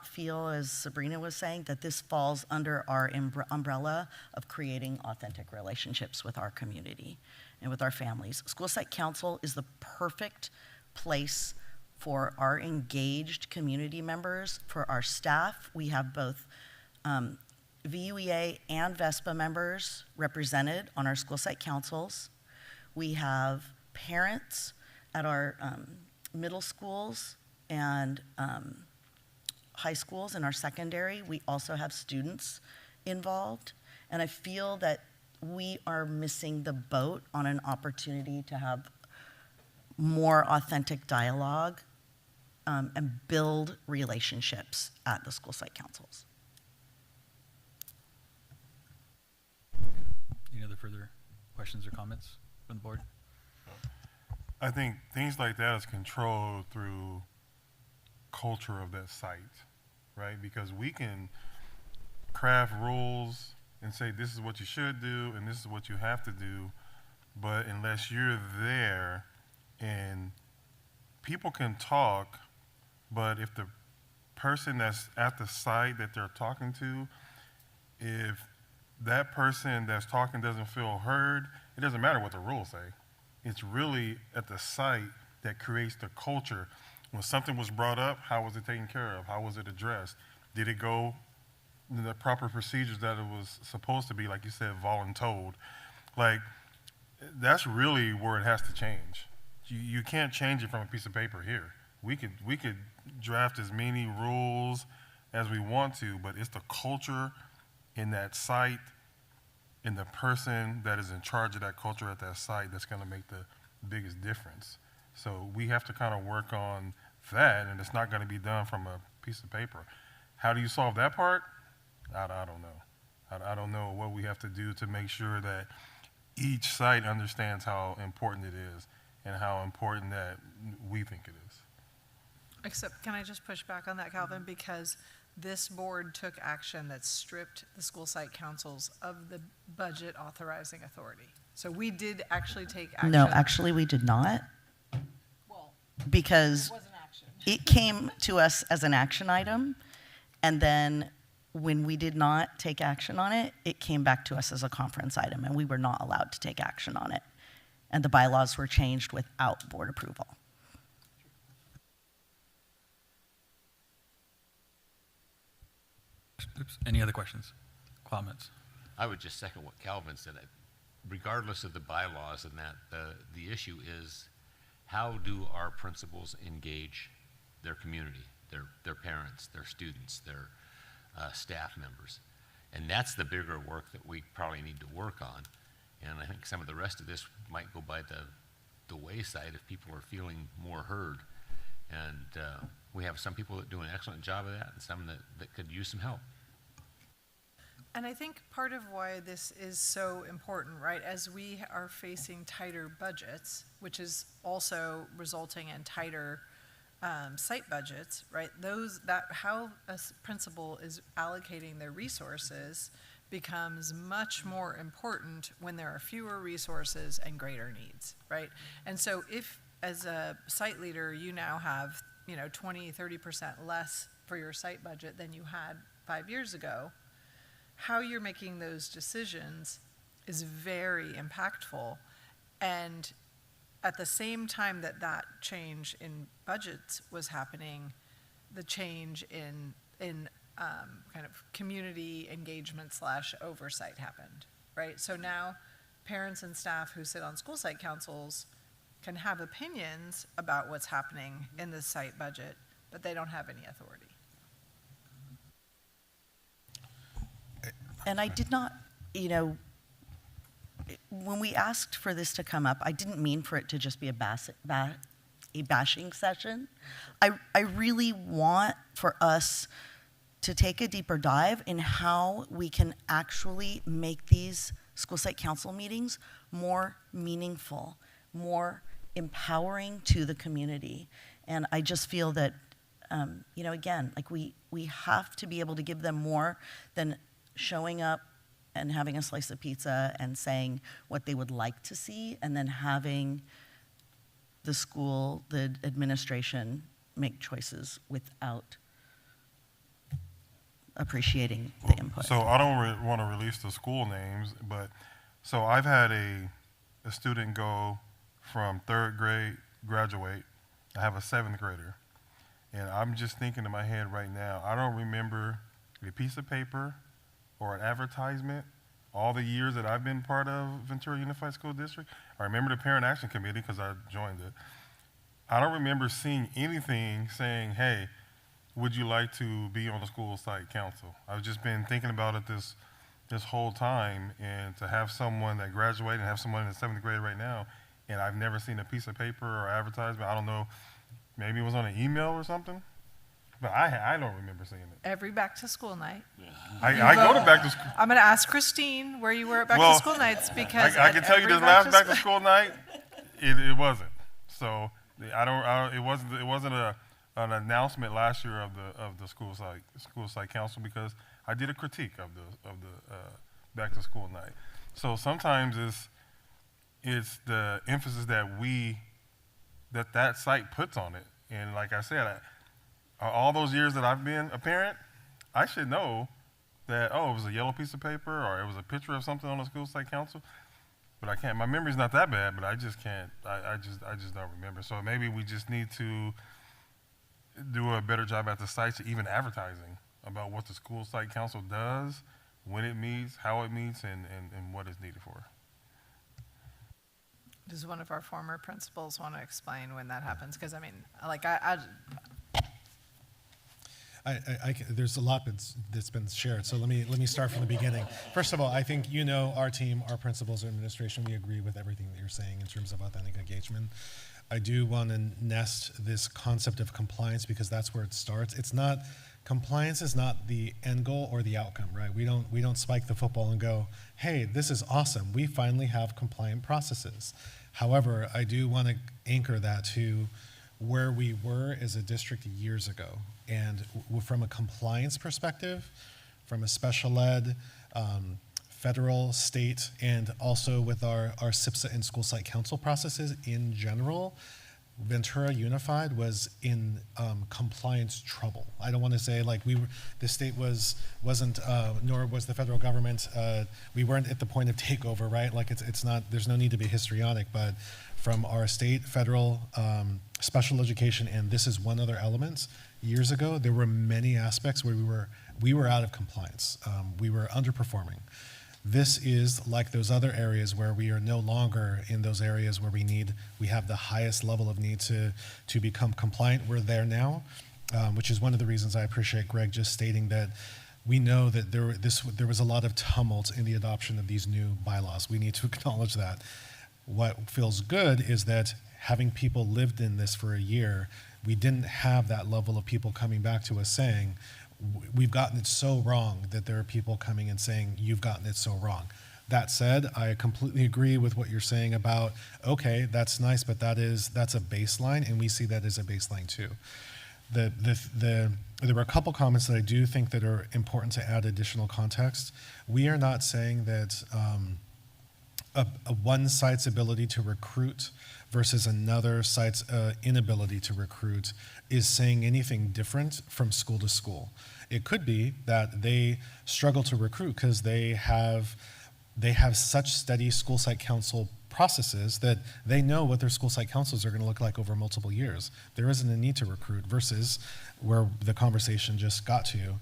feel, as Sabrina was saying, that this falls under our umbrella of creating authentic relationships with our community and with our families. School site council is the perfect place for our engaged community members, for our staff. We have both VUEA and VESPA members represented on our school site councils. We have parents at our middle schools and high schools and our secondary. We also have students involved. And I feel that we are missing the boat on an opportunity to have more authentic dialogue and build relationships at the school site councils. Any other further questions or comments from the board? I think things like that is controlled through culture of that site, right? Because we can craft rules and say this is what you should do and this is what you have to do, but unless you're there, and people can talk, but if the person that's at the site that they're talking to, if that person that's talking doesn't feel heard, it doesn't matter what the rules say. It's really at the site that creates the culture. When something was brought up, how was it taken care of? How was it addressed? Did it go in the proper procedures that it was supposed to be, like you said, voluntold? Like, that's really where it has to change. You can't change it from a piece of paper here. We could draft as many rules as we want to, but it's the culture in that site and the person that is in charge of that culture at that site that's going to make the biggest difference. So we have to kind of work on that, and it's not going to be done from a piece of paper. How do you solve that part? I don't know. I don't know what we have to do to make sure that each site understands how important it is and how important that we think it is. Except, can I just push back on that, Calvin? Because this board took action that stripped the school site councils of the budget authorizing authority. So we did actually take action. No, actually, we did not. Because it came to us as an action item, and then when we did not take action on it, it came back to us as a conference item, and we were not allowed to take action on it. And the bylaws were changed without board approval. Oops. Any other questions, comments? I would just second what Calvin said. Regardless of the bylaws and that, the issue is, how do our principals engage their community, their parents, their students, their staff members? And that's the bigger work that we probably need to work on. And I think some of the rest of this might go by the wayside if people are feeling more heard. And we have some people that do an excellent job of that, and some that could use some help. And I think part of why this is so important, right, as we are facing tighter budgets, which is also resulting in tighter site budgets, right, how a principal is allocating their resources becomes much more important when there are fewer resources and greater needs, right? And so if, as a site leader, you now have, 20, 30% less for your site budget than you had 5 years ago, how you're making those decisions is very impactful. And at the same time that change in budgets was happening, the change in kind of community engagement / oversight happened, right? So now parents and staff who sit on school site councils can have opinions about what's happening in the site budget, but they don't have any authority. And I did not, when we asked for this to come up, I didn't mean for it to just be a bashing session. I really want for us to take a deeper dive in how we can actually make these school site council meetings more meaningful, more empowering to the community. And I just feel that, again, like we have to be able to give them more than showing up and having a slice of pizza and saying what they would like to see, and then having the administration make choices without appreciating the input. So I don't want to release the school names, but so I've had a student go from 3rd grade, graduate. I have a 7th grader. And I'm just thinking in my head right now, I don't remember a piece of paper or an advertisement all the years that I've been part of Ventura Unified School District. I remember the Parent Action Committee because I joined it. I don't remember seeing anything saying, hey, would you like to be on the school site council? I've just been thinking about it this whole time, and to have someone that graduated and have someone in the 7th grade right now, and I've never seen a piece of paper or advertisement. I don't know, maybe it was on an email or something, but I don't remember seeing it. Every back to school night. Yeah. I go to back to school. I'm going to ask Christine where you were at back to school nights, because I can tell you this last back to school night, it wasn't. So it wasn't an announcement last year of the school site council, because I did a critique of the back to school night. So sometimes it's the emphasis that site puts on it. And like I said, all those years that I've been a parent, I should know that, it was a yellow piece of paper or it was a picture of something on the school site council. But I can't. My memory's not that bad, but I just can't. I just don't remember. So maybe we just need to do a better job at the sites, even advertising about what the school site council does, when it meets, how it meets, and what it's needed for. Does one of our former principals want to explain when that happens? Because there's a lot that's been shared. So let me start from the beginning. First of all, I think our team, our principals, our administration, we agree with everything that you're saying in terms of authentic engagement. I do want to nest this concept of compliance, because that's where it starts. Compliance is not the end goal or the outcome, right? We don't spike the football and go, hey, this is awesome. We finally have compliant processes. However, I do want to anchor that to where we were as a district years ago. And from a compliance perspective, from a special ed, federal, state, and also with our SIPSA and school site council processes in general, Ventura Unified was in compliance trouble. I don't want to say like the state wasn't, nor was the federal government. We weren't at the point of takeover, right? Like it's not. There's no need to be histrionic, but from our state, federal, special education, and this is one other element. Years ago, there were many aspects where we were out of compliance. We were underperforming. This is like those other areas where we are no longer in those areas where we have the highest level of need to become compliant. We're there now, which is one of the reasons I appreciate Greg just stating that we know that there was a lot of tumult in the adoption of these new bylaws. We need to acknowledge that. What feels good is that having people lived in this for a year, we didn't have that level of people coming back to us saying, we've gotten it so wrong, that there are people coming and saying, you've gotten it so wrong. That said, I completely agree with what you're saying about, okay, that's nice, but that's a baseline, and we see that as a baseline too. There were a couple comments that I do think that are important to add additional context. We are not saying that one site's ability to recruit versus another site's inability to recruit is saying anything different from school to school. It could be that they struggle to recruit because they have such steady school site council processes that they know what their school site councils are going to look like over multiple years. There isn't a need to recruit versus where the conversation just got to.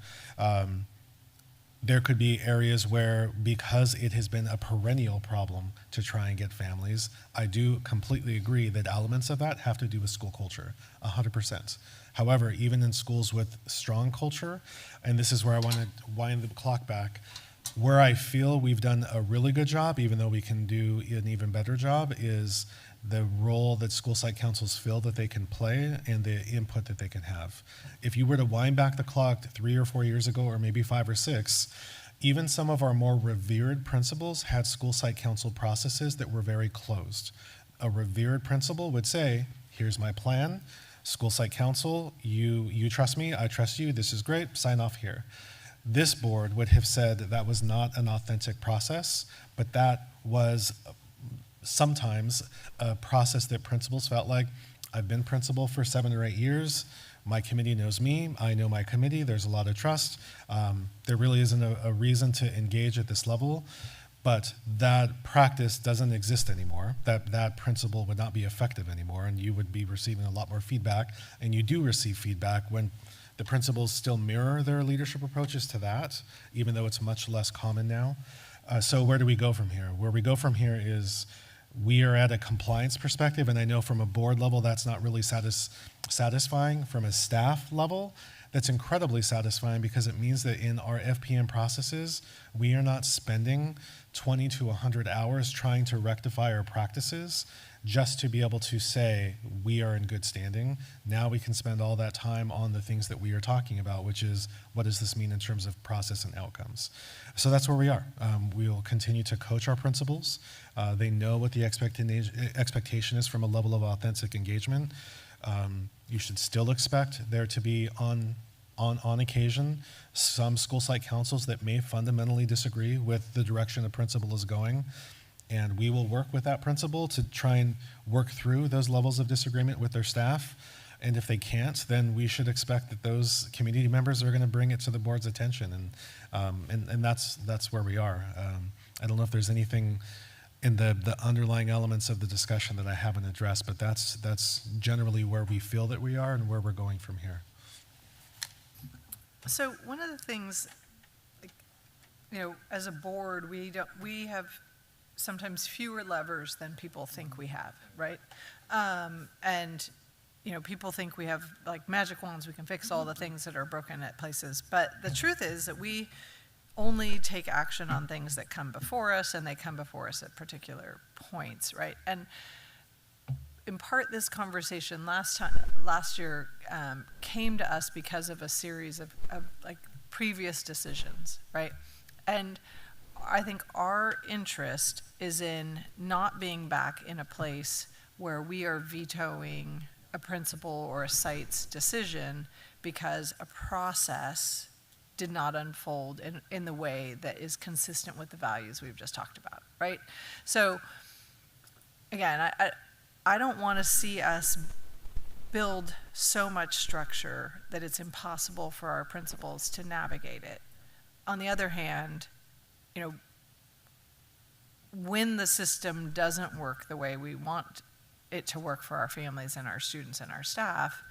There could be areas where, because it has been a perennial problem to try and get families, I do completely agree that elements of that have to do with school culture, 100%. However, even in schools with strong culture, and this is where I want to wind the clock back, where I feel we've done a really good job, even though we can do an even better job, is the role that school site councils feel that they can play and the input that they can have. If you were to wind back the clock 3 or 4 years ago, or maybe 5 or 6, even some of our more revered principals had school site council processes that were very closed. A revered principal would say, here's my plan, school site council, you trust me, I trust you, this is great, sign off here. This board would have said that was not an authentic process, but that was sometimes a process that principals felt like, I've been principal for 7 or 8 years, my committee knows me, I know my committee, there's a lot of trust. There really isn't a reason to engage at this level, but that practice doesn't exist anymore. That principle would not be effective anymore, and you would be receiving a lot more feedback, and you do receive feedback when the principals still mirror their leadership approaches to that, even though it's much less common now. So where do we go from here? Where we go from here is we are at a compliance perspective, and I know from a board level that's not really satisfying. From a staff level, that's incredibly satisfying because it means that in our FPM processes, we are not spending 20 to 100 hours trying to rectify our practices just to be able to say we are in good standing. Now we can spend all that time on the things that we are talking about, which is what does this mean in terms of process and outcomes. So that's where we are. We will continue to coach our principals. They know what the expectation is from a level of authentic engagement. You should still expect there to be on occasion some school site councils that may fundamentally disagree with the direction the principal is going. And we will work with that principal to try and work through those levels of disagreement with their staff. And if they can't, then we should expect that those community members are going to bring it to the board's attention. And that's where we are. I don't know if there's anything in the underlying elements of the discussion that I haven't addressed, but that's generally where we feel that we are and where we're going from here. So one of the things, as a board, we have sometimes fewer levers than people think we have, right? And people think we have like magic wands, we can fix all the things that are broken at places. But the truth is that we only take action on things that come before us, and they come before us at particular points, right? And in part, this conversation last year came to us because of a series of like previous decisions, right? And I think our interest is in not being back in a place where we are vetoing a principal or a site's decision because a process did not unfold in the way that is consistent with the values we've just talked about, right? So again, I don't want to see us build so much structure that it's impossible for our principals to navigate it. On the other hand, you know, when the system doesn't work the way we want it to work for our families and our students and our staff,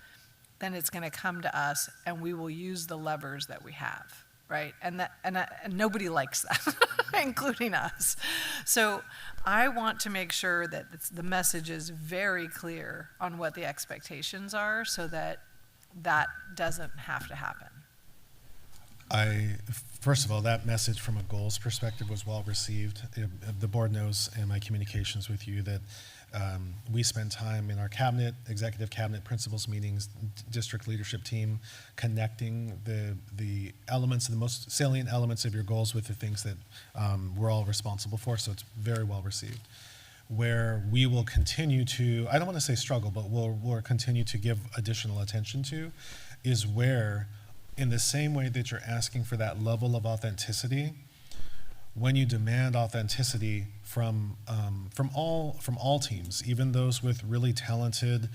then it's going to come to us, and we will use the levers that we have, right? And nobody likes that, including us. So I want to make sure that the message is very clear on what the expectations are, so that that doesn't have to happen. First of all, that message from a goals perspective was well received. The board knows in my communications with you that we spend time in our cabinet, executive cabinet principals meetings, district leadership team, connecting the elements, the most salient elements of your goals with the things that we're all responsible for, so it's very well received. Where we will continue to, I don't want to say struggle, but we'll continue to give additional attention to, is where, in the same way that you're asking for that level of authenticity, when you demand authenticity from all teams, even those with really talented,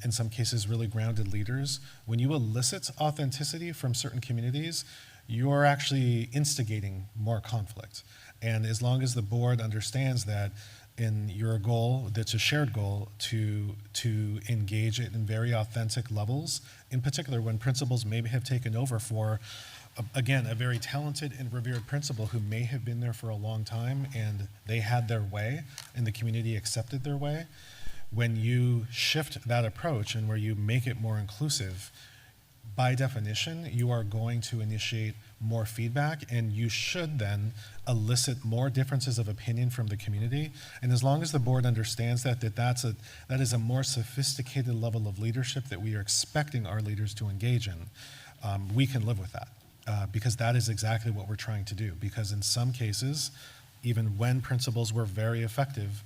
in some cases really grounded leaders, when you elicit authenticity from certain communities, you're actually instigating more conflict. And as long as the board understands that in your goal, that's a shared goal, to engage it in very authentic levels, in particular when principals maybe have taken over for, again, a very talented and revered principal who may have been there for a long time and they had their way and the community accepted their way. When you shift that approach and where you make it more inclusive, by definition, you are going to initiate more feedback, and you should then elicit more differences of opinion from the community. And as long as the board understands that is a more sophisticated level of leadership that we are expecting our leaders to engage in, we can live with that, because that is exactly what we're trying to do. Because in some cases, even when principals were very effective,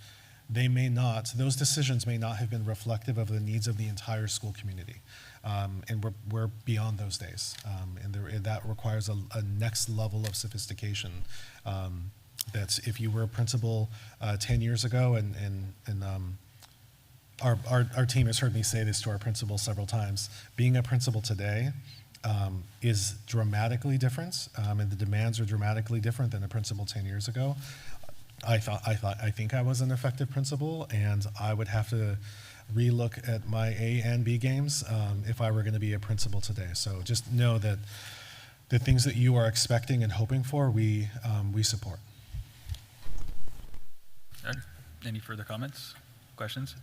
those decisions may not have been reflective of the needs of the entire school community. And we're beyond those days. And that requires a next level of sophistication. That's, if you were a principal 10 years ago, and our team has heard me say this to our principals several times, being a principal today is dramatically different, and the demands are dramatically different than a principal 10 years ago. I think I was an effective principal, and I would have to relook at my A and B games if I were going to be a principal today. So just know that the things that you are expecting and hoping for, we support. All right. Any further comments, questions?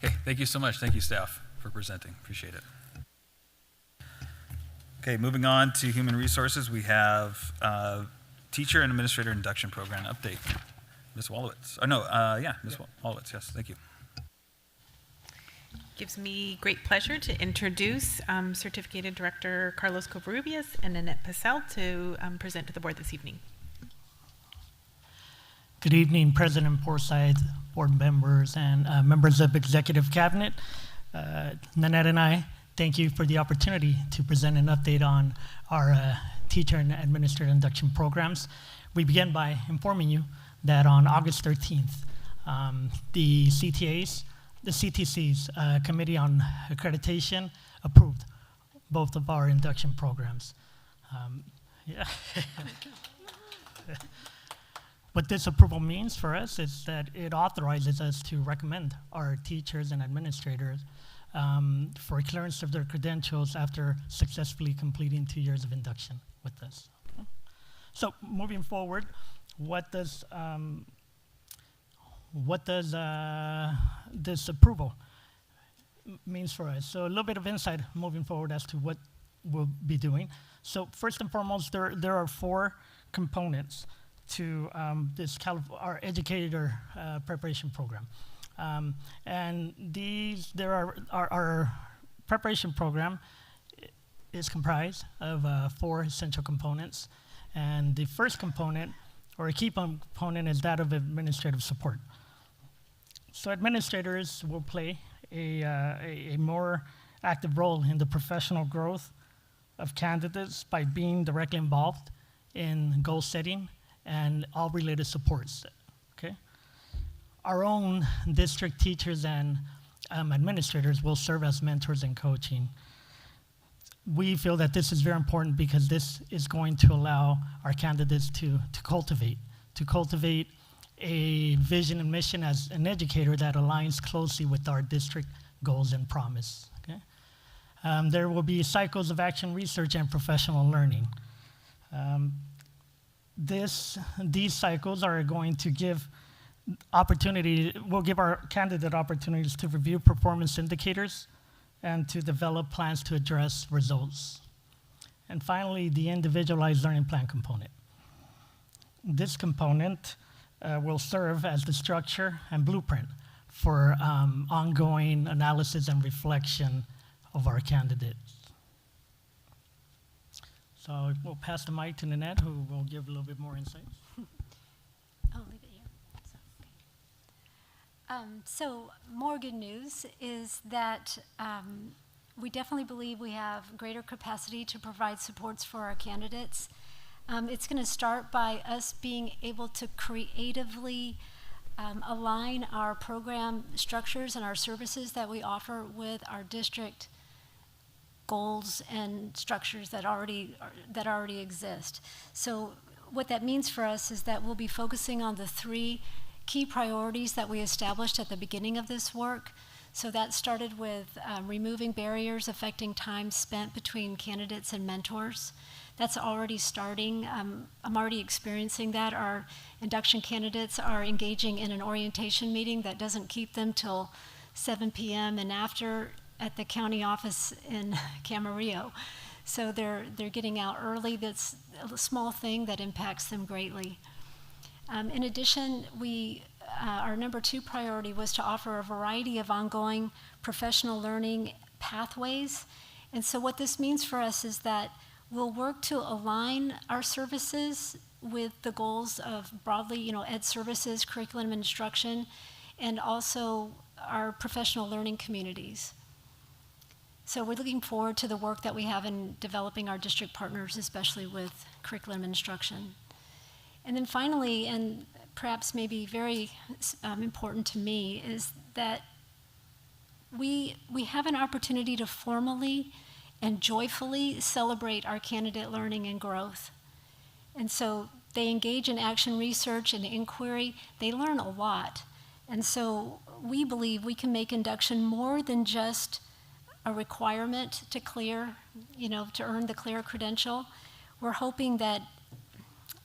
Okay, thank you so much. Thank you, staff, for presenting. Appreciate it. Okay, moving on to human resources, we have teacher and administrator induction program update. Ms. Wolowitz. Oh, no, Ms. Wolowitz, yes, thank you. Gives me great pleasure to introduce Certificated Director Carlos Covarrubias and Annette Pacel to present to the board this evening. Good evening, President Forsyth, board members, and members of Executive Cabinet. Nanette and I thank you for the opportunity to present an update on our teacher and administrator induction programs. We begin by informing you that on August 13th, the CTC's Committee on Accreditation approved both of our induction programs. What this approval means for us is that it authorizes us to recommend our teachers and administrators for clearance of their credentials after successfully completing 2 years of induction with us. So moving forward, what does this approval means for us? So a little bit of insight moving forward as to what we'll be doing. So first and foremost, there are 4 components to our educator preparation program. And our preparation program is comprised of 4 essential components. And the first component, or a key component, is that of administrative support. So administrators will play a more active role in the professional growth of candidates by being directly involved in goal setting and all related supports. Okay? Our own district teachers and administrators will serve as mentors and coaching. We feel that this is very important because this is going to allow our candidates to cultivate a vision and mission as an educator that aligns closely with our district goals and promise. Okay? There will be cycles of action research and professional learning. These cycles are going to give will give our candidate opportunities to review performance indicators and to develop plans to address results. And finally, the individualized learning plan component. This component will serve as the structure and blueprint for ongoing analysis and reflection of our candidates. So we'll pass the mic to Nanette, who will give a little bit more insight. I'll leave it here. So more good news is that we definitely believe we have greater capacity to provide supports for our candidates. It's going to start by us being able to creatively align our program structures and our services that we offer with our district goals and structures that already exist. So what that means for us is that we'll be focusing on the 3 key priorities that we established at the beginning of this work. So that started with removing barriers affecting time spent between candidates and mentors. That's already starting. I'm already experiencing that. Our induction candidates are engaging in an orientation meeting that doesn't keep them till 7 p.m. and after at the county office in Camarillo. So they're getting out early. That's a small thing that impacts them greatly. In addition, our number 2 priority was to offer a variety of ongoing professional learning pathways. And so what this means for us is that we'll work to align our services with the goals of broadly, ed services, curriculum instruction, and also our professional learning communities. So we're looking forward to the work that we have in developing our district partners, especially with curriculum instruction. And then finally, and perhaps maybe very important to me, is that we have an opportunity to formally and joyfully celebrate our candidate learning and growth. And so they engage in action research and inquiry. They learn a lot. And so we believe we can make induction more than just a requirement to clear, to earn the clear credential.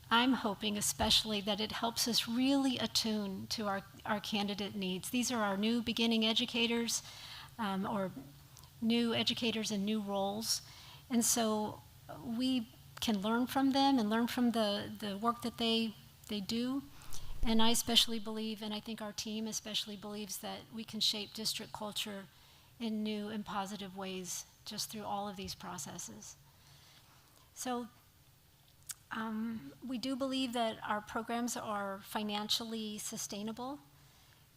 I'm hoping especially that it helps us really attune to our candidate needs. These are our new beginning educators, or new educators in new roles. And so we can learn from them and learn from the work that they do. And I especially believe, and I think our team especially believes, that we can shape district culture in new and positive ways just through all of these processes. So we do believe that our programs are financially sustainable.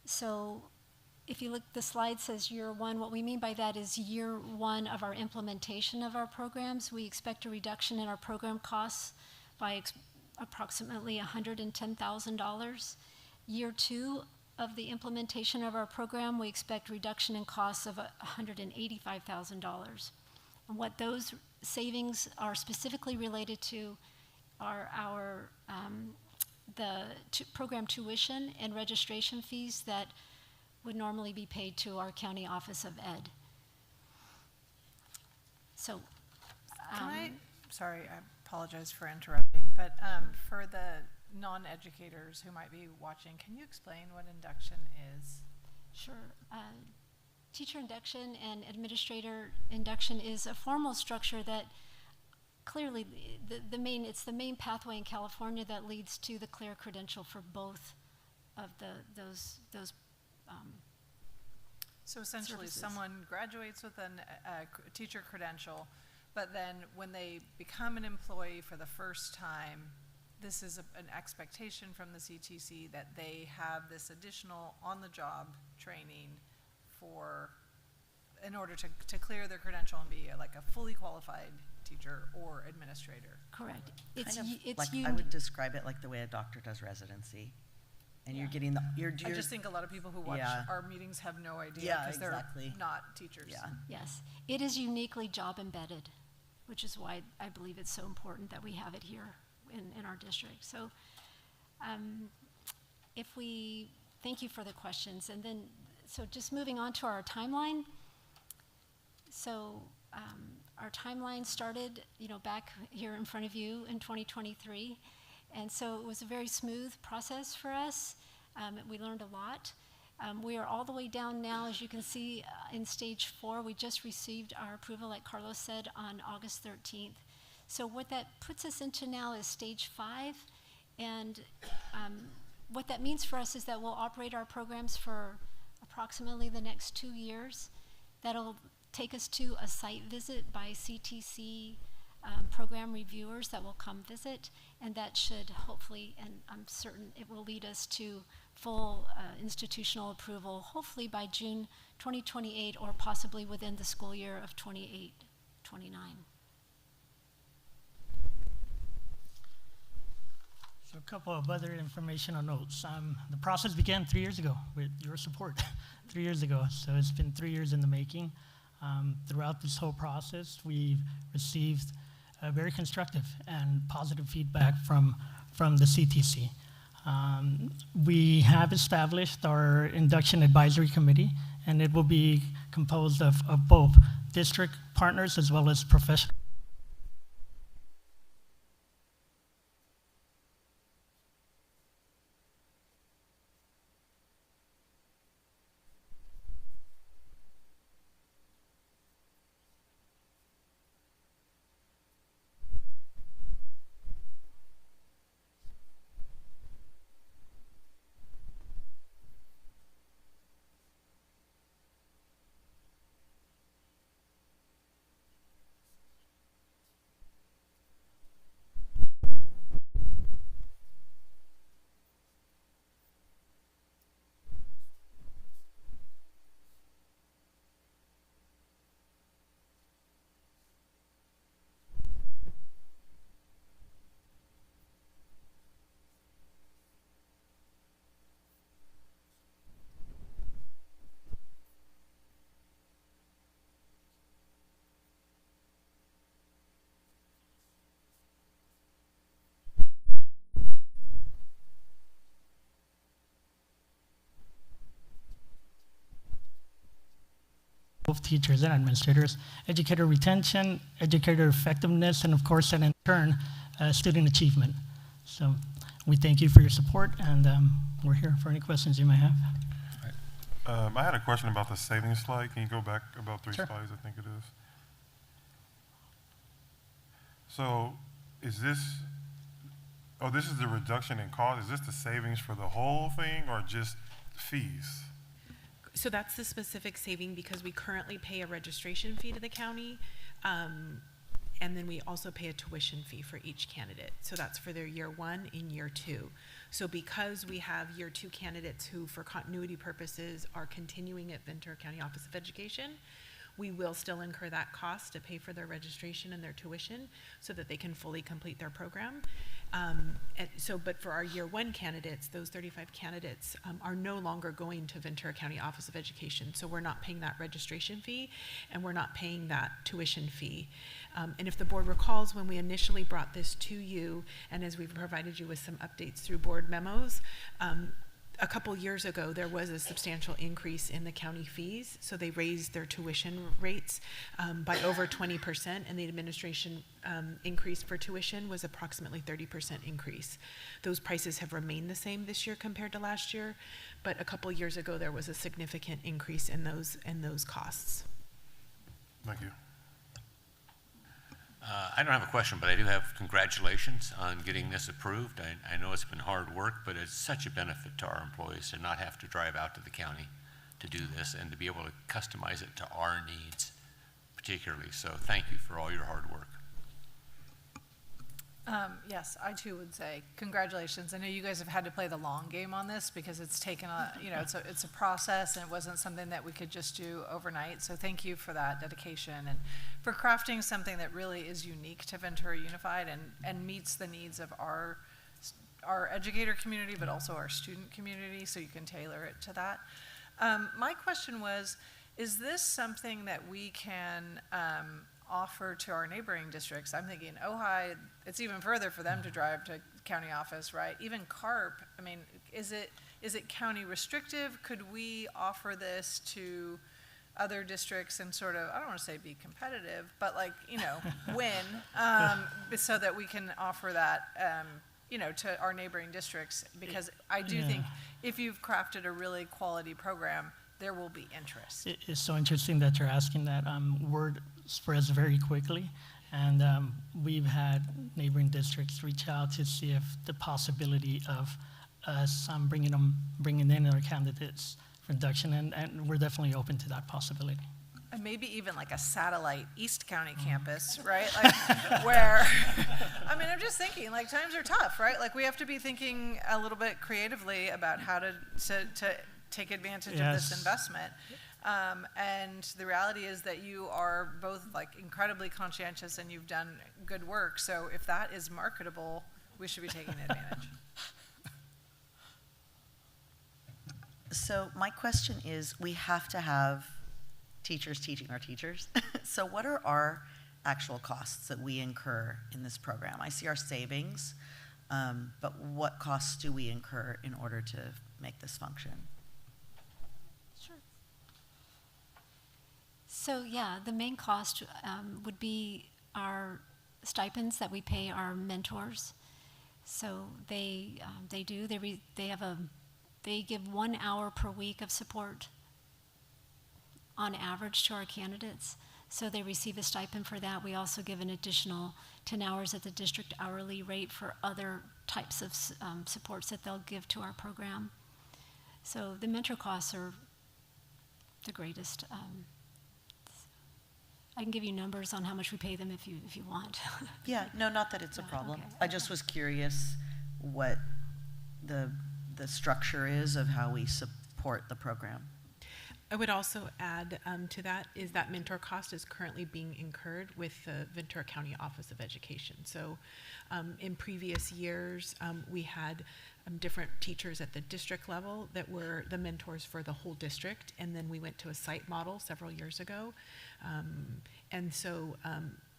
So if you look, the slide says year 1. What we mean by that is year 1 of our implementation of our programs. We expect a reduction in our program costs by approximately $110,000. Year 2 of the implementation of our program, we expect reduction in costs of $185,000. And what those savings are specifically related to are the program tuition and registration fees that would normally be paid to our County Office of Ed. So, sorry, I apologize for interrupting, but for the non-educators who might be watching, can you explain what induction is? Sure. Teacher induction and administrator induction is a formal structure that clearly it's the main pathway in California that leads to the clear credential for both of those So essentially services. Someone graduates with a teacher credential, but then when they become an employee for the first time, this is an expectation from the CTC that they have this additional on-the-job training for in order to clear their credential and be like a fully qualified teacher or administrator. Correct. I would describe it like the way a doctor does residency. And you're getting I just think a lot of people who watch our meetings have no idea because they're not teachers. Yeah. Yes. It is uniquely job embedded, which is why I believe it's so important that we have it here in our district. So thank you for the questions. And then, so just moving on to our timeline. So our timeline started, back here in front of you in 2023. And so it was a very smooth process for us. We learned a lot. We are all the way down now, as you can see, in stage 4. We just received our approval, like Carlos said, on August 13th. So what that puts us into now is stage 5. And what that means for us is that we'll operate our programs for approximately the next 2 years. That'll take us to a site visit by CTC program reviewers that will come visit, and that should hopefully, and I'm certain it will lead us to full institutional approval, hopefully by June 2028 or possibly within the school year of 28-29. So a couple of other informational notes. The process began 3 years ago with your support, 3 years ago. So it's been 3 years in the making. Throughout this whole process, we've received very constructive and positive feedback from the CTC. We have established our induction advisory committee, and it will be composed of both district partners as well as professional. Both teachers and administrators, educator retention, educator effectiveness, and of course, and in turn, student achievement. So we thank you for your support, and we're here for any questions you may have. I had a question about the savings slide. Can you go back about 3 slides, I think it is? So is this, this is the reduction in cost. Is this the savings for the whole thing or just fees? So that's the specific saving because we currently pay a registration fee to the county, and then we also pay a tuition fee for each candidate. So that's for their year 1 and year 2. So because we have year 2 candidates who, for continuity purposes, are continuing at Ventura County Office of Education, we will still incur that cost to pay for their registration and their tuition so that they can fully complete their program. But for our year 1 candidates, those 35 candidates are no longer going to Ventura County Office of Education. So we're not paying that registration fee and we're not paying that tuition fee. And if the board recalls, when we initially brought this to you, and as we've provided you with some updates through board memos, a couple years ago, there was a substantial increase in the county fees. So they raised their tuition rates by over 20%, and the administration increase for tuition was approximately 30% increase. Those prices have remained the same this year compared to last year, but a couple years ago, there was a significant increase in those costs. Thank you. I don't have a question, but I do have congratulations on getting this approved. I know it's been hard work, but it's such a benefit to our employees to not have to drive out to the county to do this and to be able to customize it to our needs particularly. So thank you for all your hard work. Yes, I too would say congratulations. I know you guys have had to play the long game on this because it's taken it's a process, and it wasn't something that we could just do overnight. So thank you for that dedication and for crafting something that really is unique to Ventura Unified and meets the needs of our educator community, but also our student community, so you can tailor it to that. My question was, is this something that we can offer to our neighboring districts? I'm thinking Ojai, it's even further for them to drive to county office, right? Even CARP, I mean, is it county restrictive? Could we offer this to other districts and sort of, I don't want to say be competitive, but like, win, so that we can offer that, to our neighboring districts? Because I do think if you've crafted a really quality program, there will be interest. It's so interesting that you're asking that. Word spreads very quickly, and we've had neighboring districts reach out to see if the possibility of us bringing in our candidates for induction, and we're definitely open to that possibility. And maybe even like a satellite East County campus, right? Like where, I mean, I'm just thinking, like, times are tough, right? Like, we have to be thinking a little bit creatively about how to take advantage of this investment. And the reality is that you are both like incredibly conscientious and you've done good work. So if that is marketable, we should be taking advantage. So my question is, we have to have teachers teaching our teachers. So what are our actual costs that we incur in this program? I see our savings, but what costs do we incur in order to make this function? Sure. So yeah, the main cost would be our stipends that we pay our mentors. So they give 1 hour per week of support on average to our candidates. So they receive a stipend for that. We also give an additional 10 hours at the district hourly rate for other types of supports that they'll give to our program. So the mentor costs are the greatest. I can give you numbers on how much we pay them if you want. Yeah, no, not that it's a problem. Okay. I just was curious what the structure is of how we support the program. I would also add to that is that mentor cost is currently being incurred with the Ventura County Office of Education. So in previous years, we had different teachers at the district level that were the mentors for the whole district, and then we went to a site model several years ago. And so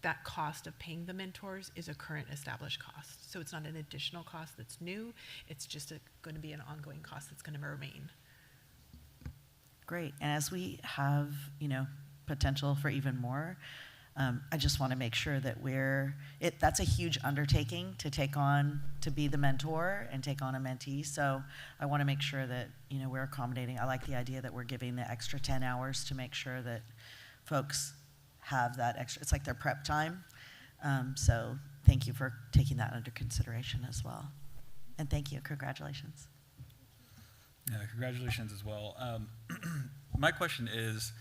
that cost of paying the mentors is a current established cost. So it's not an additional cost that's new, it's just going to be an ongoing cost that's going to remain. Great, and as we have, potential for even more, I just want to make sure that that's a huge undertaking to take on, to be the mentor and take on a mentee. So I want to make sure that, we're accommodating. I like the idea that we're giving the extra 10 hours to make sure that folks have that extra, it's like their prep time. So thank you for taking that under consideration as well. And thank you, congratulations. Yeah, congratulations as well. My question is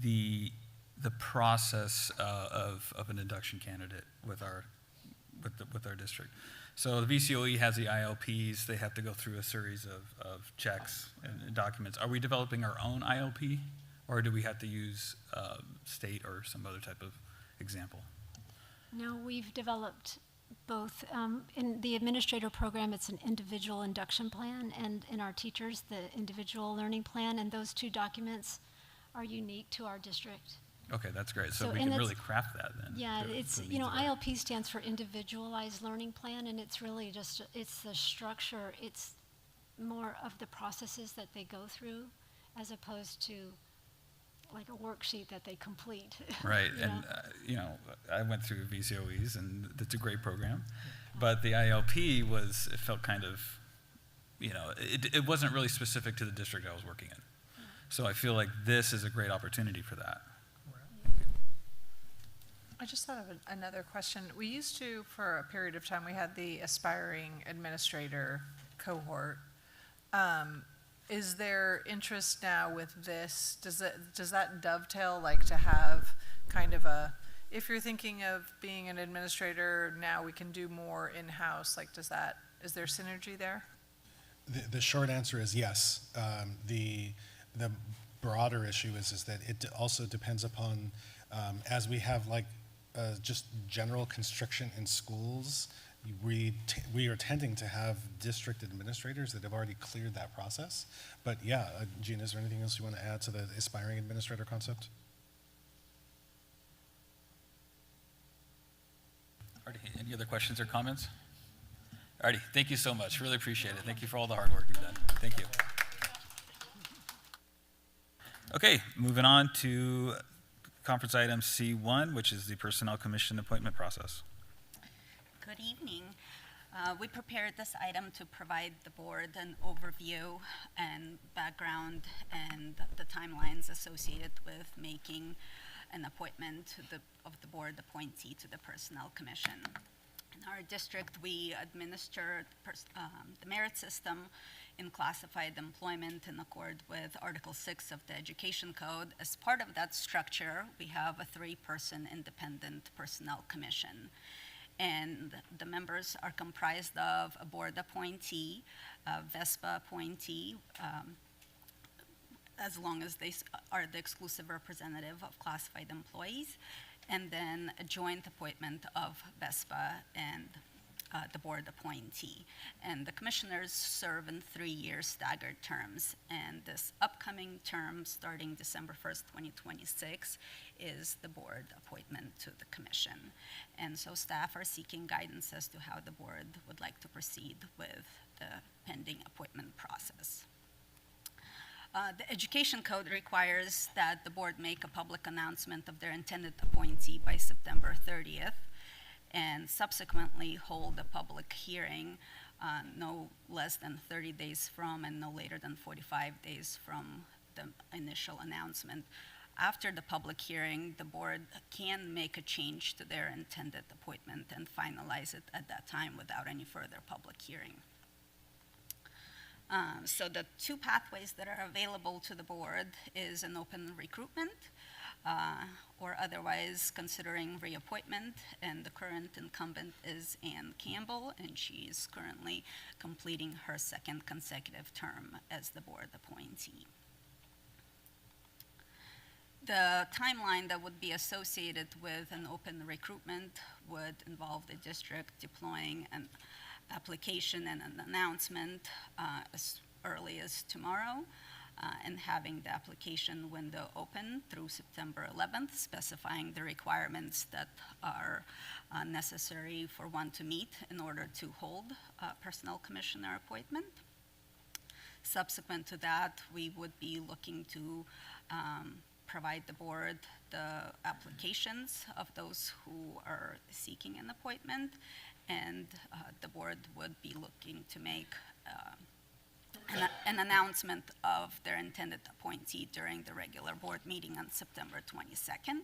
the process of an induction candidate with our district. So the VCOE has the ILPs. They have to go through a series of checks and documents. Are we developing our own ILP, or do we have to use state or some other type of example? No, we've developed both. In the administrator program, it's an individual induction plan, and in our teachers, the individual learning plan, and those two documents are unique to our district. Okay, that's great. So we can really craft that then. Yeah, it's, ILP stands for individualized learning plan, and it's really just, it's the structure, it's more of the processes that they go through as opposed to like a worksheet that they complete. Right, and I went through VCOEs, and it's a great program, but the ILP it felt kind of, it wasn't really specific to the district I was working in. So I feel like this is a great opportunity for that. I just thought of another question. We used to, for a period of time, we had the aspiring administrator cohort. Is there interest now with this? Does that dovetail, like, to have kind of a if you're thinking of being an administrator, now we can do more in-house, like is there synergy there? The short answer is yes. The broader issue is that it also depends upon, as we have like just general constriction in schools, we are tending to have district administrators that have already cleared that process. But yeah, Gina, is there anything else you want to add to the aspiring administrator concept? Alrighty, any other questions or comments? Alrighty, thank you so much. Really appreciate it. Thank you for all the hard work you've done. Thank you. Okay, moving on to conference item C1, which is the Personnel Commission appointment process. Good evening. We prepared this item to provide the board an overview and background and the timelines associated with making an appointment of the board appointee to the Personnel Commission. In our district, we administer the merit system in classified employment in accord with Article 6 of the Education Code. As part of that structure, we have a 3-person independent personnel commission. And the members are comprised of a board appointee, a VESPA appointee, as long as they are the exclusive representative of classified employees, and then a joint appointment of VESPA and the board appointee. And the commissioners serve in 3-year staggered terms. And this upcoming term, starting December 1st, 2026, is the board appointment to the commission. And so staff are seeking guidance as to how the board would like to proceed with the pending appointment process. The Education Code requires that the board make a public announcement of their intended appointee by September 30th, and subsequently hold a public hearing no less than 30 days from and no later than 45 days from the initial announcement. After the public hearing, the board can make a change to their intended appointment and finalize it at that time without any further public hearing. So the 2 pathways that are available to the board is an open recruitment, or otherwise considering reappointment, and the current incumbent is Ann Campbell, and she is currently completing her 2nd consecutive term as the board appointee. The timeline that would be associated with an open recruitment would involve the district deploying an application and an announcement as early as tomorrow, and having the application window open through September 11th, specifying the requirements that are necessary for one to meet in order to hold a personnel commissioner appointment. Subsequent to that, we would be looking to provide the board the applications of those who are seeking an appointment, and the board would be looking to make an announcement of their intended appointee during the regular board meeting on September 22nd.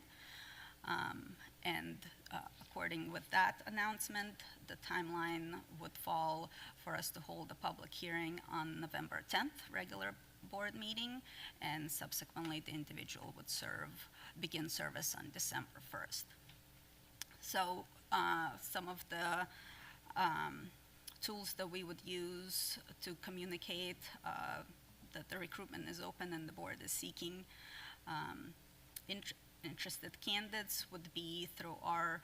According with that announcement, the timeline would fall for us to hold a public hearing on November 10th, regular board meeting, and subsequently the individual would begin service on December 1st. So some of the tools that we would use to communicate that the recruitment is open and the board is seeking interested candidates would be through our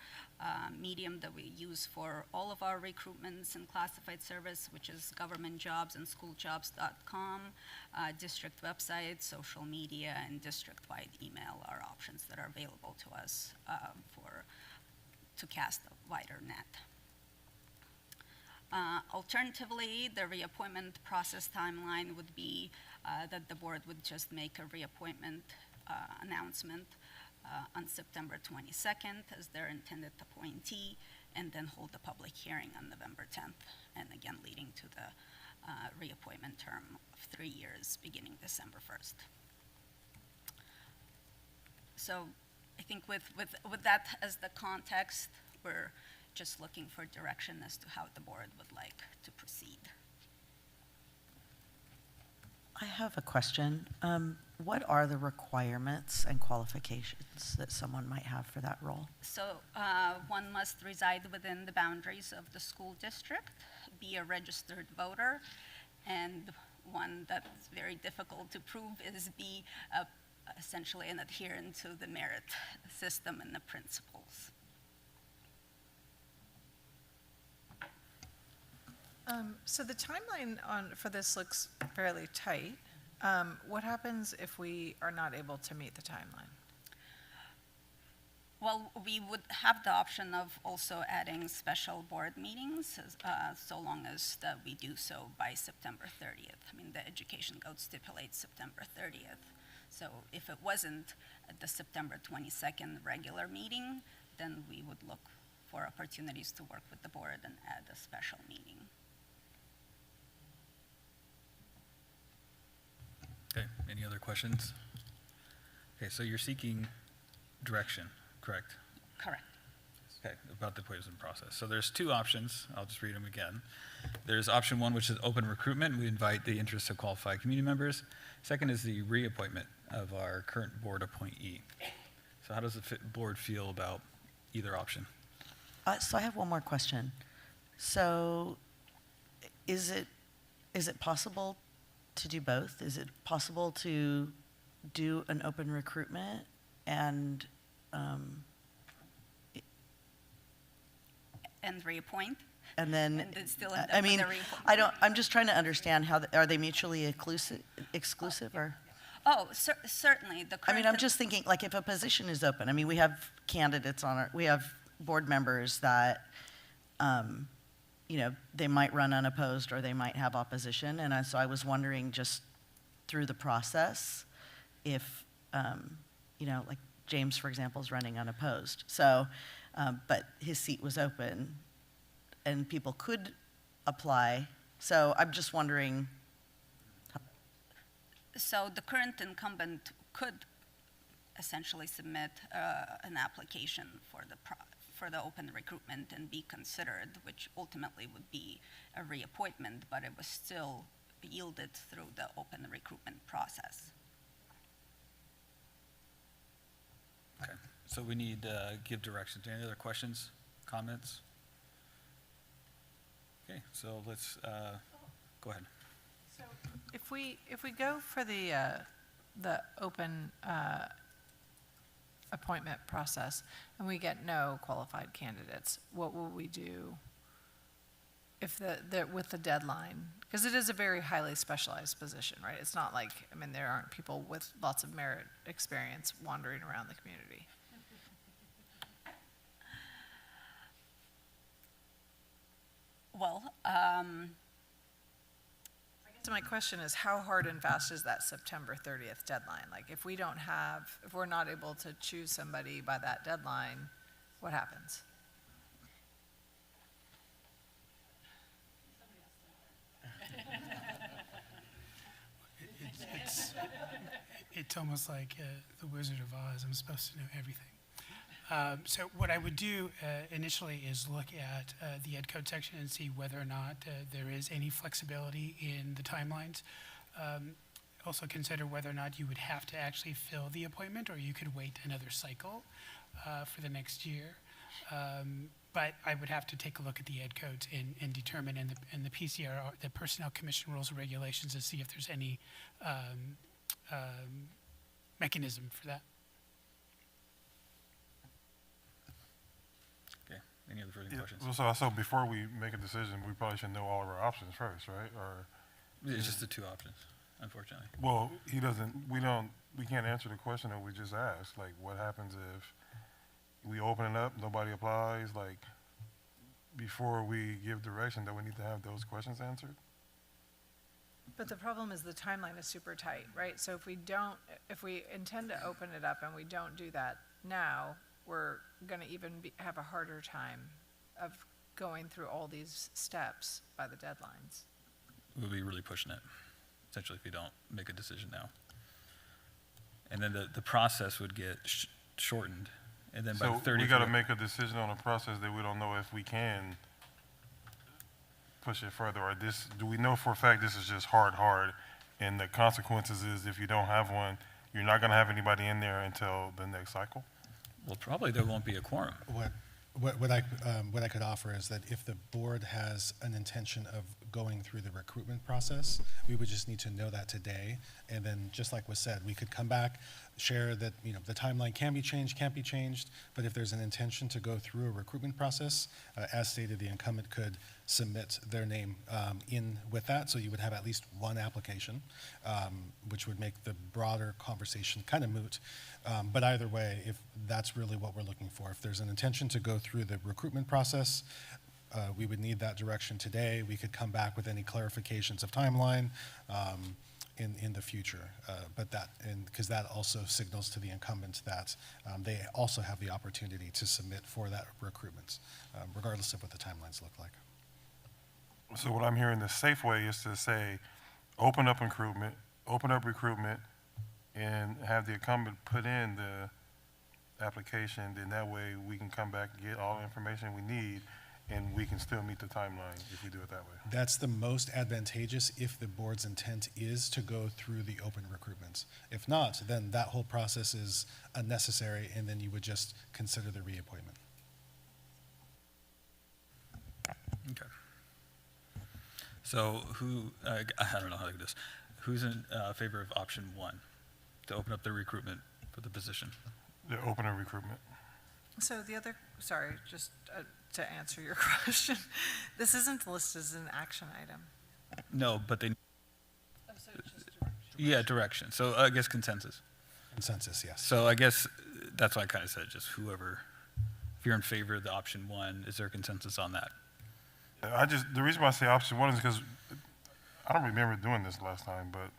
medium that we use for all of our recruitments and classified service, which is governmentjobs and schooljobs.com, district website, social media, and district-wide email are options that are available to us to cast a wider net. Alternatively, the reappointment process timeline would be that the board would just make a reappointment announcement on September 22nd as their intended appointee, and then hold a public hearing on November 10th, and again leading to the reappointment term of 3 years beginning December 1st. So I think with that as the context, we're just looking for direction as to how the board would like to proceed. I have a question. what are the requirements and qualifications that someone might have for that role? So one must reside within the boundaries of the school district, be a registered voter, and one that's very difficult to prove is be essentially an adherent to the merit system and the principles. So the timeline for this looks fairly tight. What happens if we are not able to meet the timeline? Well, we would have the option of also adding special board meetings, so long as that we do so by September 30th. I mean, the education code stipulates September 30th. So if it wasn't at the September 22nd regular meeting, then we would look for opportunities to work with the board and add a special meeting. Okay, any other questions? Okay, so you're seeking direction, correct? Correct. Okay, about the appointment process. So there's two options. I'll just read them again. There's option one, which is open recruitment. We invite the interests of qualified community members. Second is the reappointment of our current board appointee. So how does the board feel about either option? So I have one more question. So is it possible to do both? Is it possible to do an open recruitment and reappoint? And then, And still I mean, I'm just trying to understand how, are they mutually exclusive or? Oh, certainly. I mean, I'm just thinking, like, if a position is open, I mean, we have candidates we have board members that, you know, they might run unopposed or they might have opposition. And so I was wondering just through the process if, you know, like James, for example, is running unopposed. So, but his seat was open and people could apply. So I'm just wondering. So the current incumbent could essentially submit an application for the open recruitment and be considered, which ultimately would be a reappointment, but it was still yielded through the open recruitment process. Okay, so we need to give directions. Any other questions, comments? Okay, so let's go ahead. So if we go for the open appointment process and we get no qualified candidates, what will we do if with the deadline? Because it is a very highly specialized position, right? It's not like, I mean, there aren't people with lots of merit experience wandering around the community. Well, so my question is, how hard and fast is that September 30th deadline? Like, if we're not able to choose somebody by that deadline, what happens? It's almost like the Wizard of Oz. I'm supposed to know everything. So what I would do initially is look at the Ed Code section and see whether or not there is any flexibility in the timelines. Also consider whether or not you would have to actually fill the appointment or you could wait another cycle for the next year. But I would have to take a look at the Ed Codes and determine in the PCR, the Personnel Commission Rules and Regulations, to see if there's any mechanism for that. Any other further questions? So before we make a decision, we probably should know all of our options first, right? Or it's just the two options, unfortunately. Well, we can't answer the question that we just asked. Like, what happens if we open it up, nobody applies? Like, before we give direction, do we need to have those questions answered? But the problem is the timeline is super tight, right? So if we intend to open it up and we don't do that now, we're going to even have a harder time of going through all these steps by the deadlines. We'll be really pushing it, essentially, if we don't make a decision now. And then the process would get shortened. And then by the 30th, we got to make a decision on a process that we don't know if we can push it further, or do we know for a fact this is just hard, and the consequences is if you don't have one, you're not going to have anybody in there until the next cycle? Well, probably there won't be a quorum. What I could offer is that if the board has an intention of going through the recruitment process, we would just need to know that today. And then, just like was said, we could come back, share that, you know, the timeline can be changed, can't be changed, but if there's an intention to go through a recruitment process, as stated, the incumbent could submit their name in with that, so you would have at least one application, which would make the broader conversation kind of moot. But either way, if that's really what we're looking for, if there's an intention to go through the recruitment process, we would need that direction today. We could come back with any clarifications of timeline in the future. Because that also signals to the incumbent that they also have the opportunity to submit for that recruitment, regardless of what the timelines look like. So what I'm hearing, the safe way is to say, open up recruitment, and have the incumbent put in the application, then that way we can come back and get all the information we need, and we can still meet the timeline if we do it that way. That's the most advantageous if the board's intent is to go through the open recruitments. If not, then that whole process is unnecessary, and then you would just consider the reappointment. Okay. So I don't know how to do this. Who's in favor of option 1, to open up the recruitment for the position? The open recruitment. So the other, sorry, just to answer your question, this isn't listed as an action item. No, but they. Oh, so it's just direction. Yeah, direction. So I guess consensus. Consensus, yes. So I guess that's why I kind of said just whoever, if you're in favor of the option 1, is there consensus on that? The reason why I say option 1 is because I don't remember doing this last time, but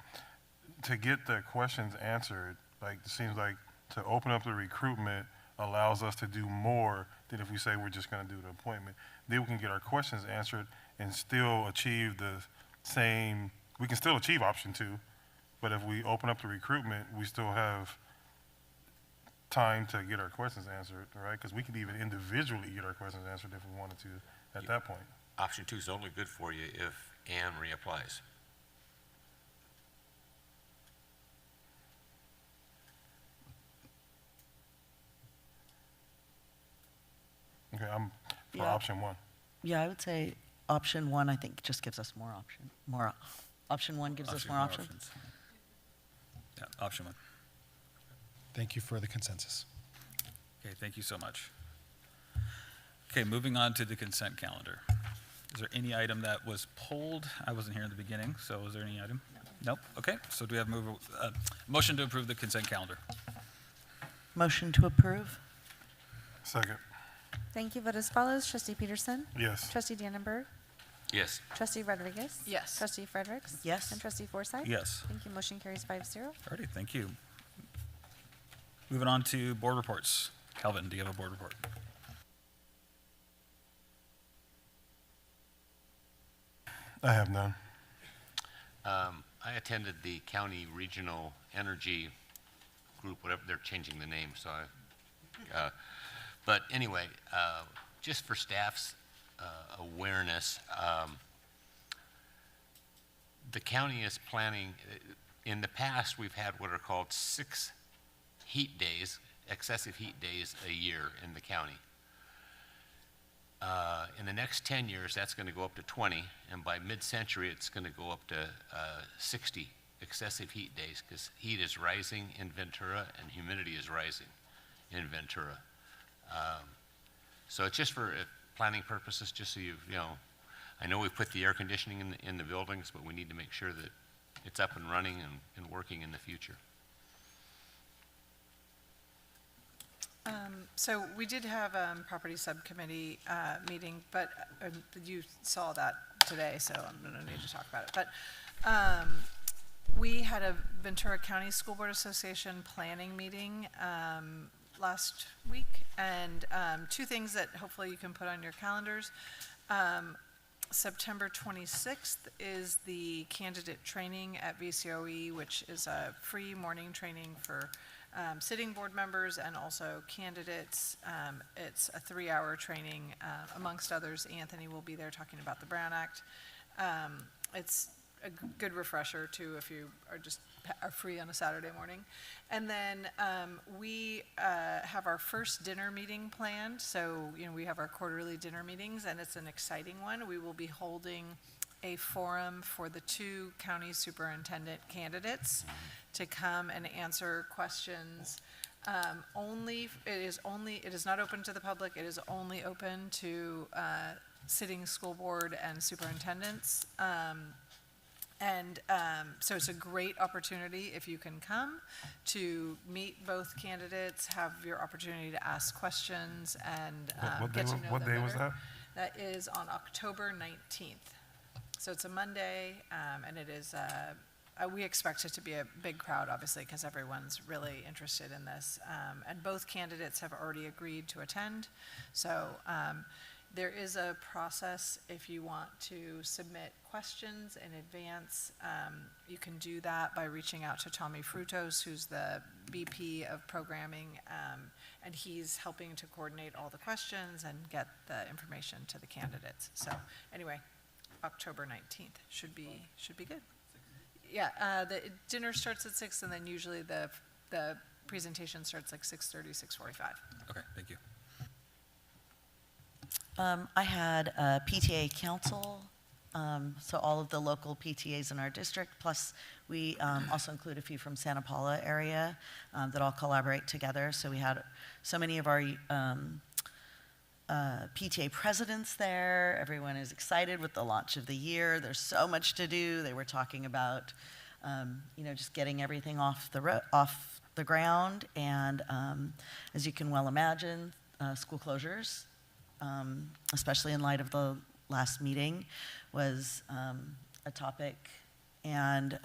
to get the questions answered, like, it seems like to open up the recruitment allows us to do more than if we say we're just going to do the appointment. Then we can get our questions answered and still achieve the same, we can still achieve option 2, but if we open up the recruitment, we still have time to get our questions answered, right? Because we could even individually get our questions answered if we wanted to at that point. Option 2 is only good for you if Ann reapplies. Okay, I'm for Yeah. option 1. Yeah, I would say option 1, I think, just gives us more option. Option 1 gives us more options. Yeah, option 1. Thank you for the consensus. Okay, thank you so much. Okay, moving on to the consent calendar. Is there any item that was pulled? I wasn't here in the beginning, so is there any item? No. Nope. Okay, so do we have motion to approve the consent calendar? Motion to approve? Second. Thank you. Vote as follows. Trustee Peterson? Yes. Trustee Dannenberg? Yes. Trustee Rodriguez? Yes. Trustee Fredericks? Yes. And Trustee Forsythe? Yes. Thank you. Motion carries 5-0. Alrighty, thank you. Moving on to board reports. Calvin, do you have a board report? I have none. I attended the County Regional Energy Group, whatever, they're changing the name, so but anyway, just for staff's awareness, the county is planning, in the past, we've had what are called 6 heat days, excessive heat days a year in the county. In the next 10 years, that's going to go up to 20, and by mid-century, it's going to go up to 60 excessive heat days, because heat is rising in Ventura and humidity is rising in Ventura. So it's just for planning purposes, just so you know, I know we've put the air conditioning in the buildings, but we need to make sure that it's up and running and working in the future. So we did have a property subcommittee meeting, but you saw that today, so I'm going to need to talk about it. But we had a Ventura County School Board Association planning meeting last week, and 2 things that hopefully you can put on your calendars. September 26th is the candidate training at VCOE, which is a free morning training for sitting board members and also candidates. It's a 3-hour training. Amongst others, Anthony will be there talking about the Brown Act. It's good refresher too if you are free on a Saturday morning. And then we have our first dinner meeting planned. So, we have our quarterly dinner meetings, and it's an exciting one. We will be holding a forum for the 2 county superintendent candidates to come and answer questions. It is not open to the public. It is only open to sitting school board and superintendents. So it's a great opportunity if you can come to meet both candidates, have your opportunity to ask questions, and get to know them What day was better. that? That is on October 19th. So it's a Monday, and it is, we expect it to be a big crowd, obviously, because everyone's really interested in this. And both candidates have already agreed to attend. So there is a process if you want to submit questions in advance. You can do that by reaching out to Tommy Frutos, who's the VP of programming, and he's helping to coordinate all the questions and get the information to the candidates. So anyway, October 19th should be good. Yeah, the dinner starts at 6, and then usually the presentation starts like 6:30, 6:45. Okay, thank you. I had a PTA council, so all of the local PTAs in our district, plus we also include a few from Santa Paula area that all collaborate together. So we had so many of our PTA presidents there. Everyone is excited with the launch of the year. There's so much to do. They were talking about, just getting everything off the ground. And as you can well imagine, school closures, especially in light of the last meeting, was a topic. And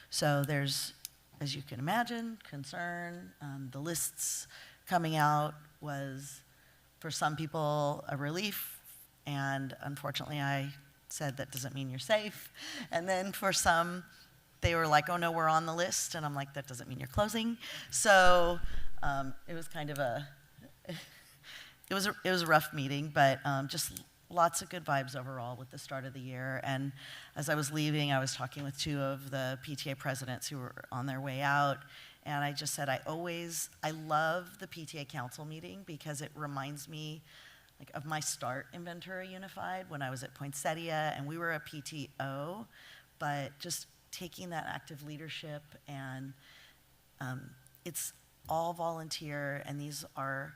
so there's, as you can imagine, concern. The lists coming out was, for some people, a relief, and unfortunately I said that doesn't mean you're safe. And then for some, they were like, oh no, we're on the list, and I'm like, that doesn't mean you're closing. So it was kind of it was a rough meeting, but just lots of good vibes overall with the start of the year. And as I was leaving, I was talking with 2 of the PTA presidents who were on their way out. And I just said, I love the PTA council meeting because it reminds me of my start in Ventura Unified when I was at Poinsettia, and we were a PTO, but just taking that active leadership, and it's all volunteer, and these are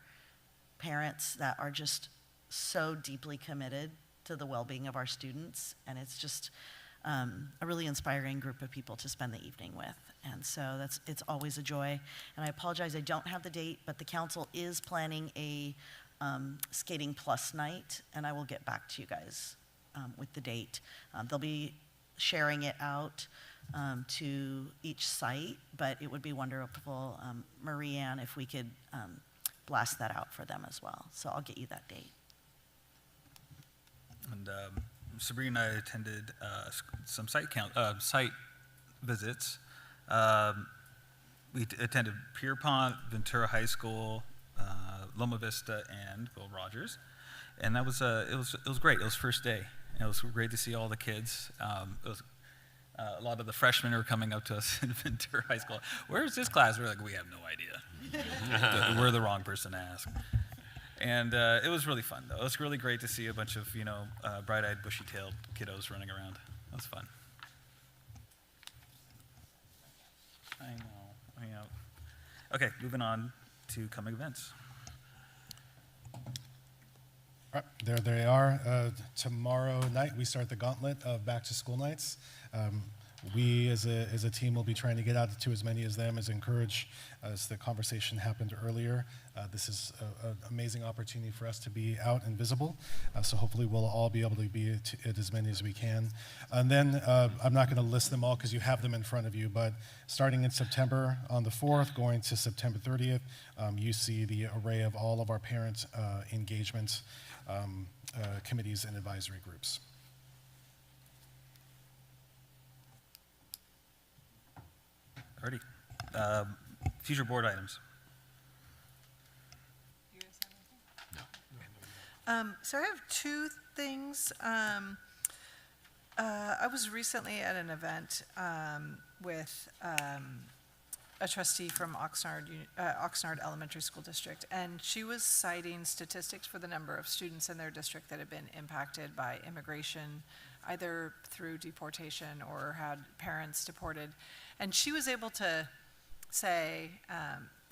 parents that are just so deeply committed to the well-being of our students, and it's just a really inspiring group of people to spend the evening with. And so it's always a joy. And I apologize, I don't have the date, but the council is planning a Skating Plus night, and I will get back to you guys with the date. They'll be sharing it out to each site, but it would be wonderful, Marie-Ann, if we could blast that out for them as well. So I'll get you that date. And Sabrina and I attended some site visits. We attended Pierpont, Ventura High School, Loma Vista, and Will Rogers, and that was it was great. It was first day, and it was great to see all the kids. It was a lot of the freshmen were coming up to us in Ventura High School. Where's this class? We're like, we have no idea. We're the wrong person to ask. And it was really fun, though. It was really great to see a bunch of, bright-eyed, bushy-tailed kiddos running around. That was fun. I know. Okay, moving on to coming events. All right, there they are. Tomorrow night, we start the gauntlet of back-to-school nights. We, as a team, will be trying to get out to as many as them, as encourage, as the conversation happened earlier. This is an amazing opportunity for us to be out and visible. So hopefully we'll all be able to be at as many as we can. And then I'm not going to list them all because you have them in front of you, but starting in September on the 4th, going to September 30th, you see the array of all of our parent engagement committees and advisory groups. Alrighty. Future board items. So I have 2 things. I was recently at an event with a trustee from Oxnard Elementary School District, and she was citing statistics for the number of students in their district that have been impacted by immigration, either through deportation or had parents deported. And she was able to say,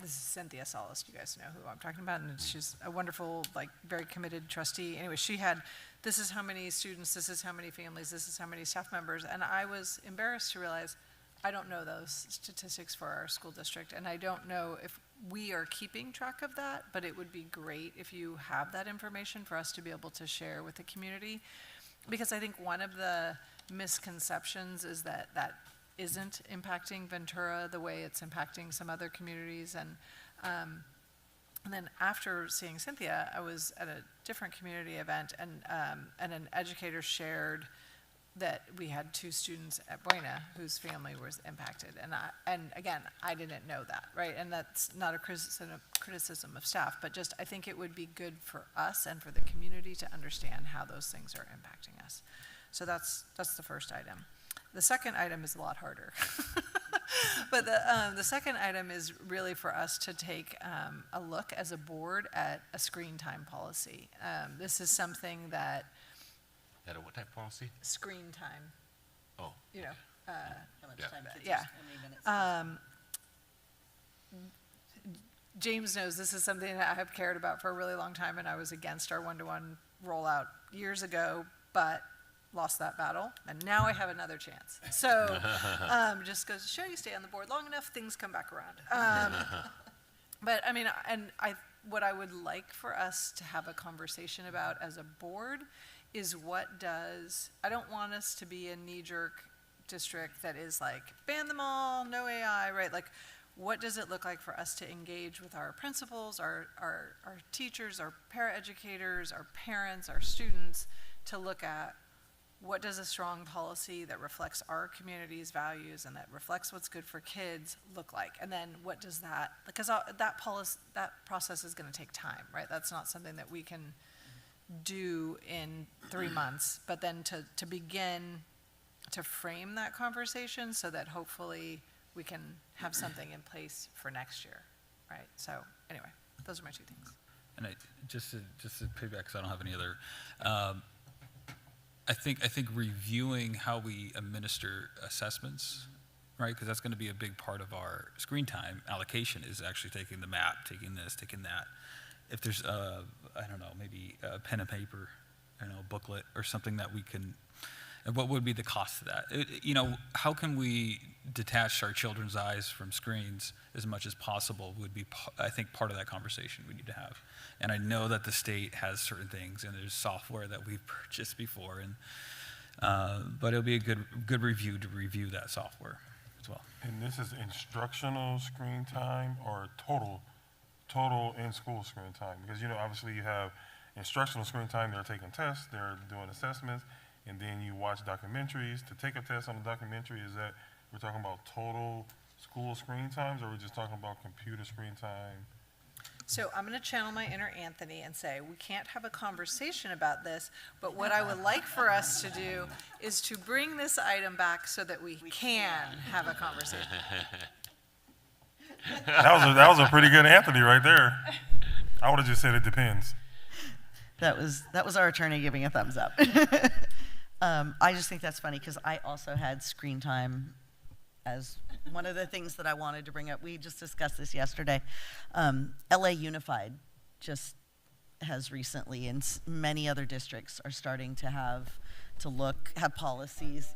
this is Cynthia Solis, you guys know who I'm talking about, and she's a wonderful, like, very committed trustee. Anyway, she had, this is how many students, this is how many families, this is how many staff members, and I was embarrassed to realize I don't know those statistics for our school district, and I don't know if we are keeping track of that, but it would be great if you have that information for us to be able to share with the community, because I think one of the misconceptions is that that isn't impacting Ventura the way it's impacting some other communities. And then after seeing Cynthia, I was at a different community event, and an educator shared that we had 2 students at Buena whose family was impacted. And again, I didn't know that, right? And that's not a criticism of staff, but just I think it would be good for us and for the community to understand how those things are impacting us. So that's the first item. The second item is a lot harder. But the second item is really for us to take a look as a board at a screen time policy. This is something that... At a what type policy? Screen time. Oh. You know. How much time kids Yeah. use, how many minutes. James knows this is something that I have cared about for a really long time, and I was against our one-to-one rollout years ago, but lost that battle, and now I have another chance. So just goes to show you stay on the board long enough, things come back around. But I mean, what I would like for us to have a conversation about as a board is I don't want us to be a knee-jerk district that is like, ban them all, no AI, right? Like, what does it look like for us to engage with our principals, our teachers, our paraeducators, our parents, our students, to look at what does a strong policy that reflects our community's values and that reflects what's good for kids look like? And then what does that, because that process is going to take time, right? That's not something that we can do in 3 months, but then to begin to frame that conversation so that hopefully we can have something in place for next year, right? So anyway, those are my 2 things. And just to piggyback, because I don't have any other, I think reviewing how we administer assessments, right? Because that's going to be a big part of our screen time allocation, is actually taking the map, taking this, taking that. If there's I don't know, maybe a pen and paper, booklet or something that we can, and what would be the cost of that? How can we detach our children's eyes from screens as much as possible would be, I think, part of that conversation we need to have. And I know that the state has certain things, and there's software that we've purchased before, and but it'll be a good review to review that software as well. And this is instructional screen time or total in-school screen time? Because, obviously you have instructional screen time, they're taking tests, they're doing assessments, and then you watch documentaries. To take a test on a documentary, is that we're talking about total school screen times, or are we just talking about computer screen time? So I'm going to channel my inner Anthony and say, we can't have a conversation about this, but what I would like for us to do is to bring this item back so that we can have a conversation. That was a pretty good Anthony right there. I would have just said it depends. That was our attorney giving a thumbs up. I just think that's funny because I also had screen time as one of the things that I wanted to bring up. We just discussed this yesterday. LA Unified just has recently, and many other districts are starting to have policies,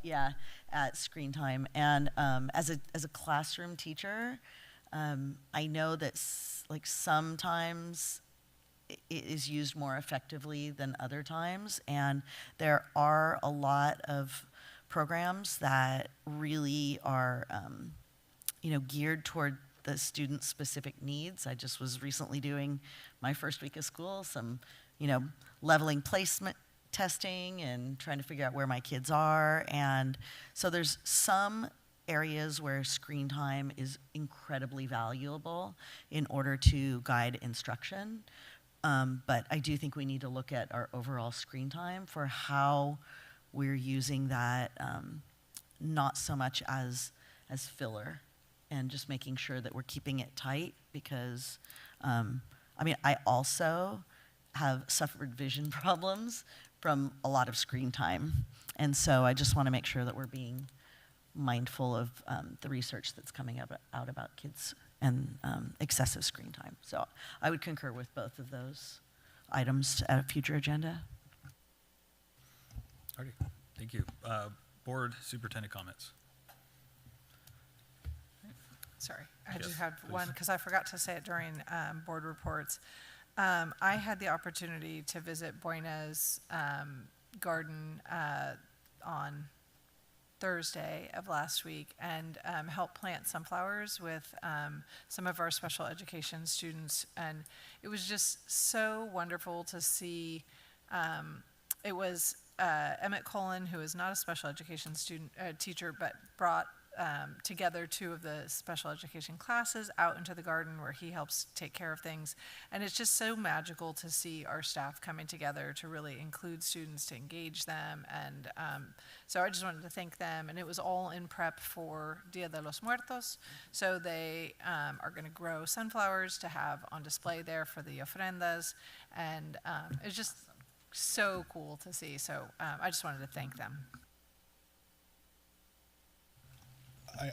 at screen time. And as a classroom teacher, I know that sometimes it is used more effectively than other times, and there are a lot of programs that really are geared toward the student specific needs. I just was recently doing my first week of school, some leveling placement testing and trying to figure out where my kids are. And so there's some areas where screen time is incredibly valuable in order to guide instruction. But I do think we need to look at our overall screen time for how we're using that not so much as filler, and just making sure that we're keeping it tight, because I also have suffered vision problems from a lot of screen time, and so I just want to make sure that we're being mindful of the research that's coming out about kids and excessive screen time. So I would concur with both of those items at a future agenda. Alrighty, thank you. Board superintendent comments. Sorry, I Yes, just had please. one, because I forgot to say it during board reports. I had the opportunity to visit Buena's garden on Thursday of last week and help plant sunflowers with some of our special education students. And it was just so wonderful to see. It was Emmett Cullen, who is not a special education teacher, but brought together two of the special education classes out into the garden where he helps take care of things. And it's just so magical to see our staff coming together to really include students, to engage them. And so I just wanted to thank them. And it was all in prep for Dia de los Muertos. So they are going to grow sunflowers to have on display there for the ofrendas. And it's just so cool to see. So I just wanted to thank them.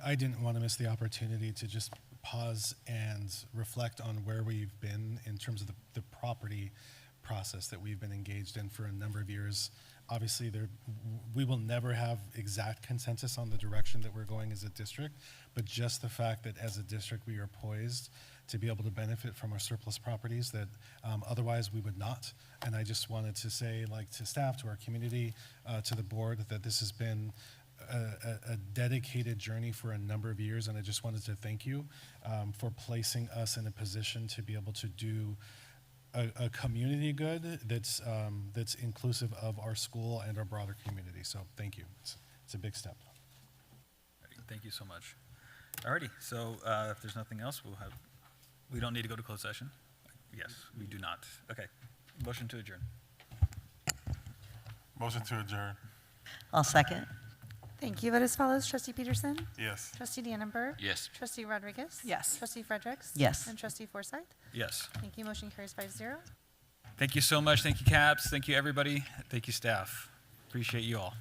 I didn't want to miss the opportunity to just pause and reflect on where we've been in terms of the property process that we've been engaged in for a number of years. Obviously, we will never have exact consensus on the direction that we're going as a district, but just the fact that as a district we are poised to be able to benefit from our surplus properties that otherwise we would not. And I just wanted to say, like, to staff, to our community, to the board, that this has been a dedicated journey for a number of years, and I just wanted to thank you for placing us in a position to be able to do a community good that's inclusive of our school and our broader community. So thank you. It's a big step. Thank you so much. Alrighty, so if there's nothing else, we don't need to go to closed session. Yes, we do not. Okay, motion to adjourn. Motion to adjourn. I'll second. Thank you. Vote as follows. Trustee Peterson? Yes. Trustee Dannenberg? Yes. Trustee Rodriguez? Yes. Trustee Fredericks? Yes. And Trustee Forsythe? Yes. Thank you. Motion carries 5-0. Thank you so much. Thank you, CAPS. Thank you, everybody. Thank you, staff. Appreciate you all.